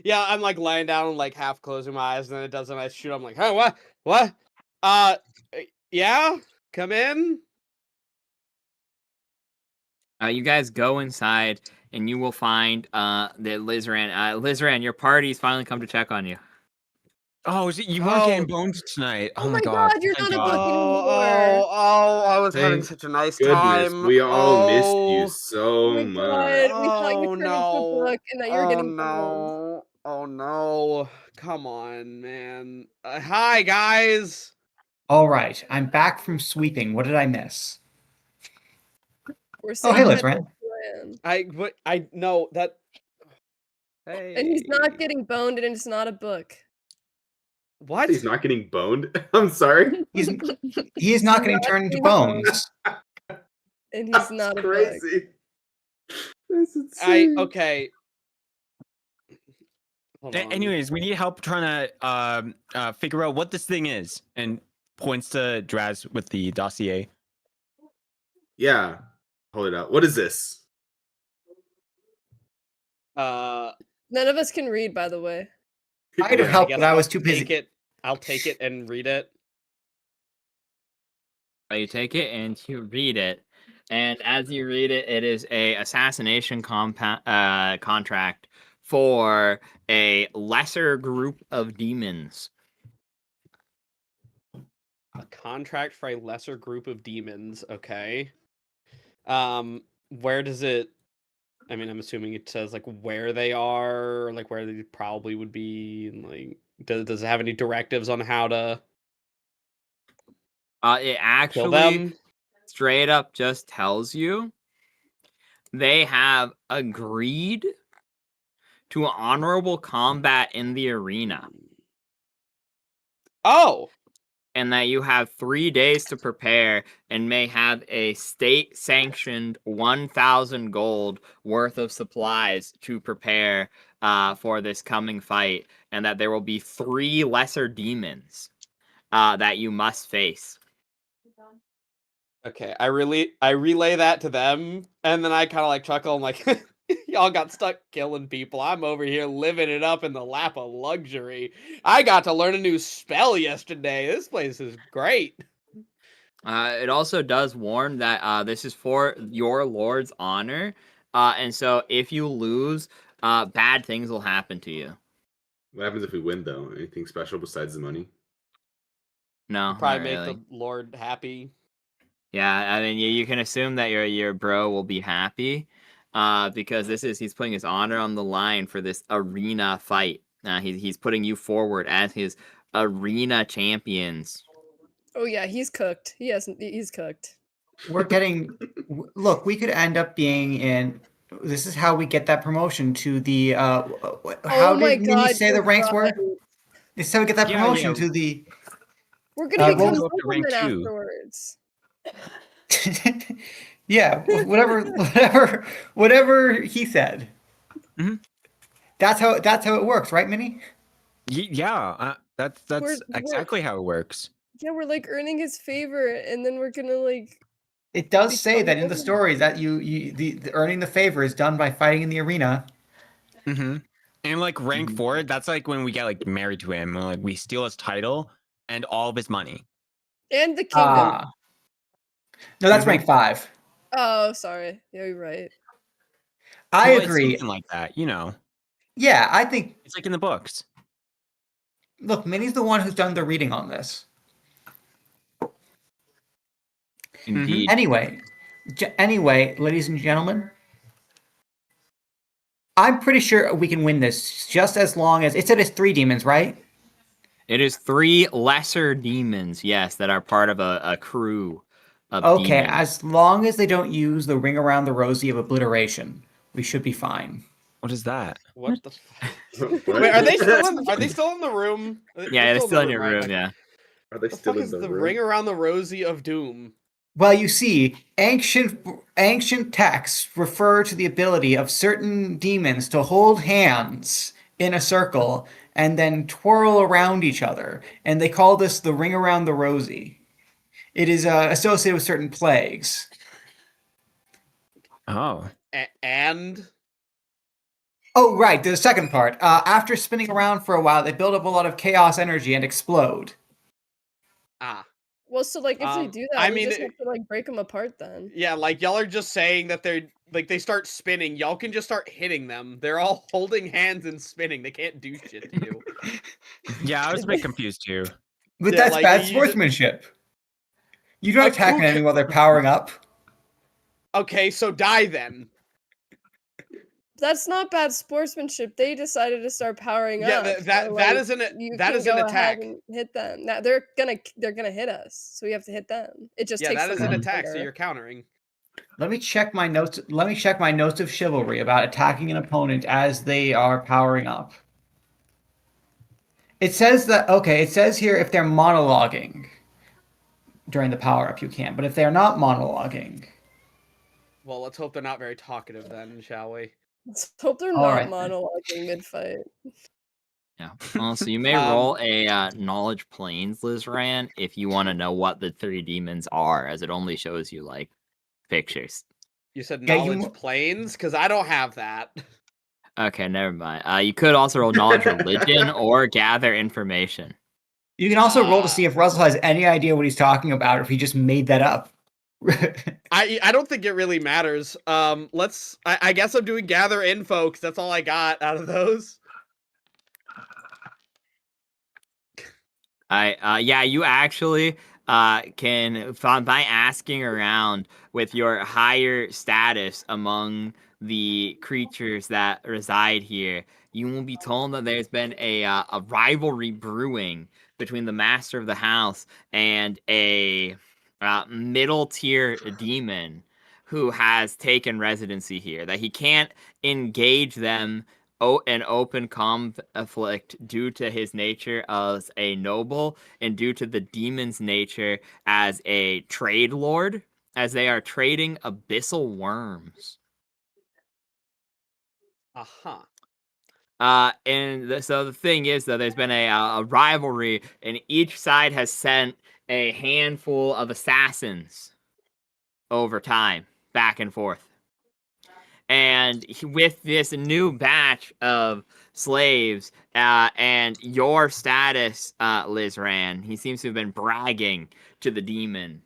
Yeah, I'm like lying down and like half closing my eyes, and then it does, and I shoot. I'm like, huh, what? Yeah, come in. You guys go inside, and you will find that Lizaran, your party's finally come to check on you. Oh, you weren't getting boned tonight. Oh my god. You're not a book anymore. I was having Thank such a nice Goodness, time. we all missed you so much. We thought you turned into a book and that you were getting boned. Oh no. Come on, man. Hi, guys. All right, I'm back from sweeping. What did I miss? We're Oh, hey, Lizaran. I know that. Hey. And he's not getting boned, and it's not a book. What? He's not getting boned? I'm sorry. He is not getting turned into bones. And he's not crazy. That's insane. Okay. Anyways, we need help trying to figure out what this thing is, and points to Draz with the dossier. Yeah. Hold it up. What is this? None of us can read, by the way. I'd have helped, but I was too busy. I'll take it and read it. You take it and you read it, and as you read it, it is a assassination contract for a lesser group of demons. A contract for a lesser group of demons. Okay. Where does it? I mean, I'm assuming it says like where they are, or like where they probably would be, and like does it have any directives on how to? It actually straight up just tells you they have agreed to honorable combat in the arena. Oh. And that you have 3 days to prepare and may have a state-sanctioned 1,000 gold worth of supplies to prepare for this coming fight, and that there will be 3 lesser demons that you must face. Okay, I relay that to them, and then I kind of like chuckle. I'm like, y'all got stuck killing people. I'm over here living it up in the lap of luxury. I got to learn a new spell yesterday. This place is great. It also does warn that this is for your lord's honor, and so if you lose, bad things will happen to you. What happens if we win, though? Anything special besides the money? No, probably make really. the Lord happy. Yeah, I mean, you can assume that your bro will be happy, because he's putting his honor on the line for this arena fight. He's putting you forward as his arena champions. Oh yeah, he's cooked. He's cooked. We're getting. Look, we could end up being in. This is how we get that promotion to the. How did you say the ranks were? This is how we get that promotion to the. We're gonna become noblemen afterwards. Yeah, whatever he said. Mm-hmm. That's how it works, right, Minnie? Yeah, that's exactly how it works. Yeah, we're like earning his favor, and then we're gonna like. It does say that in the stories that the earning the favor is done by fighting in the arena. Mm-hmm. And like rank 4, that's like when we get like married to him, and, like we steal his title and all of his money. And the kingdom. No, that's rank 5. Oh, sorry. Yeah, you're right. I agree. Something like that, you know. Yeah, I think it's like in the books. Look, Minnie's the one who's done the reading on this. Indeed. Anyway, ladies and gentlemen, I'm pretty sure we can win this just as long as it said it's 3 demons, right? It is 3 lesser demons, yes, that are part of a crew of okay, demons. as long as they don't use the ring around the rosy of obliteration, we should be fine. What is that? What the Wait, are they still in the room? Yeah, they're still in your room, yeah. Are they still in the room? Ring around the rosy of doom? Well, you see, ancient texts refer to the ability of certain demons to hold hands in a circle and then twirl around each other, and they call this the ring around the rosy. It is associated with certain plagues. Oh. And? Oh, right, the second part. After spinning around for a while, they build up a lot of chaos energy and explode. Ah. Well, so like if they do that, I we mean, just have to like break them apart then. Yeah, like y'all are just saying that they're like they start spinning. Y'all can just start hitting them. They're all holding hands and spinning. They can't do shit to you. Yeah, I was a bit confused too. But Yeah, that's like, bad you just- sportsmanship. You don't attack an enemy while they're powering up. Okay, so die then. That's not bad sportsmanship. They decided to start powering Yeah, up. that is an attack. And hit them. Now they're gonna hit us, so we have to hit them. It just takes. That is an them attack. So longer. you're countering. Let me check my notes. Let me check my notes of chivalry about attacking an opponent as they are powering up. It says that it says here if they're monologuing during the power up, you can. But if they're not monologuing, well, let's hope they're not very talkative then, shall we? Let's hope they're not monologuing mid-fight. Yeah. Also, you may roll a knowledge planes, Lizran, if you want to know what the 3 demons are, as it only shows you like pictures. You said knowledge planes? Because I don't have that. Okay, never mind. You could also roll knowledge religion or gather information. You can also roll to see if Russell has any idea what he's talking about, or if he just made that up. I don't think it really matters. I guess I'm doing gather info because that's all I got out of those. You actually can by asking around with your higher status among the creatures that reside here, you will be told that there's been a rivalry brewing between the master of the house and a middle tier demon who has taken residency here. That he can't engage them an open conflict due to his nature as a noble and due to the demon's nature as a trade lord, as they are trading abyssal worms. So the thing is, though, there's been a rivalry, and each side has sent a handful of assassins over time, back and forth. And with this new batch of slaves and your status, Lizran, he seems to have been bragging to the demon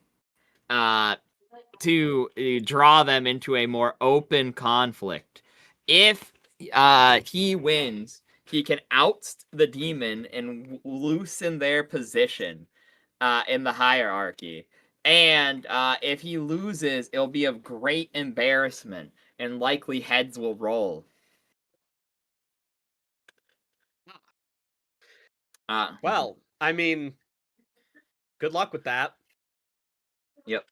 to draw them into a more open conflict. If he wins, he can oust the demon and loosen their position in the hierarchy. And if he loses, it'll be of great embarrassment, and likely heads will roll. Well, I mean, good luck with that. Yep.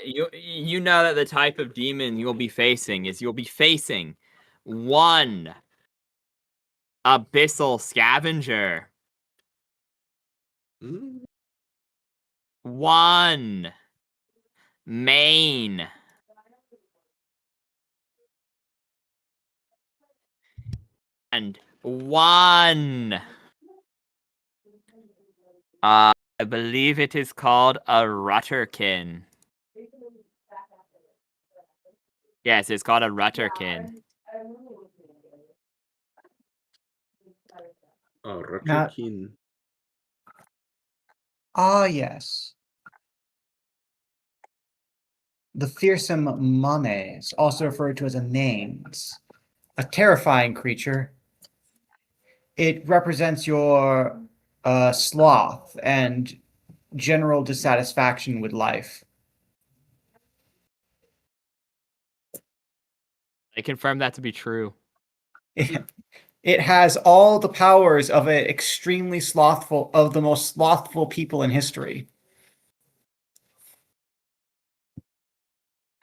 You know that the type of demon you'll be facing one abyssal scavenger. One main. And one. I believe it is called a Rutterkin. Yes, it's called a Rutterkin. Oh, Rutterkin. Yes. The fearsome Manes, also referred to as a Names, a terrifying creature. It represents your sloth and general dissatisfaction with life. I confirm that to be true. It has all the powers of the most slothful people in history.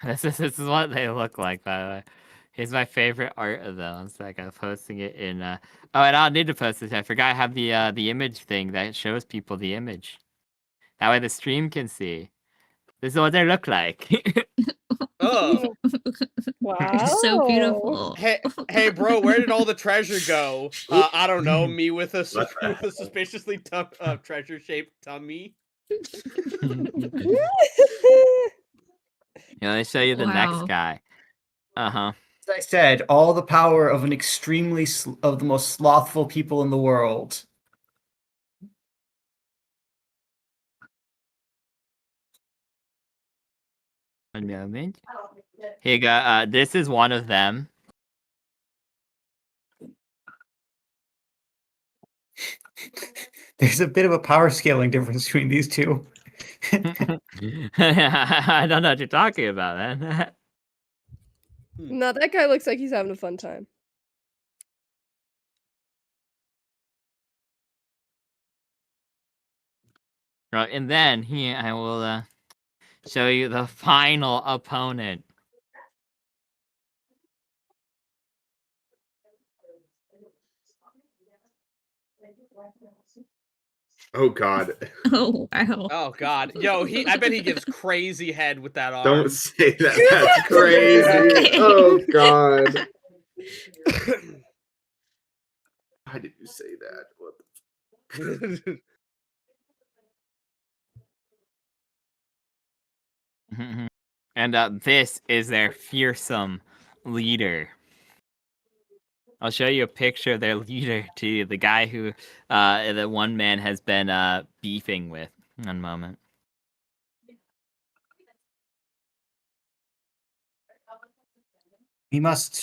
This is what they look like, by the way. Here's my favorite art of them. It's like I'm posting it in. Oh, and I'll need to post this. I forgot I have the image thing that shows people the image. That way the stream can see. This is what they look like. Oh, wow! So beautiful. Hey, bro, where did all the treasure go? I don't know. Me with a suspiciously treasure-shaped tummy. Let me show you the next guy. As I said, all the power of of the most slothful people in the world. One moment. Here you go. This is one of them. There's a bit of a power scaling difference between these two. I don't know what you're talking about, man. No, that guy looks like he's having a fun time. Right, and then here I will show you the final opponent. Oh God. Oh wow. Oh God, yo, I bet he gives crazy head with that arm. Don't say that. That's crazy. Okay. Oh God. Why did you say that? What the And this is their fearsome leader. I'll show you a picture of their leader too, the guy who the one man has been beefing with. One moment. We must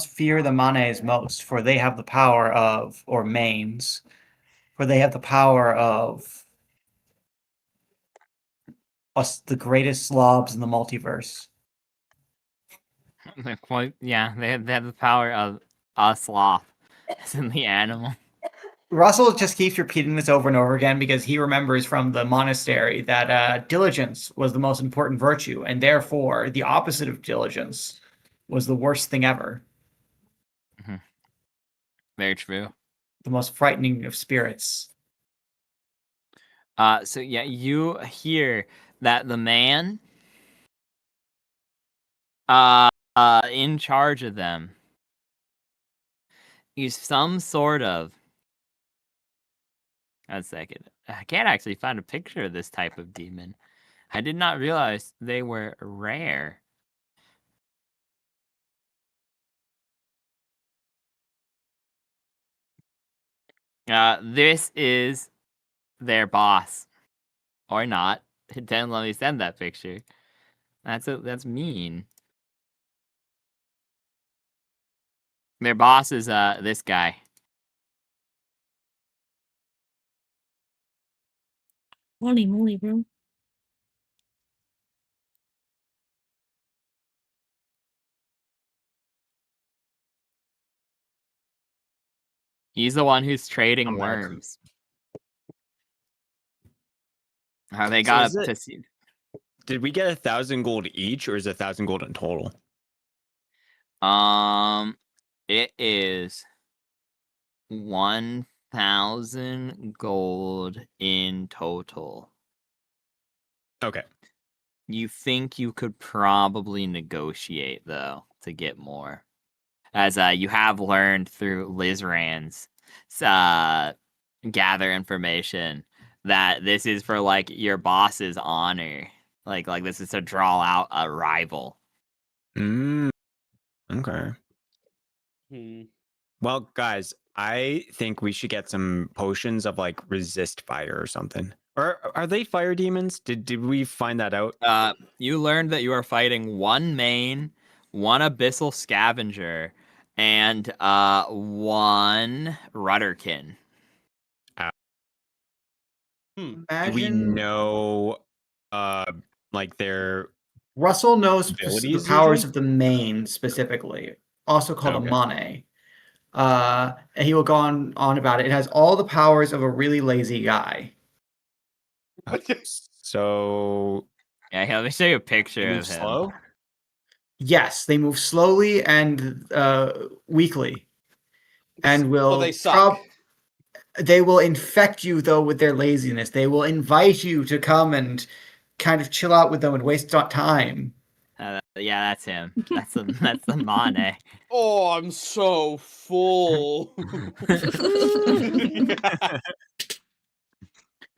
fear the manes most, for they have the power of, or mains, for they have the power of us, the greatest slobs in the multiverse. They're quite, yeah, they have the power of a sloth. As in the animal. Russell just keeps repeating this over and over again because he remembers from the monastery that diligence was the most important virtue, and therefore the opposite of diligence was the worst thing ever. Mm-hmm. Very true. The most frightening of spirits. So yeah, you hear that the man in charge of them is some sort of... A second. I can't actually find a picture of this type of demon. I did not realize they were rare. This is their boss. Or not. It didn't let me send that picture. That's mean. Their boss is this guy. Holy moly, bro. He's the one who's trading worms. They got So to see. Did we get 1,000 gold each, or is it 1,000 gold in total? It is 1,000 gold in total. Okay. You think you could probably negotiate though to get more, as you have learned through Lizran's gather information that this is for like your boss's honor, like this is to draw out a rival. Okay. Well, guys, I think we should get some potions of like resist fire or something. Or are they fire demons? Did we find that out? You learned that you are fighting one main, one abyssal scavenger, and one rudderkin. Do we know like their Russell knows the abilities powers usually? of the main specifically, also called Okay. a mane. And he will go on about it. It has all the powers of a really lazy guy. So yeah, let me show you a picture of him. Slow? Yes, they move slowly and weakly, and will. So they suck. They will infect you though with their laziness. They will invite you to come and kind of chill out with them and waste time. Yeah, that's him. That's the mane. Oh, I'm so full.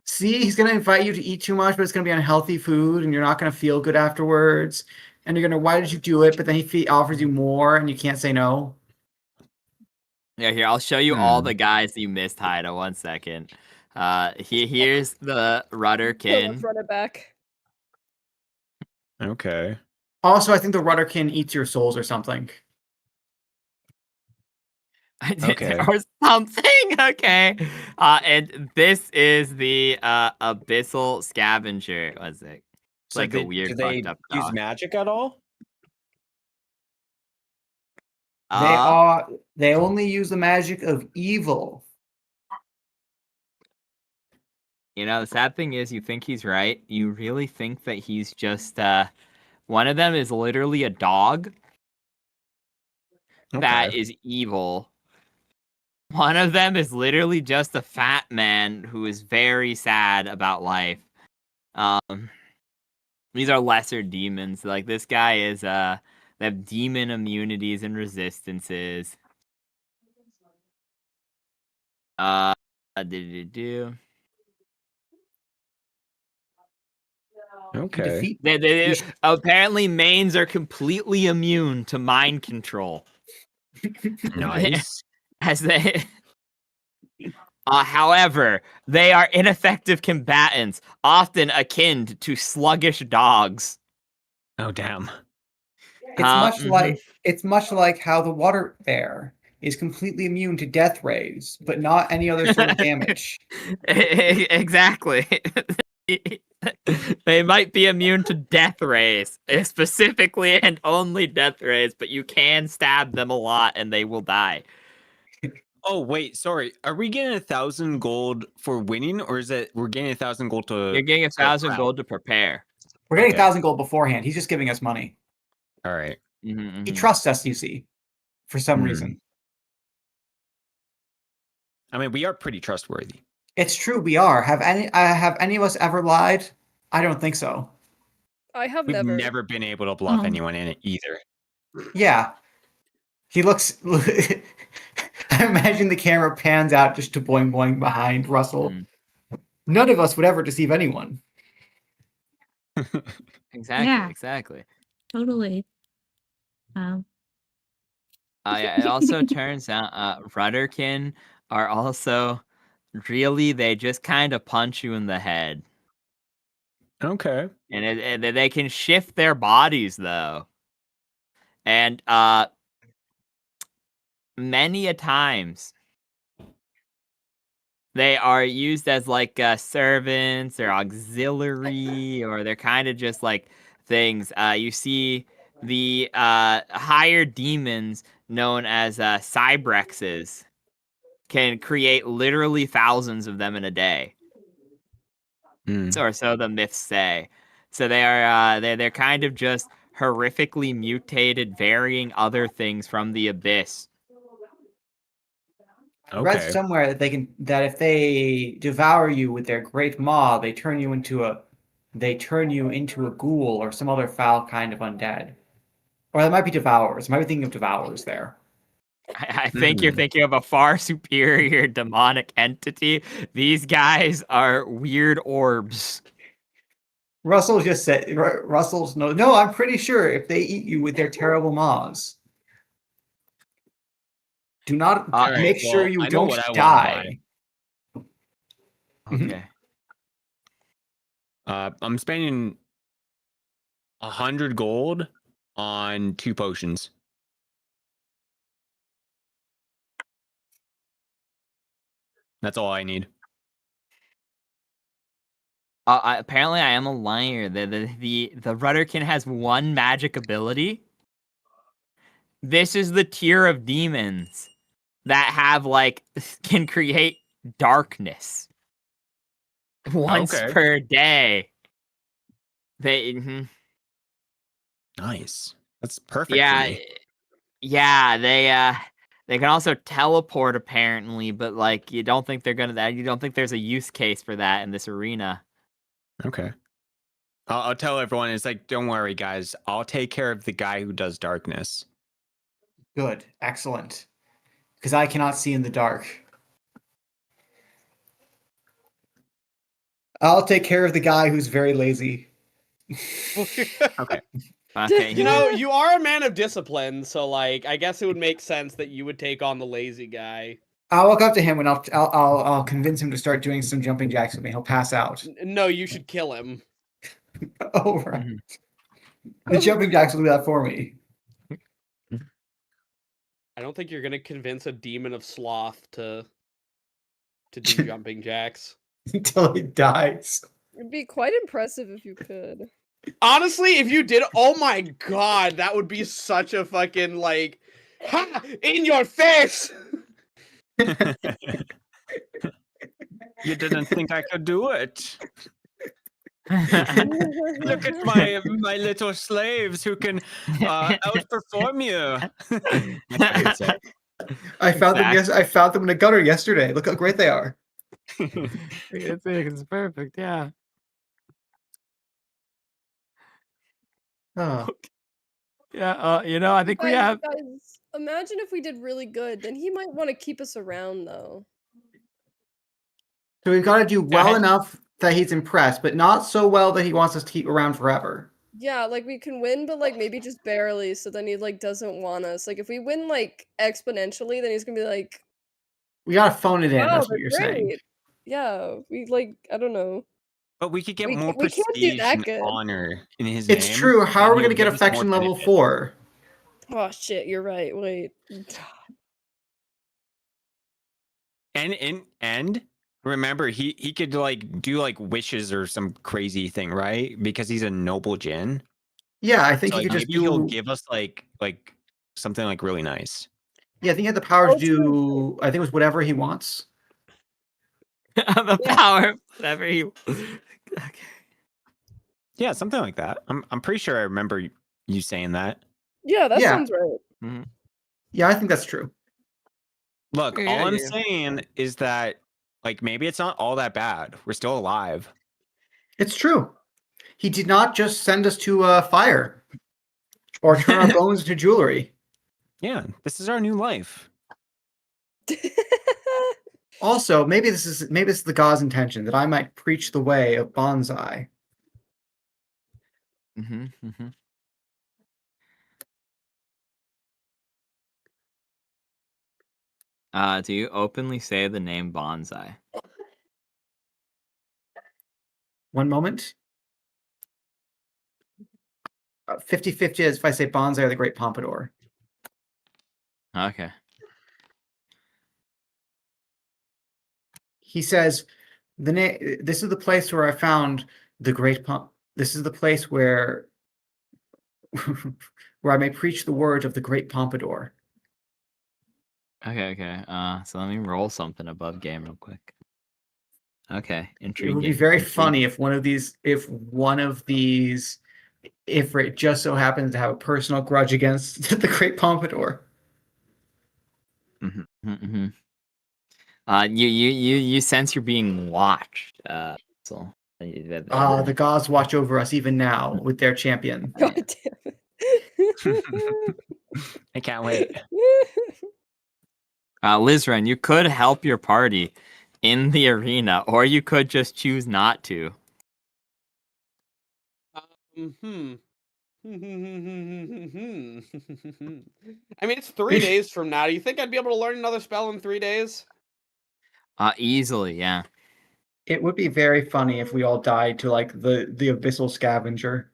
See, he's gonna invite you to eat too much, but it's gonna be unhealthy food, and you're not gonna feel good afterwards. And you're gonna, why did you do it? But then he offers you more, and you can't say no. Yeah, here, I'll show you all the guys you missed, Haida. 1 second. Here's the rudderkin. Let's run it back. Okay. Also, I think the Rudderkin eats your souls or something. Okay. Or something. Okay. And this is the abyssal scavenger. Was it? It's So like a weird do they fucked up use dog. magic at all? They only use the magic of evil. You know, the sad thing is you think he's right. You really think that he's just one of them is literally a dog that is evil. One of them is literally just a fat man who is very sad about life. These are lesser demons. Like this guy is they have demon immunities and resistances. Okay. Apparently mains are completely immune to mind control. Nice. As they however, they are ineffective combatants, often akin to sluggish dogs. Oh damn. It's much like how the water bear is completely immune to death rays, but not any other sort of damage. Exactly. They might be immune to death rays, specifically and only death rays, but you can stab them a lot and they will die. Oh wait, sorry. Are we getting 1,000 gold for winning, or is it we're getting 1,000 gold to? You're getting 1,000 gold to prepare. We're getting 1,000 gold beforehand. He's just giving us money. All right. He trusts us, you see, for some reason. I mean, we are pretty trustworthy. It's true, we are. Have any of us ever lied? I don't think so. We've never been able to bluff anyone in it either. Yeah. He looks. I imagine the camera pans out just to boing boing behind Russell. None of us would ever deceive anyone. Exactly. Totally. It also turns out Rudderkin are also really, they just kind of punch you in the head. Okay. And they can shift their bodies though. And many a times they are used as like servants or auxiliary, or they're kind of just like things. You see the higher demons known as cybrexes can create literally thousands of them in a day. Or so the myths say. So they are they're kind of just horrifically mutated, varying other things from the abyss. I read somewhere that if they devour you with their great maw, they turn you into a ghoul or some other foul kind of undead. Or that might be devourers. I might be thinking of devourers there. I think you're thinking of a far superior demonic entity. These guys are weird orbs. Russell just said, no, I'm pretty sure if they eat you with their terrible maws. Do not make sure you don't die. Okay. I'm spending 100 gold on 2 potions. That's all I need. Apparently, I am a liar. The Rudderkin has one magic ability. This is the tier of demons that have can create darkness once per day. Nice. That's perfect. Yeah, for me. yeah. They can also teleport apparently, but you don't think they're gonna. You don't think there's a use case for that in this arena. Okay. I'll tell everyone. It's don't worry, guys. I'll take care of the guy who does darkness. Good. Excellent. Because I cannot see in the dark. I'll take care of the guy who's very lazy. Okay. You know, you are a man of discipline, so I guess it would make sense that you would take on the lazy guy. I'll walk up to him and I'll convince him to start doing some jumping jacks with me. He'll pass out. No, you should kill him. Oh, right. The jumping jacks will do that for me. I don't think you're gonna convince a demon of sloth to do jumping jacks until he dies. It'd be quite impressive if you could. Honestly, if you did, oh my god, that would be such a fucking like, ha, in your face. You didn't think I could do it. Look at my little slaves who can outperform you. I found them. Yes, I found them in a gutter yesterday. Look how great they are. It's perfect. Yeah. Oh. Yeah. I think we have. Guys, imagine if we did really good. Then he might want to keep us around, though. So we've got to do well enough that he's impressed, but not so well that he wants us to keep around forever. Yeah, like we can win, but like maybe just barely. So then he like doesn't want us. Like if we win like exponentially, then he's gonna be like, we gotta phone it in. Wow, that's what you're saying. Yeah, we like I don't know. But we could get more prestige and honor in his name. It's true. How are we gonna get affection level 4? Oh shit, you're right. Wait. And remember, he could like do like wishes or some crazy thing, right? Because he's a noble djinn. Yeah, I think so, he could just do. He'll give us like something like really nice. Yeah, I think he had the power to do. I think it was whatever he wants. The power, whatever he. Okay. Yeah, something like that. I'm pretty sure I remember you saying that. Yeah, that sounds right. Mm-hmm. Yeah, I think that's true. Look, all I'm saying is that like maybe it's not all that bad. We're still alive. It's true. He did not just send us to fire or turn our bones into jewelry. Yeah, this is our new life. Also, maybe this is the God's intention that I might preach the way of bonsai. Do you openly say the name bonsai? One moment. 50-50 is if I say bonsai or the Great Pompadour. Okay. He says, this is the place where I found the Great This is the place where I may preach the words of the Great Pompadour. Okay. So let me roll something above game real quick. Okay, intriguing. It would be very funny if one of these, if it just so happens to have a personal grudge against the Great Pompadour. You sense you're being watched. So the gods watch over us even now with their champion. God damn it. I can't wait. Lizren, you could help your party in the arena, or you could just choose not to. I mean, it's 3 days from now. Do you think I'd be able to learn another spell in 3 days? Easily, yeah. It would be very funny if we all died to like the abyssal scavenger.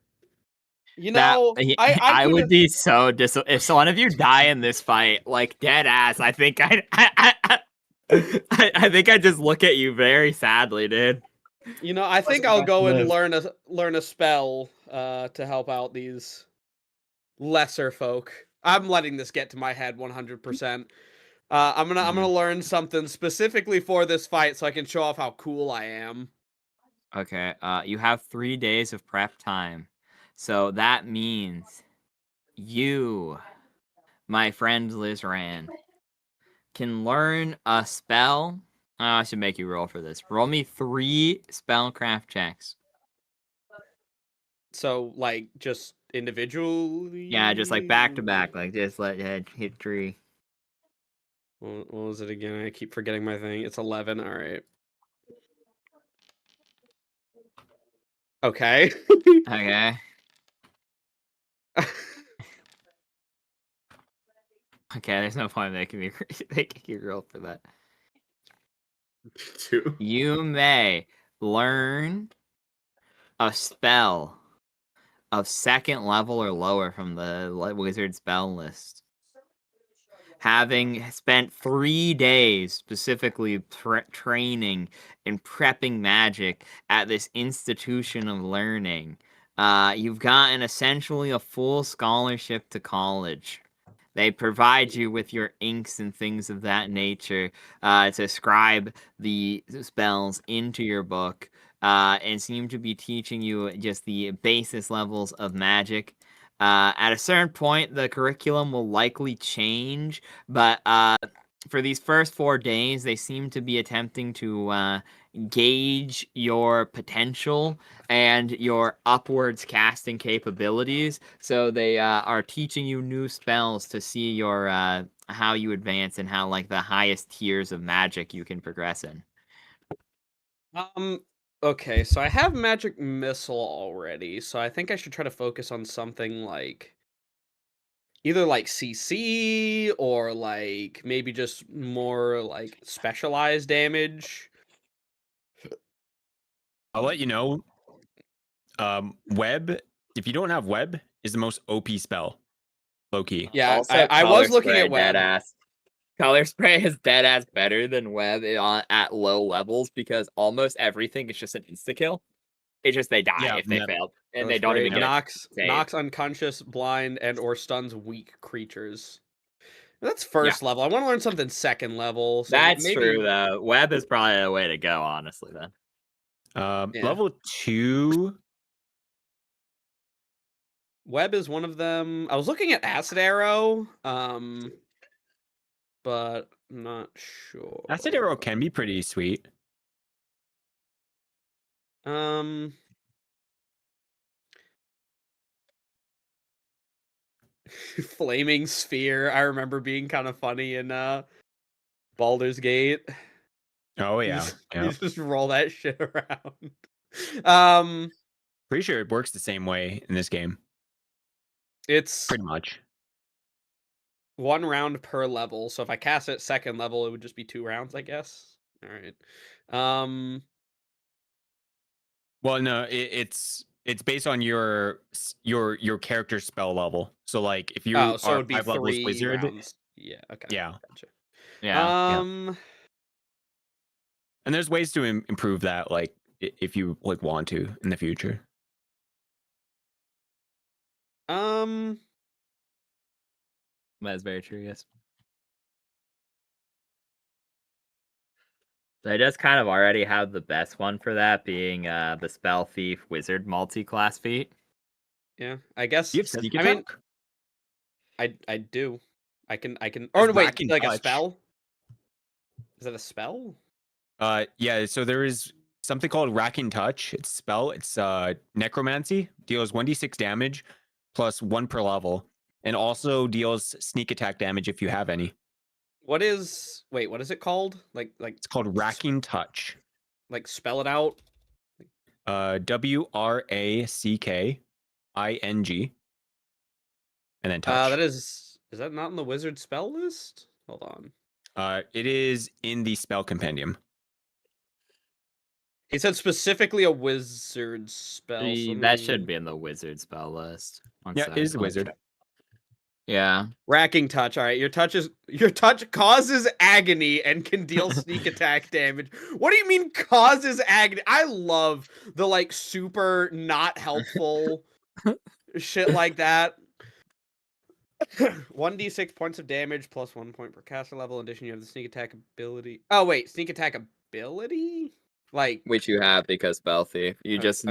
You know, I would be so if one of you die in this fight, like dead ass. I think I think I just look at you very sadly, dude. You know, I think I'll go and learn a spell to help out these lesser folk. I'm letting this get to my head 100%. I'm gonna learn something specifically for this fight so I can show off how cool I am. Okay. You have 3 days of prep time. So that means you, my friend Lizran, can learn a spell. Oh, I should make you roll for this. Roll me 3 spellcraft checks. So, like, just individually? Yeah, just like back to back. Like, just let your head hit 3. What was it again? I keep forgetting my thing. It's 11. All right. Okay. Okay. Okay, there's no point making you roll for that. 2. You may learn a spell of 2nd level or lower from the wizard spell list. Having spent 3 days specifically training and prepping magic at this institution of learning, you've gotten essentially a full scholarship to college. They provide you with your inks and things of that nature to scribe the spells into your book and seem to be teaching you just the basis levels of magic. At a certain point, the curriculum will likely change, but for these first 4 days, they seem to be attempting to gauge your potential and your upwards casting capabilities. So they are teaching you new spells to see your how you advance and how like the highest tiers of magic you can progress in. Okay, so I have magic missile already, so I think I should try to focus on something like either like CC or like maybe just more like specialized damage. I'll let you know. Web, if you don't have web, is the most OP spell. Low key. Yeah, Also, I was looking at web. Color spray is dead ass better than web at low levels because almost everything is just an insta kill. It's just they die if they failed, and they don't even get knocks unconscious, blind, and or stuns weak creatures. That's first level. I want to learn something 2nd level. So that's maybe... true though. Web is probably the way to go, honestly. Then level 2. Web is one of them. I was looking at Acid Arrow, but I'm not sure. Acid Arrow can be pretty sweet. Flaming Sphere. I remember being kind of funny in Baldur's Gate. Oh yeah. You just roll that shit around. Pretty sure it works the same way in this game. It's pretty much 1 round per level. So if I cast it 2nd level, it would just be 2 rounds, I guess. All right. Well, no, it's based on your character's spell level. So like if you are 5 levels wizard, rounds. Yeah. Okay. Yeah. Gotcha. Yeah. And there's ways to improve that, like if you like want to in the future. That's very true. Yes. I just kind of already have the best one for that, being the Spell Thief Wizard multi-class feat. Yeah, I guess. You have sneak attack? I do. I can. Oh no, wait, like touch. A spell? Is that a spell? Yeah. So there is something called Rack and Touch. It's a spell. It's necromancy. Deals 1d6 damage plus 1 per level, and also deals sneak attack damage if you have any. What is it called? Like it's called Racking Touch. Like spell it out. WRACKING. And then touch. Is that not in the wizard spell list? Hold on. It is in the spell compendium. He said specifically a wizard spell. That should be in the wizard spell list. Yeah, it is a wizard. Yeah. Racking Touch. All right, your touch causes agony and can deal sneak attack damage. What do you mean causes agony? I love the like super not helpful shit like that. 1d6 points of damage plus 1 point per caster level. In addition, you have the sneak attack ability. Oh wait, sneak attack ability? Like which you have because Spell Thief. You just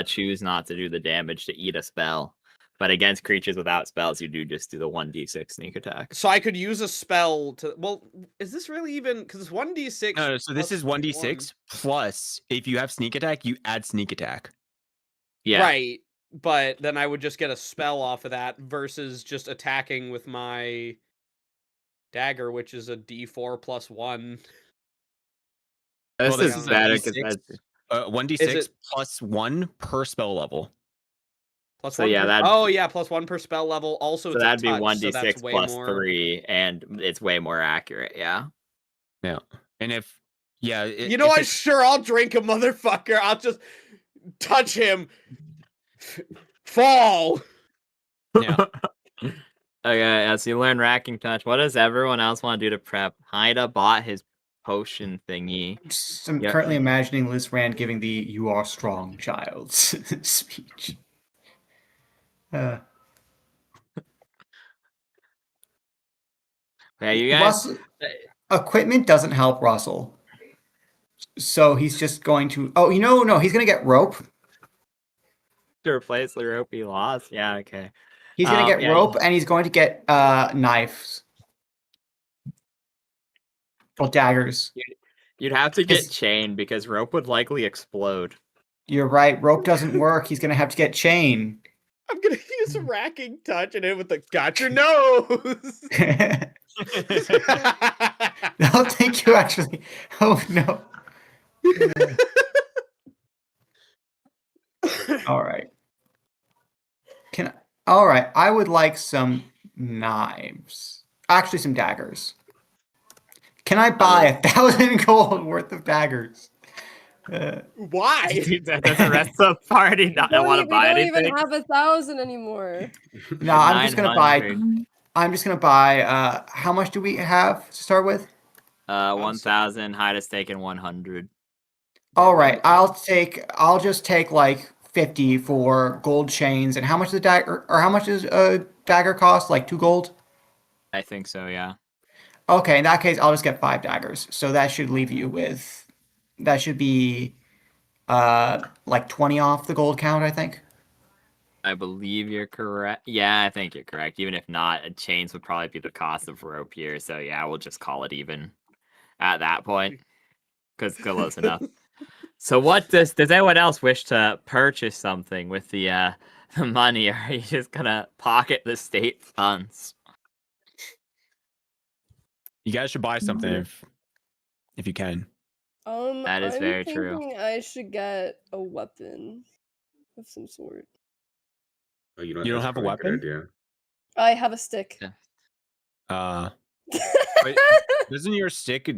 choose not to do the damage to eat a spell. But against creatures without spells, you do just do the 1d6 sneak attack. So I could use a spell to... Well, is this really even... Because it's 1d6... No, so this is 1d6 plus, if you have sneak attack, you add sneak attack. Yeah. Right. But then I would just get a spell off of that versus just attacking with my dagger, which is a d4 plus 1. This is better because 1d6 plus 1 per spell level. Plus so 1 yeah, plus 1 per spell level. Also, so that'd be 1d6 so plus 3, and it's way more accurate. Yeah. Yeah, and if you know what? Sure, I'll drink a motherfucker. I'll just touch him. Fall. Yeah. Okay, as you learn Racking Touch, what does everyone else want to do to prep? Haida bought his potion thingy. I'm currently imagining Liz Rand giving the "You are strong, child" speech. Yeah, you guys. Equipment doesn't help Russell, so he's just going to. Oh, no, he's going to get rope. To replace the rope he lost. Yeah, okay. He's going to get rope, and he's going to get knives. Or daggers. You'd have to get chain because rope would likely explode. You're right. Rope doesn't work. He's going to have to get chain. I'm going to use Racking Touch and hit with the got your nose. I don't think you actually. Oh, no. All right. All right. I would like some knives. Actually, some daggers. Can I buy 1,000 gold worth of daggers? Why? Does the rest of the party not want to buy anything? We don't even have 1,000 anymore. No, I'm just gonna buy. I'm just gonna buy. How much do we have to start with? 1,000. Haida's taking 100. All right. I'll just take like 50 for gold chains. And how much is a dagger? Or how much does a dagger cost? Like 2 gold? I think so. Yeah. Okay, in that case, I'll just get 5 daggers. So that should leave you with, that should be, like 20 off the gold count, I think. I believe you're correct. Yeah, I think you're correct. Even if not, chains would probably be the cost of rope here. So yeah, we'll just call it even at that point, because close enough. So what does anyone else wish to purchase something with the money, or are you just gonna pocket the state funds? You guys should buy something if you can. That is very true. I should get a weapon of some sort. Oh, you don't have a weapon? I have a stick. Yeah. Wait, isn't your stick?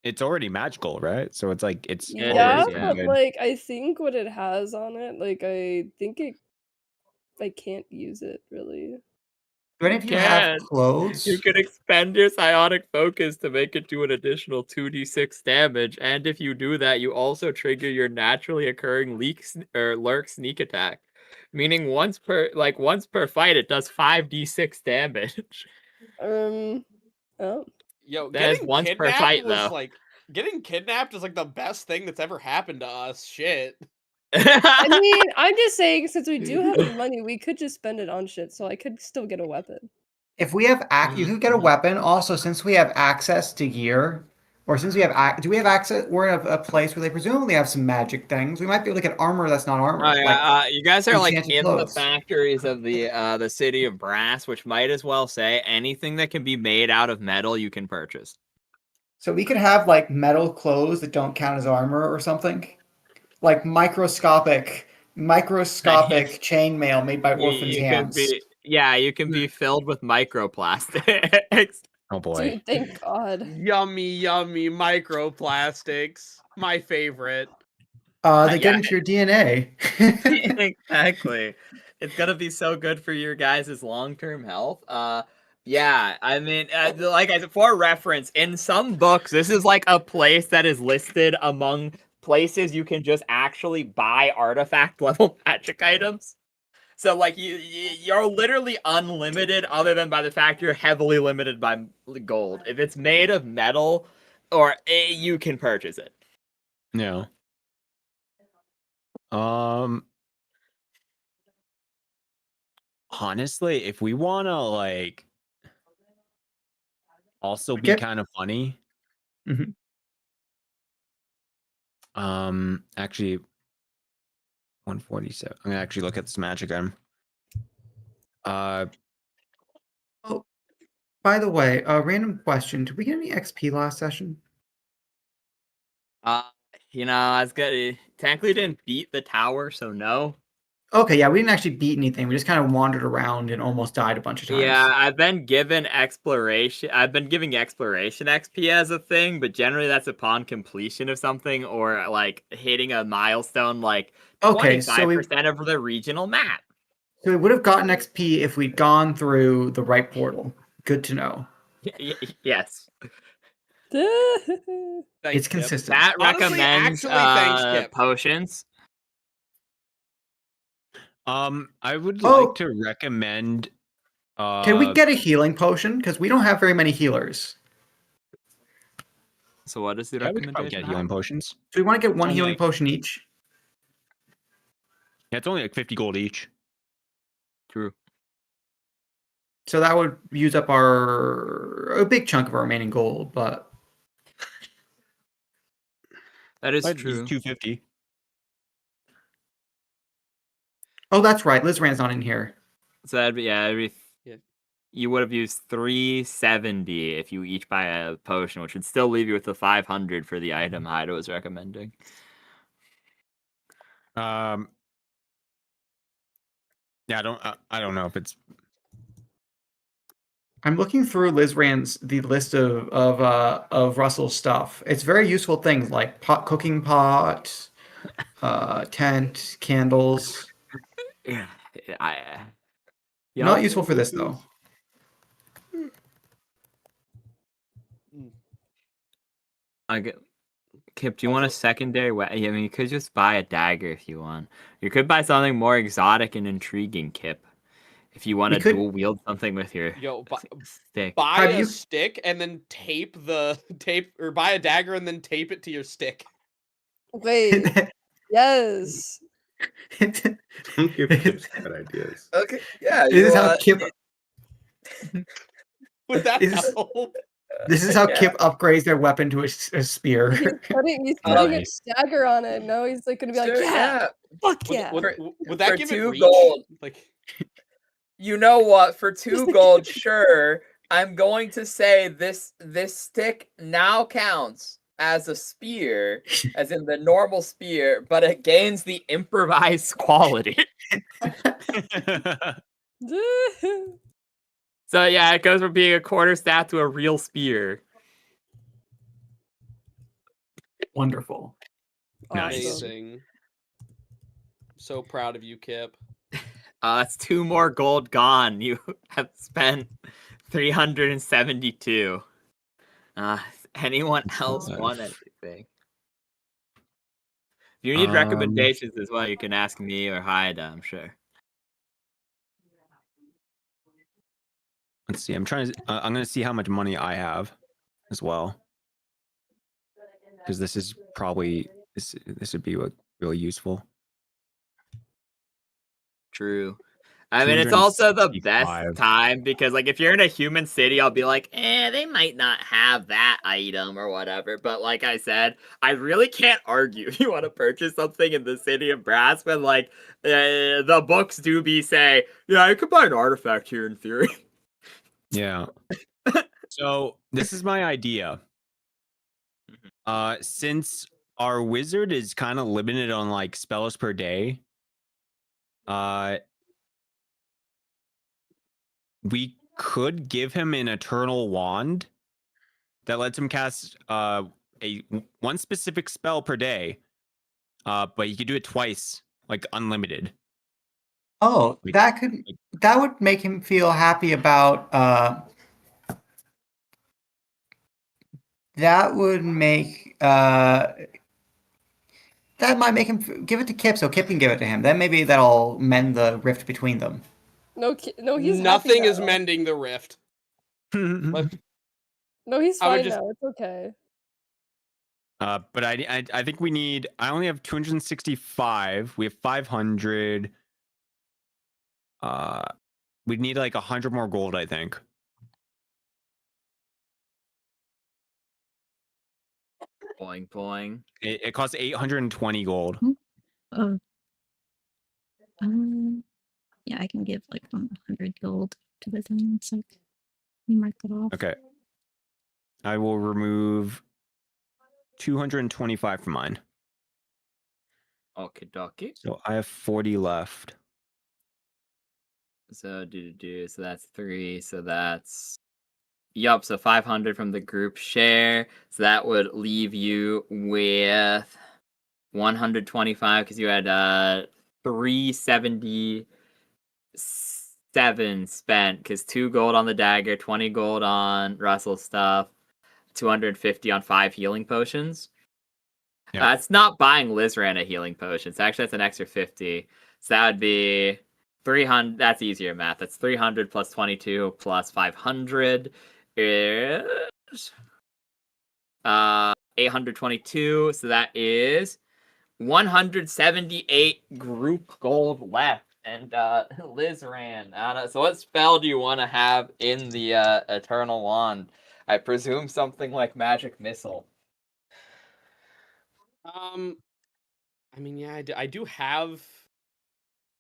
It's already magical, right? So it's like it's but like I think what it has on it, like I think I can't use it really. Do any of you have clothes? You can expend your psionic focus to make it do an additional 2d6 damage, and if you do that, you also trigger your naturally occurring lurk sneak attack, meaning once per fight, it does 5d6 damage. Oh. Yo, that is once per fight, though. Like getting kidnapped is like the best thing that's ever happened to us. Shit. I mean, I'm just saying, since we do have the money, we could just spend it on shit, so I could still get a weapon. If we have you could get a weapon. Also, since we have access to gear, or since we have do we have access? We're in a place where they presumably have some magic things. We might be able to get armor that's not armor. You guys are like in the factories of the city of Brass, which might as well say anything that can be made out of metal you can purchase. So we could have like metal clothes that don't count as armor or something. Like microscopic chainmail made by orphans' hands. You can be filled with microplastics. Oh boy! Dude, thank God. Yummy microplastics. My favorite. They get into your DNA. Exactly. It's gonna be so good for your guys' long-term health. Yeah, I mean, like for reference, in some books, this is like a place that is listed among places you can just actually buy artifact level magic items. So like you're literally unlimited, other than by the fact you're heavily limited by gold. If it's made of metal, you can purchase it. No. Honestly, if we want to like also be kind of funny. Mm-hmm. Actually 147. I'm gonna actually look at this magic item. Oh, by the way, a random question. Did we get any XP last session? I was good. Technically didn't beat the tower, so no. Okay, yeah, we didn't actually beat anything. We just kind of wandered around and almost died a bunch of times. Yeah, I've been given exploration. I've been giving exploration XP as a thing, but generally that's upon completion of something or like hitting a milestone, like 25% of the regional map. So we would have gotten XP if we'd gone through the right portal. Good to know. Yes. It's Kip. consistent. That Honestly, recommends thanks, Kip. potions. I would like to recommend. Can we get a healing potion? Because we don't have very many healers. So what is the we could probably recommendation? get healing potions. So we want to get one Only healing like- potion each. Yeah, it's only like 50 gold each. True. So that would use up a big chunk of our remaining gold, but That is But true. it's 250. oh, that's right. Lizran's not in here. So that'd be Yeah. you would have used 370 if you each buy a potion, which would still leave you with the 500 for the item Haida was recommending. Yeah, I don't know if it's. I'm looking through the list of Russell's stuff. It's very useful things like cooking pot, tent, candles. Yeah, Not useful for this though. Kip, do you want a secondary weapon? I mean, you could just buy a dagger if you want. You could buy something more exotic and intriguing, Kip. If you want to dual wield something with your stick. Buy a stick and then or buy a dagger and then tape it to your stick. Wait. Yes. Don't give Kip bad ideas. Okay. Yeah. This is how Kip. Would that help? This is how Kip upgrades their weapon to a spear. He's putting a dagger on it. No, he's like gonna be like, yeah, fuck yeah. Would that give it 2 reach? gold? Like, you know what? For 2 gold, sure. I'm going to say this stick now counts as a spear, as in the normal spear, but it gains the improvised quality. So yeah, it goes from being a quarterstaff to a real spear. Wonderful. Amazing. So proud of you, Kip. That's 2 more gold gone. You have spent 372. Anyone else want anything? If you need recommendations as well, you can ask me or Haida, I'm sure. Let's see. I'm going to see how much money I have as well. Because this is probably this would be really useful. True. I mean, it's also the best time because, like, if you're in a human city, I'll be like, they might not have that item or whatever. But like I said, I really can't argue if you want to purchase something in the city of Brass when, like, the books do say, yeah, you could buy an artifact here in theory. Yeah. So this is my idea. Since our wizard is kind of limited on like spells per day, we could give him an eternal wand that lets him cast one specific spell per day, but he could do it twice, like unlimited. Oh, that would make him feel happy about. That would make that might make him give it to Kip, so Kip can give it to him. Then maybe that'll mend the rift between them. No, he's nothing happy is now. mending the rift. No, he's fine now. It's okay. But I think we need. I only have 265. We have 500. We'd need like 100 more gold, I think. Boing boing. It costs 820 gold. Yeah, I can give like 100 gold to the thing. So we mark that off. Okay. I will remove 225 from mine. Okie dokie. So I have 40 left. So so that's 3. So that's yup. So 500 from the group share. So that would leave you with 125 because you had 376 7 spent because 2 gold on the dagger, 20 gold on Russell's stuff, 250 on 5 healing potions. Yeah. It's not buying Lizran a healing potion. So actually, that's an extra 50. So that would be 300. That's easier math. That's 300 plus 22 plus 500 is 822. So that is 178 group gold left. And Lizran, so what spell do you want to have in the Eternal Wand? I presume something like Magic Missile. I mean, yeah, I do have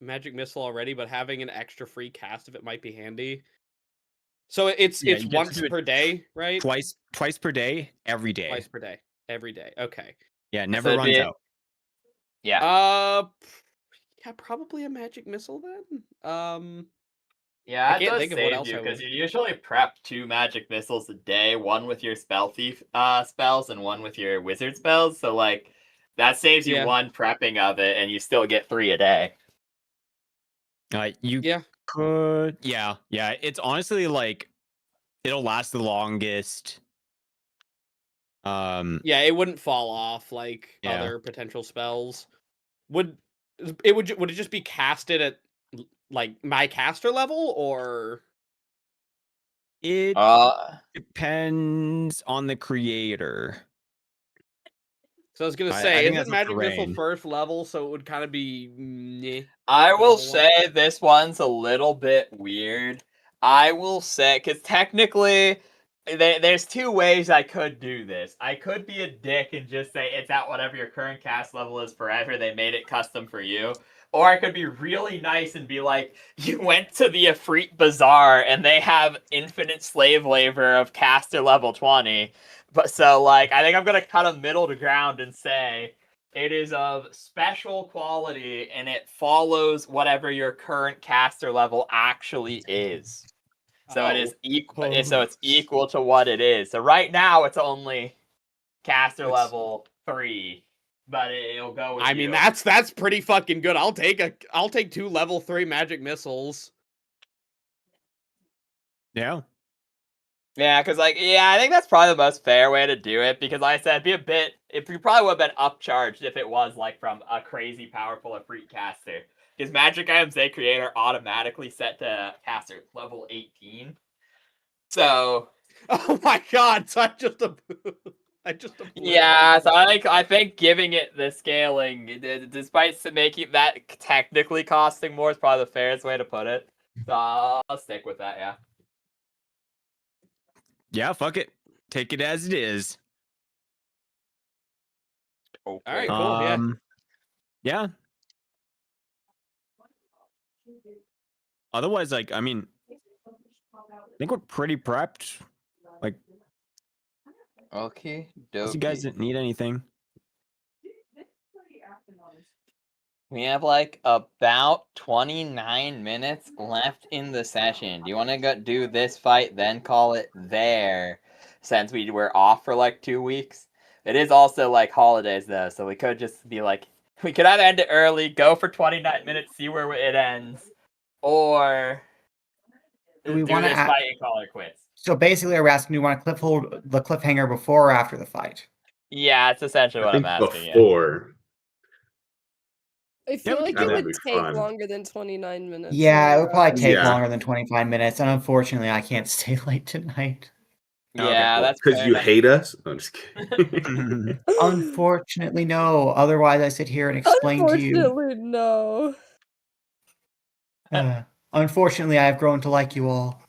Magic Missile already, but having an extra free cast of it might be handy. So it's once per day, right? Twice per day, every day. Twice per day, every day. Okay. Yeah, never runs out. Yeah. Yeah, probably a Magic Missile then. Yeah, I can't think of what else because you usually prep 2 magic missiles a day, one with your spell thief spells and one with your wizard spells. So like that saves you 1 prepping of it, and you still get 3 a day. You could, yeah. It's honestly like it'll last the longest. Yeah, it wouldn't fall off like other potential spells. Would it just be casted at like my caster level, or it depends on the creator? So I was gonna say, isn't Magic Missile first level, so it would kind of be meh. I will say this one's a little bit weird. I will say, because technically, there's 2 ways I could do this. I could be a dick and just say it's at whatever your current cast level is forever. They made it custom for you. Or I could be really nice and be like, you went to the Efreet Bazaar and they have infinite slave labor of caster level 20. But so, like, I think I'm going to cut a middle to ground and say it is of special quality and it follows whatever your current caster level actually is. So it is equal. So it's equal to what it is. So right now it's only caster level 3, but it'll go with I mean, that's pretty fucking good. I'll take 2 level 3 magic missiles. Yeah. Yeah, because I think that's probably the most fair way to do it, because like I said, you probably would have been upcharged if it was like from a crazy powerful Efreet caster. Because magic items they create are automatically set to caster level 18. So oh my god, so I just yeah, so I think giving it the scaling, despite making that technically costing more, is probably the fairest way to put it. So I'll stick with that, yeah. Yeah, fuck it. Take it as it is. Okay. All right, cool. Yeah. Otherwise, like, I mean, I think we're pretty prepped. Like, okay, you guys didn't need anything. We have like about 29 minutes left in the session. Do you want to go do this fight, then call it there? Since we were off for like 2 weeks. It is also like holidays though, so we could just be like, we could either end it early, go for 29 minutes, see where it ends, or do we want to fight and call it quits. So basically, we're asking, do you want to hold the cliffhanger before or after the fight? Yeah, it's essentially what I'm asking. Before. I feel like it would take longer than 29 minutes. Yeah, it would probably take longer than 25 minutes, and unfortunately, I can't stay late tonight. Yeah, that's because you hate us. I'm just kidding. Unfortunately, no. Otherwise, I sit here and explain to you. Unfortunately, no. Unfortunately, I have grown to like you all.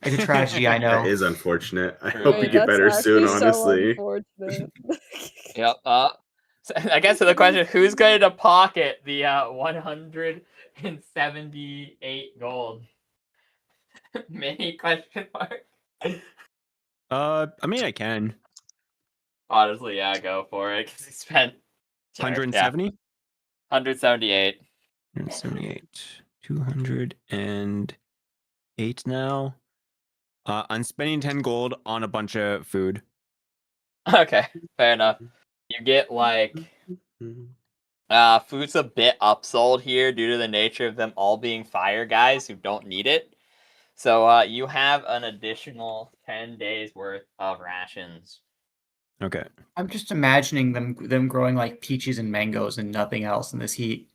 It's a tragedy, I know. That is unfortunate. I hope you get better soon, honestly. Yep. So I guess to the question, who's going to pocket the 178 gold? Mini question mark. I mean, I can. Honestly, yeah, go for it. Because he spent 170. 178. 178. 208 now. I'm spending 10 gold on a bunch of food. Okay, fair enough. You get like Food's a bit upsold here due to the nature of them all being fire guys who don't need it. So you have an additional 10 days worth of rations. Okay. I'm just imagining them growing like peaches and mangoes and nothing else in this heat.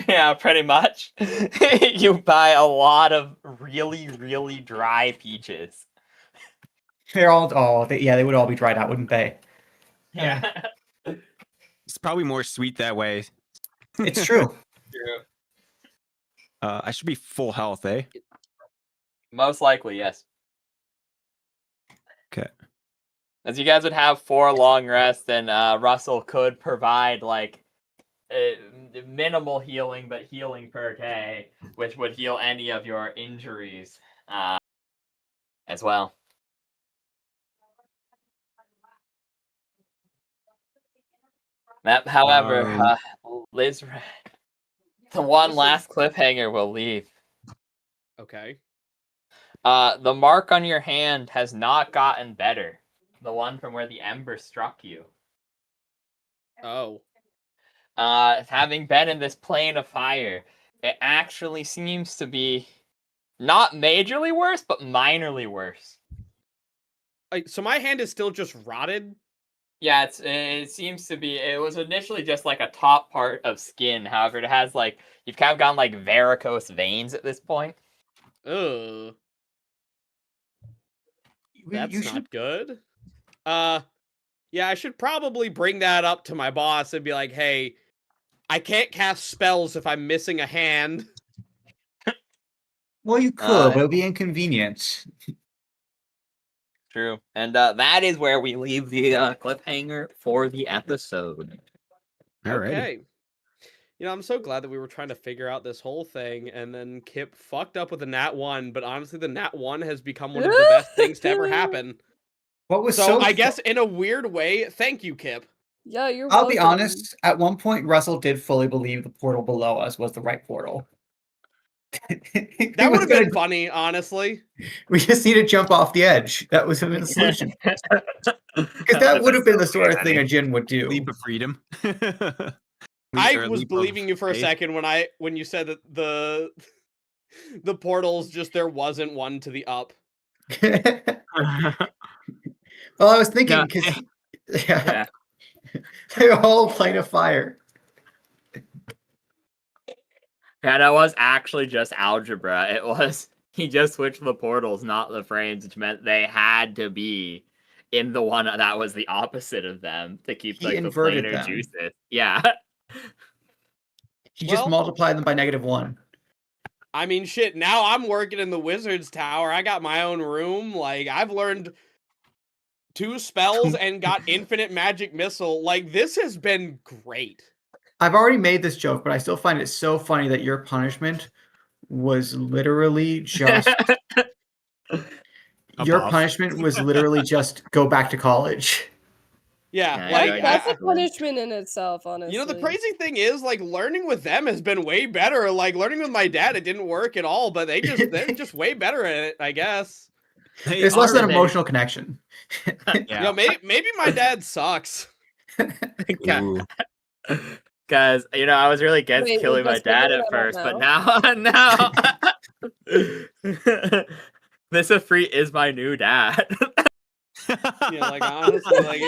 Yeah, pretty much. You buy a lot of really, really dry peaches. They're all they would all be dried out, wouldn't they? Yeah. It's probably more sweet that way. It's true. True. I should be full health, eh? Most likely, yes. Okay. As you guys would have 4 long rests, and Russell could provide like minimal healing, but healing per day, which would heal any of your injuries as well. That, however, Liz, the one last cliffhanger will leave. Okay. The mark on your hand has not gotten better. The one from where the ember struck you. Oh. Having been in this plane of fire, it actually seems to be not majorly worse, but minorly worse. So my hand is still just rotted? Yeah, it seems to be. It was initially just like a top part of skin. However, it has like you've kind of gotten like varicose veins at this point. Ugh. That's not good. Yeah, I should probably bring that up to my boss and be like, hey, I can't cast spells if I'm missing a hand. Well, you could, but it would be inconvenient. True. And that is where we leave the cliffhanger for the episode. Okay. You know, I'm so glad that we were trying to figure out this whole thing, and then Kip fucked up with the Nat 1, but honestly, the Nat 1 has become one of the best things to ever happen. What was so I guess in a weird way, thank you, Kip. Yeah, you're I'll welcome. be honest, at one point, Russell did fully believe the portal below us was the right portal. That would have been funny, honestly. We just need to jump off the edge. That was the solution. Because that would have been the sort of thing a Jin would do. Leap of freedom. I was believing you for a second when you said that the portals just there wasn't one to the up. Well, I was thinking because they're all plane of fire. Yeah, that was actually just algebra. It was he just switched the portals, not the frames, which meant they had to be in the one that was the opposite of them to keep like the planar juices. Yeah. He just multiplied them by -1. I mean, shit, now I'm working in the Wizard's Tower. I got my own room. Like, I've learned 2 spells and got infinite magic missile. Like, this has been great. I've already made this joke, but I still find it so funny that your punishment was literally just... Your punishment was literally just go back to college. Yeah, like that's a punishment in itself, honestly. You know, the crazy thing is, like, learning with them has been way better. Like, learning with my dad, it didn't work at all, but they're just way better at it, I guess. There's less an emotional connection. You know, maybe my dad sucks. Guys, you know, I was really against killing my dad at first, but now, this efreet is my new dad. Yeah, like honestly, like,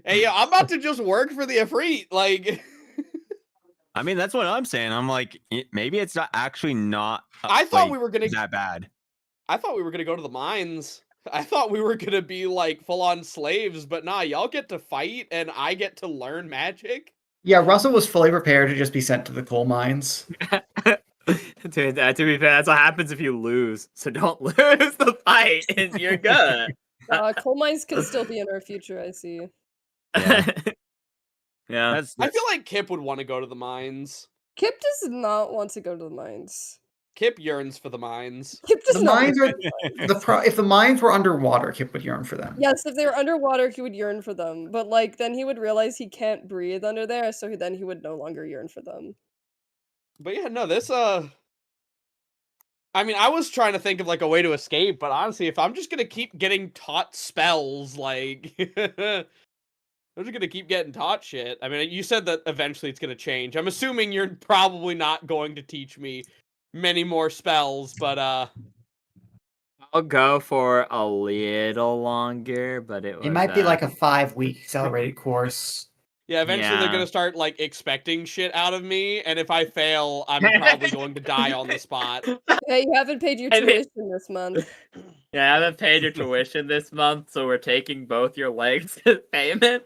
hey, yeah, I'm about to just work for the efreet. Like, I mean, that's what I'm saying. I'm like, maybe it's not actually not. I thought we were gonna that bad. I thought we were gonna go to the mines. I thought we were gonna be like full on slaves, but nah, y'all get to fight and I get to learn magic. Yeah, Russell was fully prepared to just be sent to the coal mines. To be fair, that's what happens if you lose. So don't lose the fight, and you're good. Coal mines could still be in our future, I see. Yeah. I feel like Kip would want to go to the mines. Kip does not want to go to the mines. Kip yearns for the mines. Kip does The mines are if the mines were underwater, Kip would yearn for them. Yes, if they were underwater, he would yearn for them. But like then he would realize he can't breathe under there, so then he would no longer yearn for them. But yeah, no, this I mean, I was trying to think of like a way to escape, but honestly, if I'm just gonna keep getting taught spells, like They're just gonna keep getting taught shit. I mean, you said that eventually it's gonna change. I'm assuming you're probably not going to teach me many more spells, but I'll go for a little longer, but it might be like a 5-week accelerated course. Yeah, eventually they're gonna start like expecting shit out of me, and if I fail, I'm probably going to die on the spot. Hey, you haven't paid your tuition this month. Yeah, I haven't paid your tuition this month, so we're taking both your legs as payment.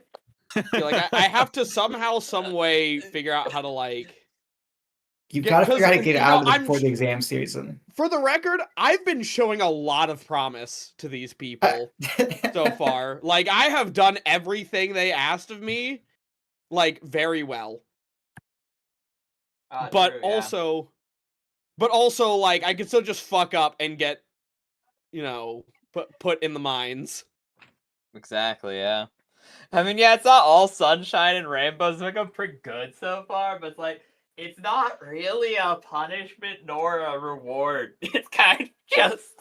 Like I have to somehow, some way figure out how to like. You've got to figure out how to get out of it before the exam season. For the record, I've been showing a lot of promise to these people so far. Like I have done everything they asked of me, like very well. But true, yeah. also, like I could still just fuck up and get, put in the mines. Exactly, yeah. I mean, yeah, it's not all sunshine and rainbows. It's looking pretty good so far, but it's like, it's not really a punishment nor a reward. It's kind of just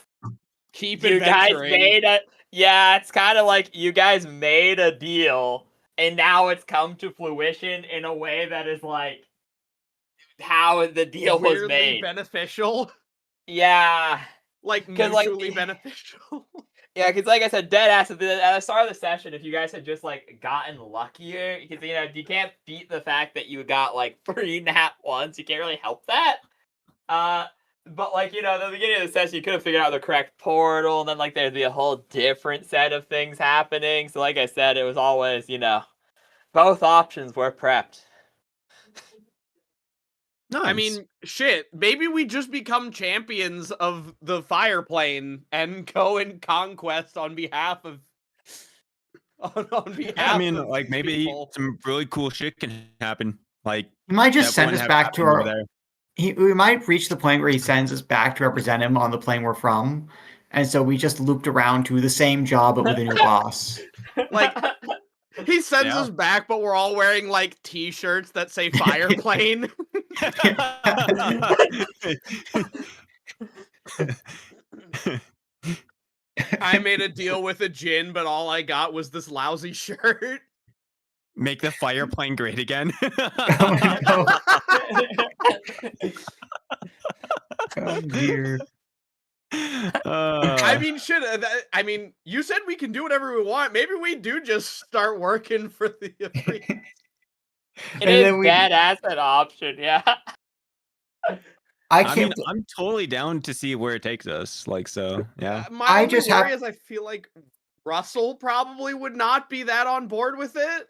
keep you adventuring. Guys made a yeah. It's kind of like you guys made a deal, and now it's come to fruition in a way that is like how the deal was made. Beneficial. Yeah, like mutually beneficial. Yeah, because like I said, dead ass at the start of the session, if you guys had just like gotten luckier, because you can't beat the fact that you got like 3 nat ones. You can't really help that. But like at the beginning of the session, you could have figured out the correct portal, and then like there'd be a whole different set of things happening. So like I said, it was always both options were prepped. Nice. I mean, shit, maybe we just become champions of the fire plane and go in conquest on behalf of I mean, like maybe people. Some really cool shit can happen. Like he might just send us back to our we might reach the point where he sends us back to represent him on the plane we're from. And so we just looped around to the same job but with a new boss. Like he sends us back, but we're all wearing like t-shirts that say fire plane. I made a deal with a djinn, but all I got was this lousy shirt. Make the fire plane great again. Oh dear. I mean, shit. I mean, you said we can do whatever we want. Maybe we do just start working for the efreeti. It is badass an option, yeah. I mean, I'm totally down to see where it takes us. Like, so, yeah. My only worry is I feel like Russell probably would not be that on board with it.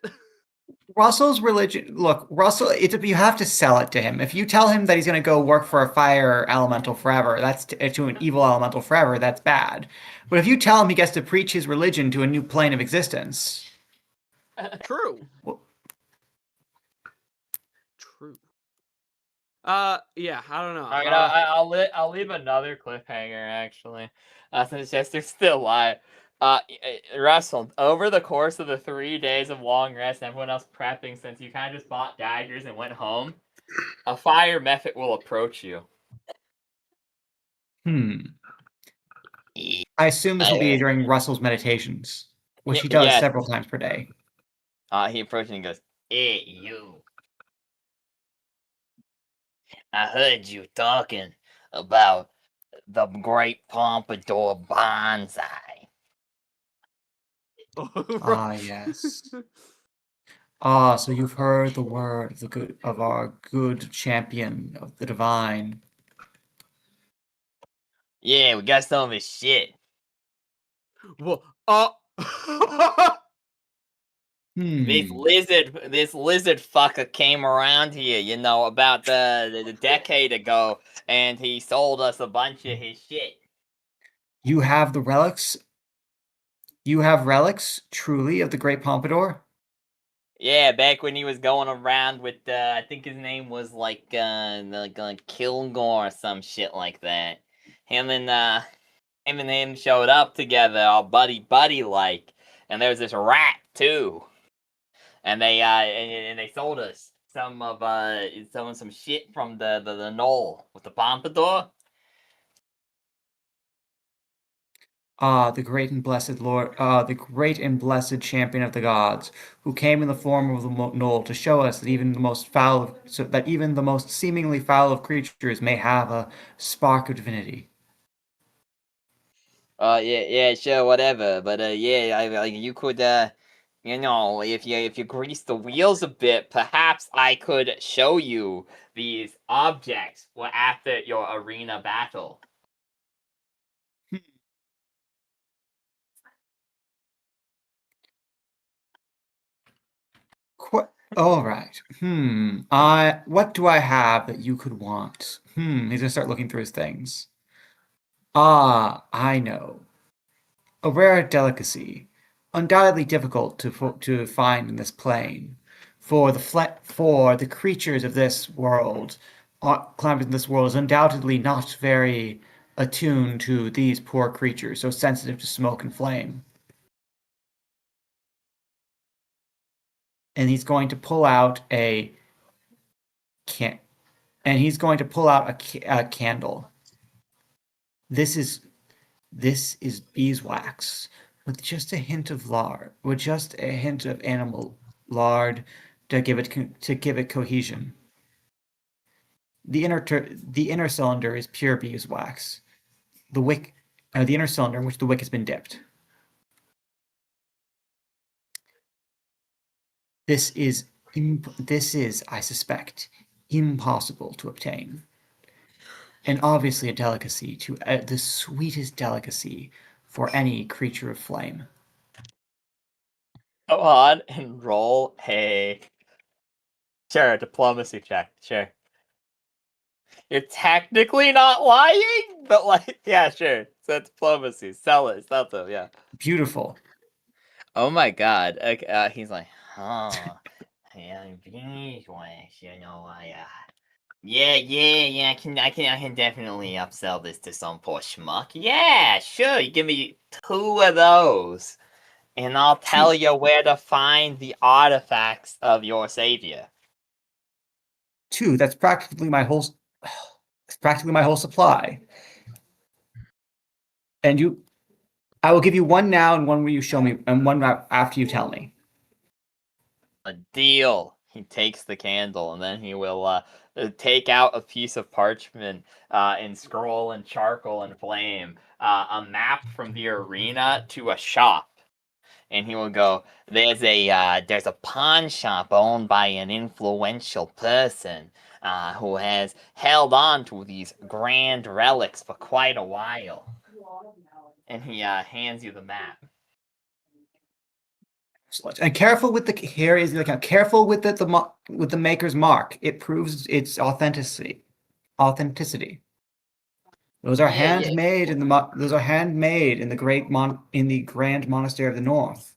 Russell's religion. Look, Russell. You have to sell it to him. If you tell him that he's going to go work for a fire elemental forever, that's to an evil elemental forever. That's bad. But if you tell him he gets to preach his religion to a new plane of existence, true. True. Yeah, I don't know. I'll leave another cliffhanger actually, since Jester's still alive. Russell, over the course of the 3 days of long rest and everyone else prepping, since you kind of just bought daggers and went home, a fire method will approach you. I assume this will be during Russell's meditations, which he does several times per day. He approaches and goes, "Hey, you. I heard you talking about the great pompadour bonsai." Yes. So you've heard the word of our good champion of the divine. Yeah, we got some of his shit. Well, This lizard fucker came around here, about the decade ago, and he sold us a bunch of his shit. You have the relics? You have relics, truly, of the Great Pompadour? Yeah, back when he was going around with, I think his name was like Kilgore or some shit like that. Him and him showed up together, all buddy like, and there was this rat too. And they sold us some shit from the knoll with the pompadour. the great and blessed Lord, the great and blessed champion of the gods, who came in the form of the knoll to show us that even the most seemingly foul of creatures may have a spark of divinity. Yeah, sure, whatever. But yeah, you could, if you grease the wheels a bit, perhaps I could show you these objects after your arena battle. All right. What do I have that you could want? He's gonna start looking through his things. I know. A rare delicacy, undoubtedly difficult to find in this plane, for the creatures of this world, climate in this world is undoubtedly not very attuned to these poor creatures, so sensitive to smoke and flame. And he's going to pull out a candle. This is beeswax with just a hint of animal lard to give it cohesion. The inner cylinder is pure beeswax. The inner cylinder in which the wick has been dipped. This is, I suspect, impossible to obtain. And obviously a delicacy, the sweetest delicacy for any creature of flame. Go on and roll a diplomacy check. Sure. You're technically not lying, but yeah, sure. So diplomacy. Sell it. Sell them, yeah. Beautiful. Oh my god. Okay, he's like, yeah, beeswax, yeah, I can definitely upsell this to some poor schmuck. Yeah, sure, you give me 2 of those, and I'll tell you where to find the artifacts of your savior. 2, that's practically my whole supply. And I will give you 1 now and 1 where you show me, and 1 after you tell me. A deal. He takes the candle, and then he will take out a piece of parchment and scroll and charcoal and flame a map from the arena to a shop. And he will go, there's a pawn shop owned by an influential person who has held on to these grand relics for quite a while. And he hands you the map. And careful with careful with the maker's mark. It proves its authenticity. Those are handmade in the grand monastery of the north.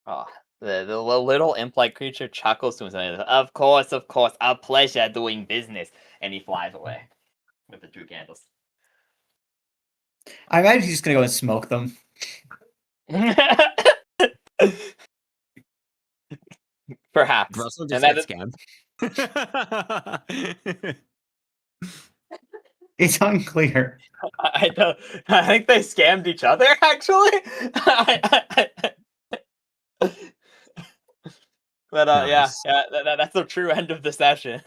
Oh, the little imp-like creature chuckles to himself. Of course, a pleasure doing business. And he flies away with the 2 candles. I imagine he's just gonna go and smoke them. Perhaps. Russell just got scammed. It's unclear. I think they scammed each other, actually. But nice. Yeah, that's the true end of the session.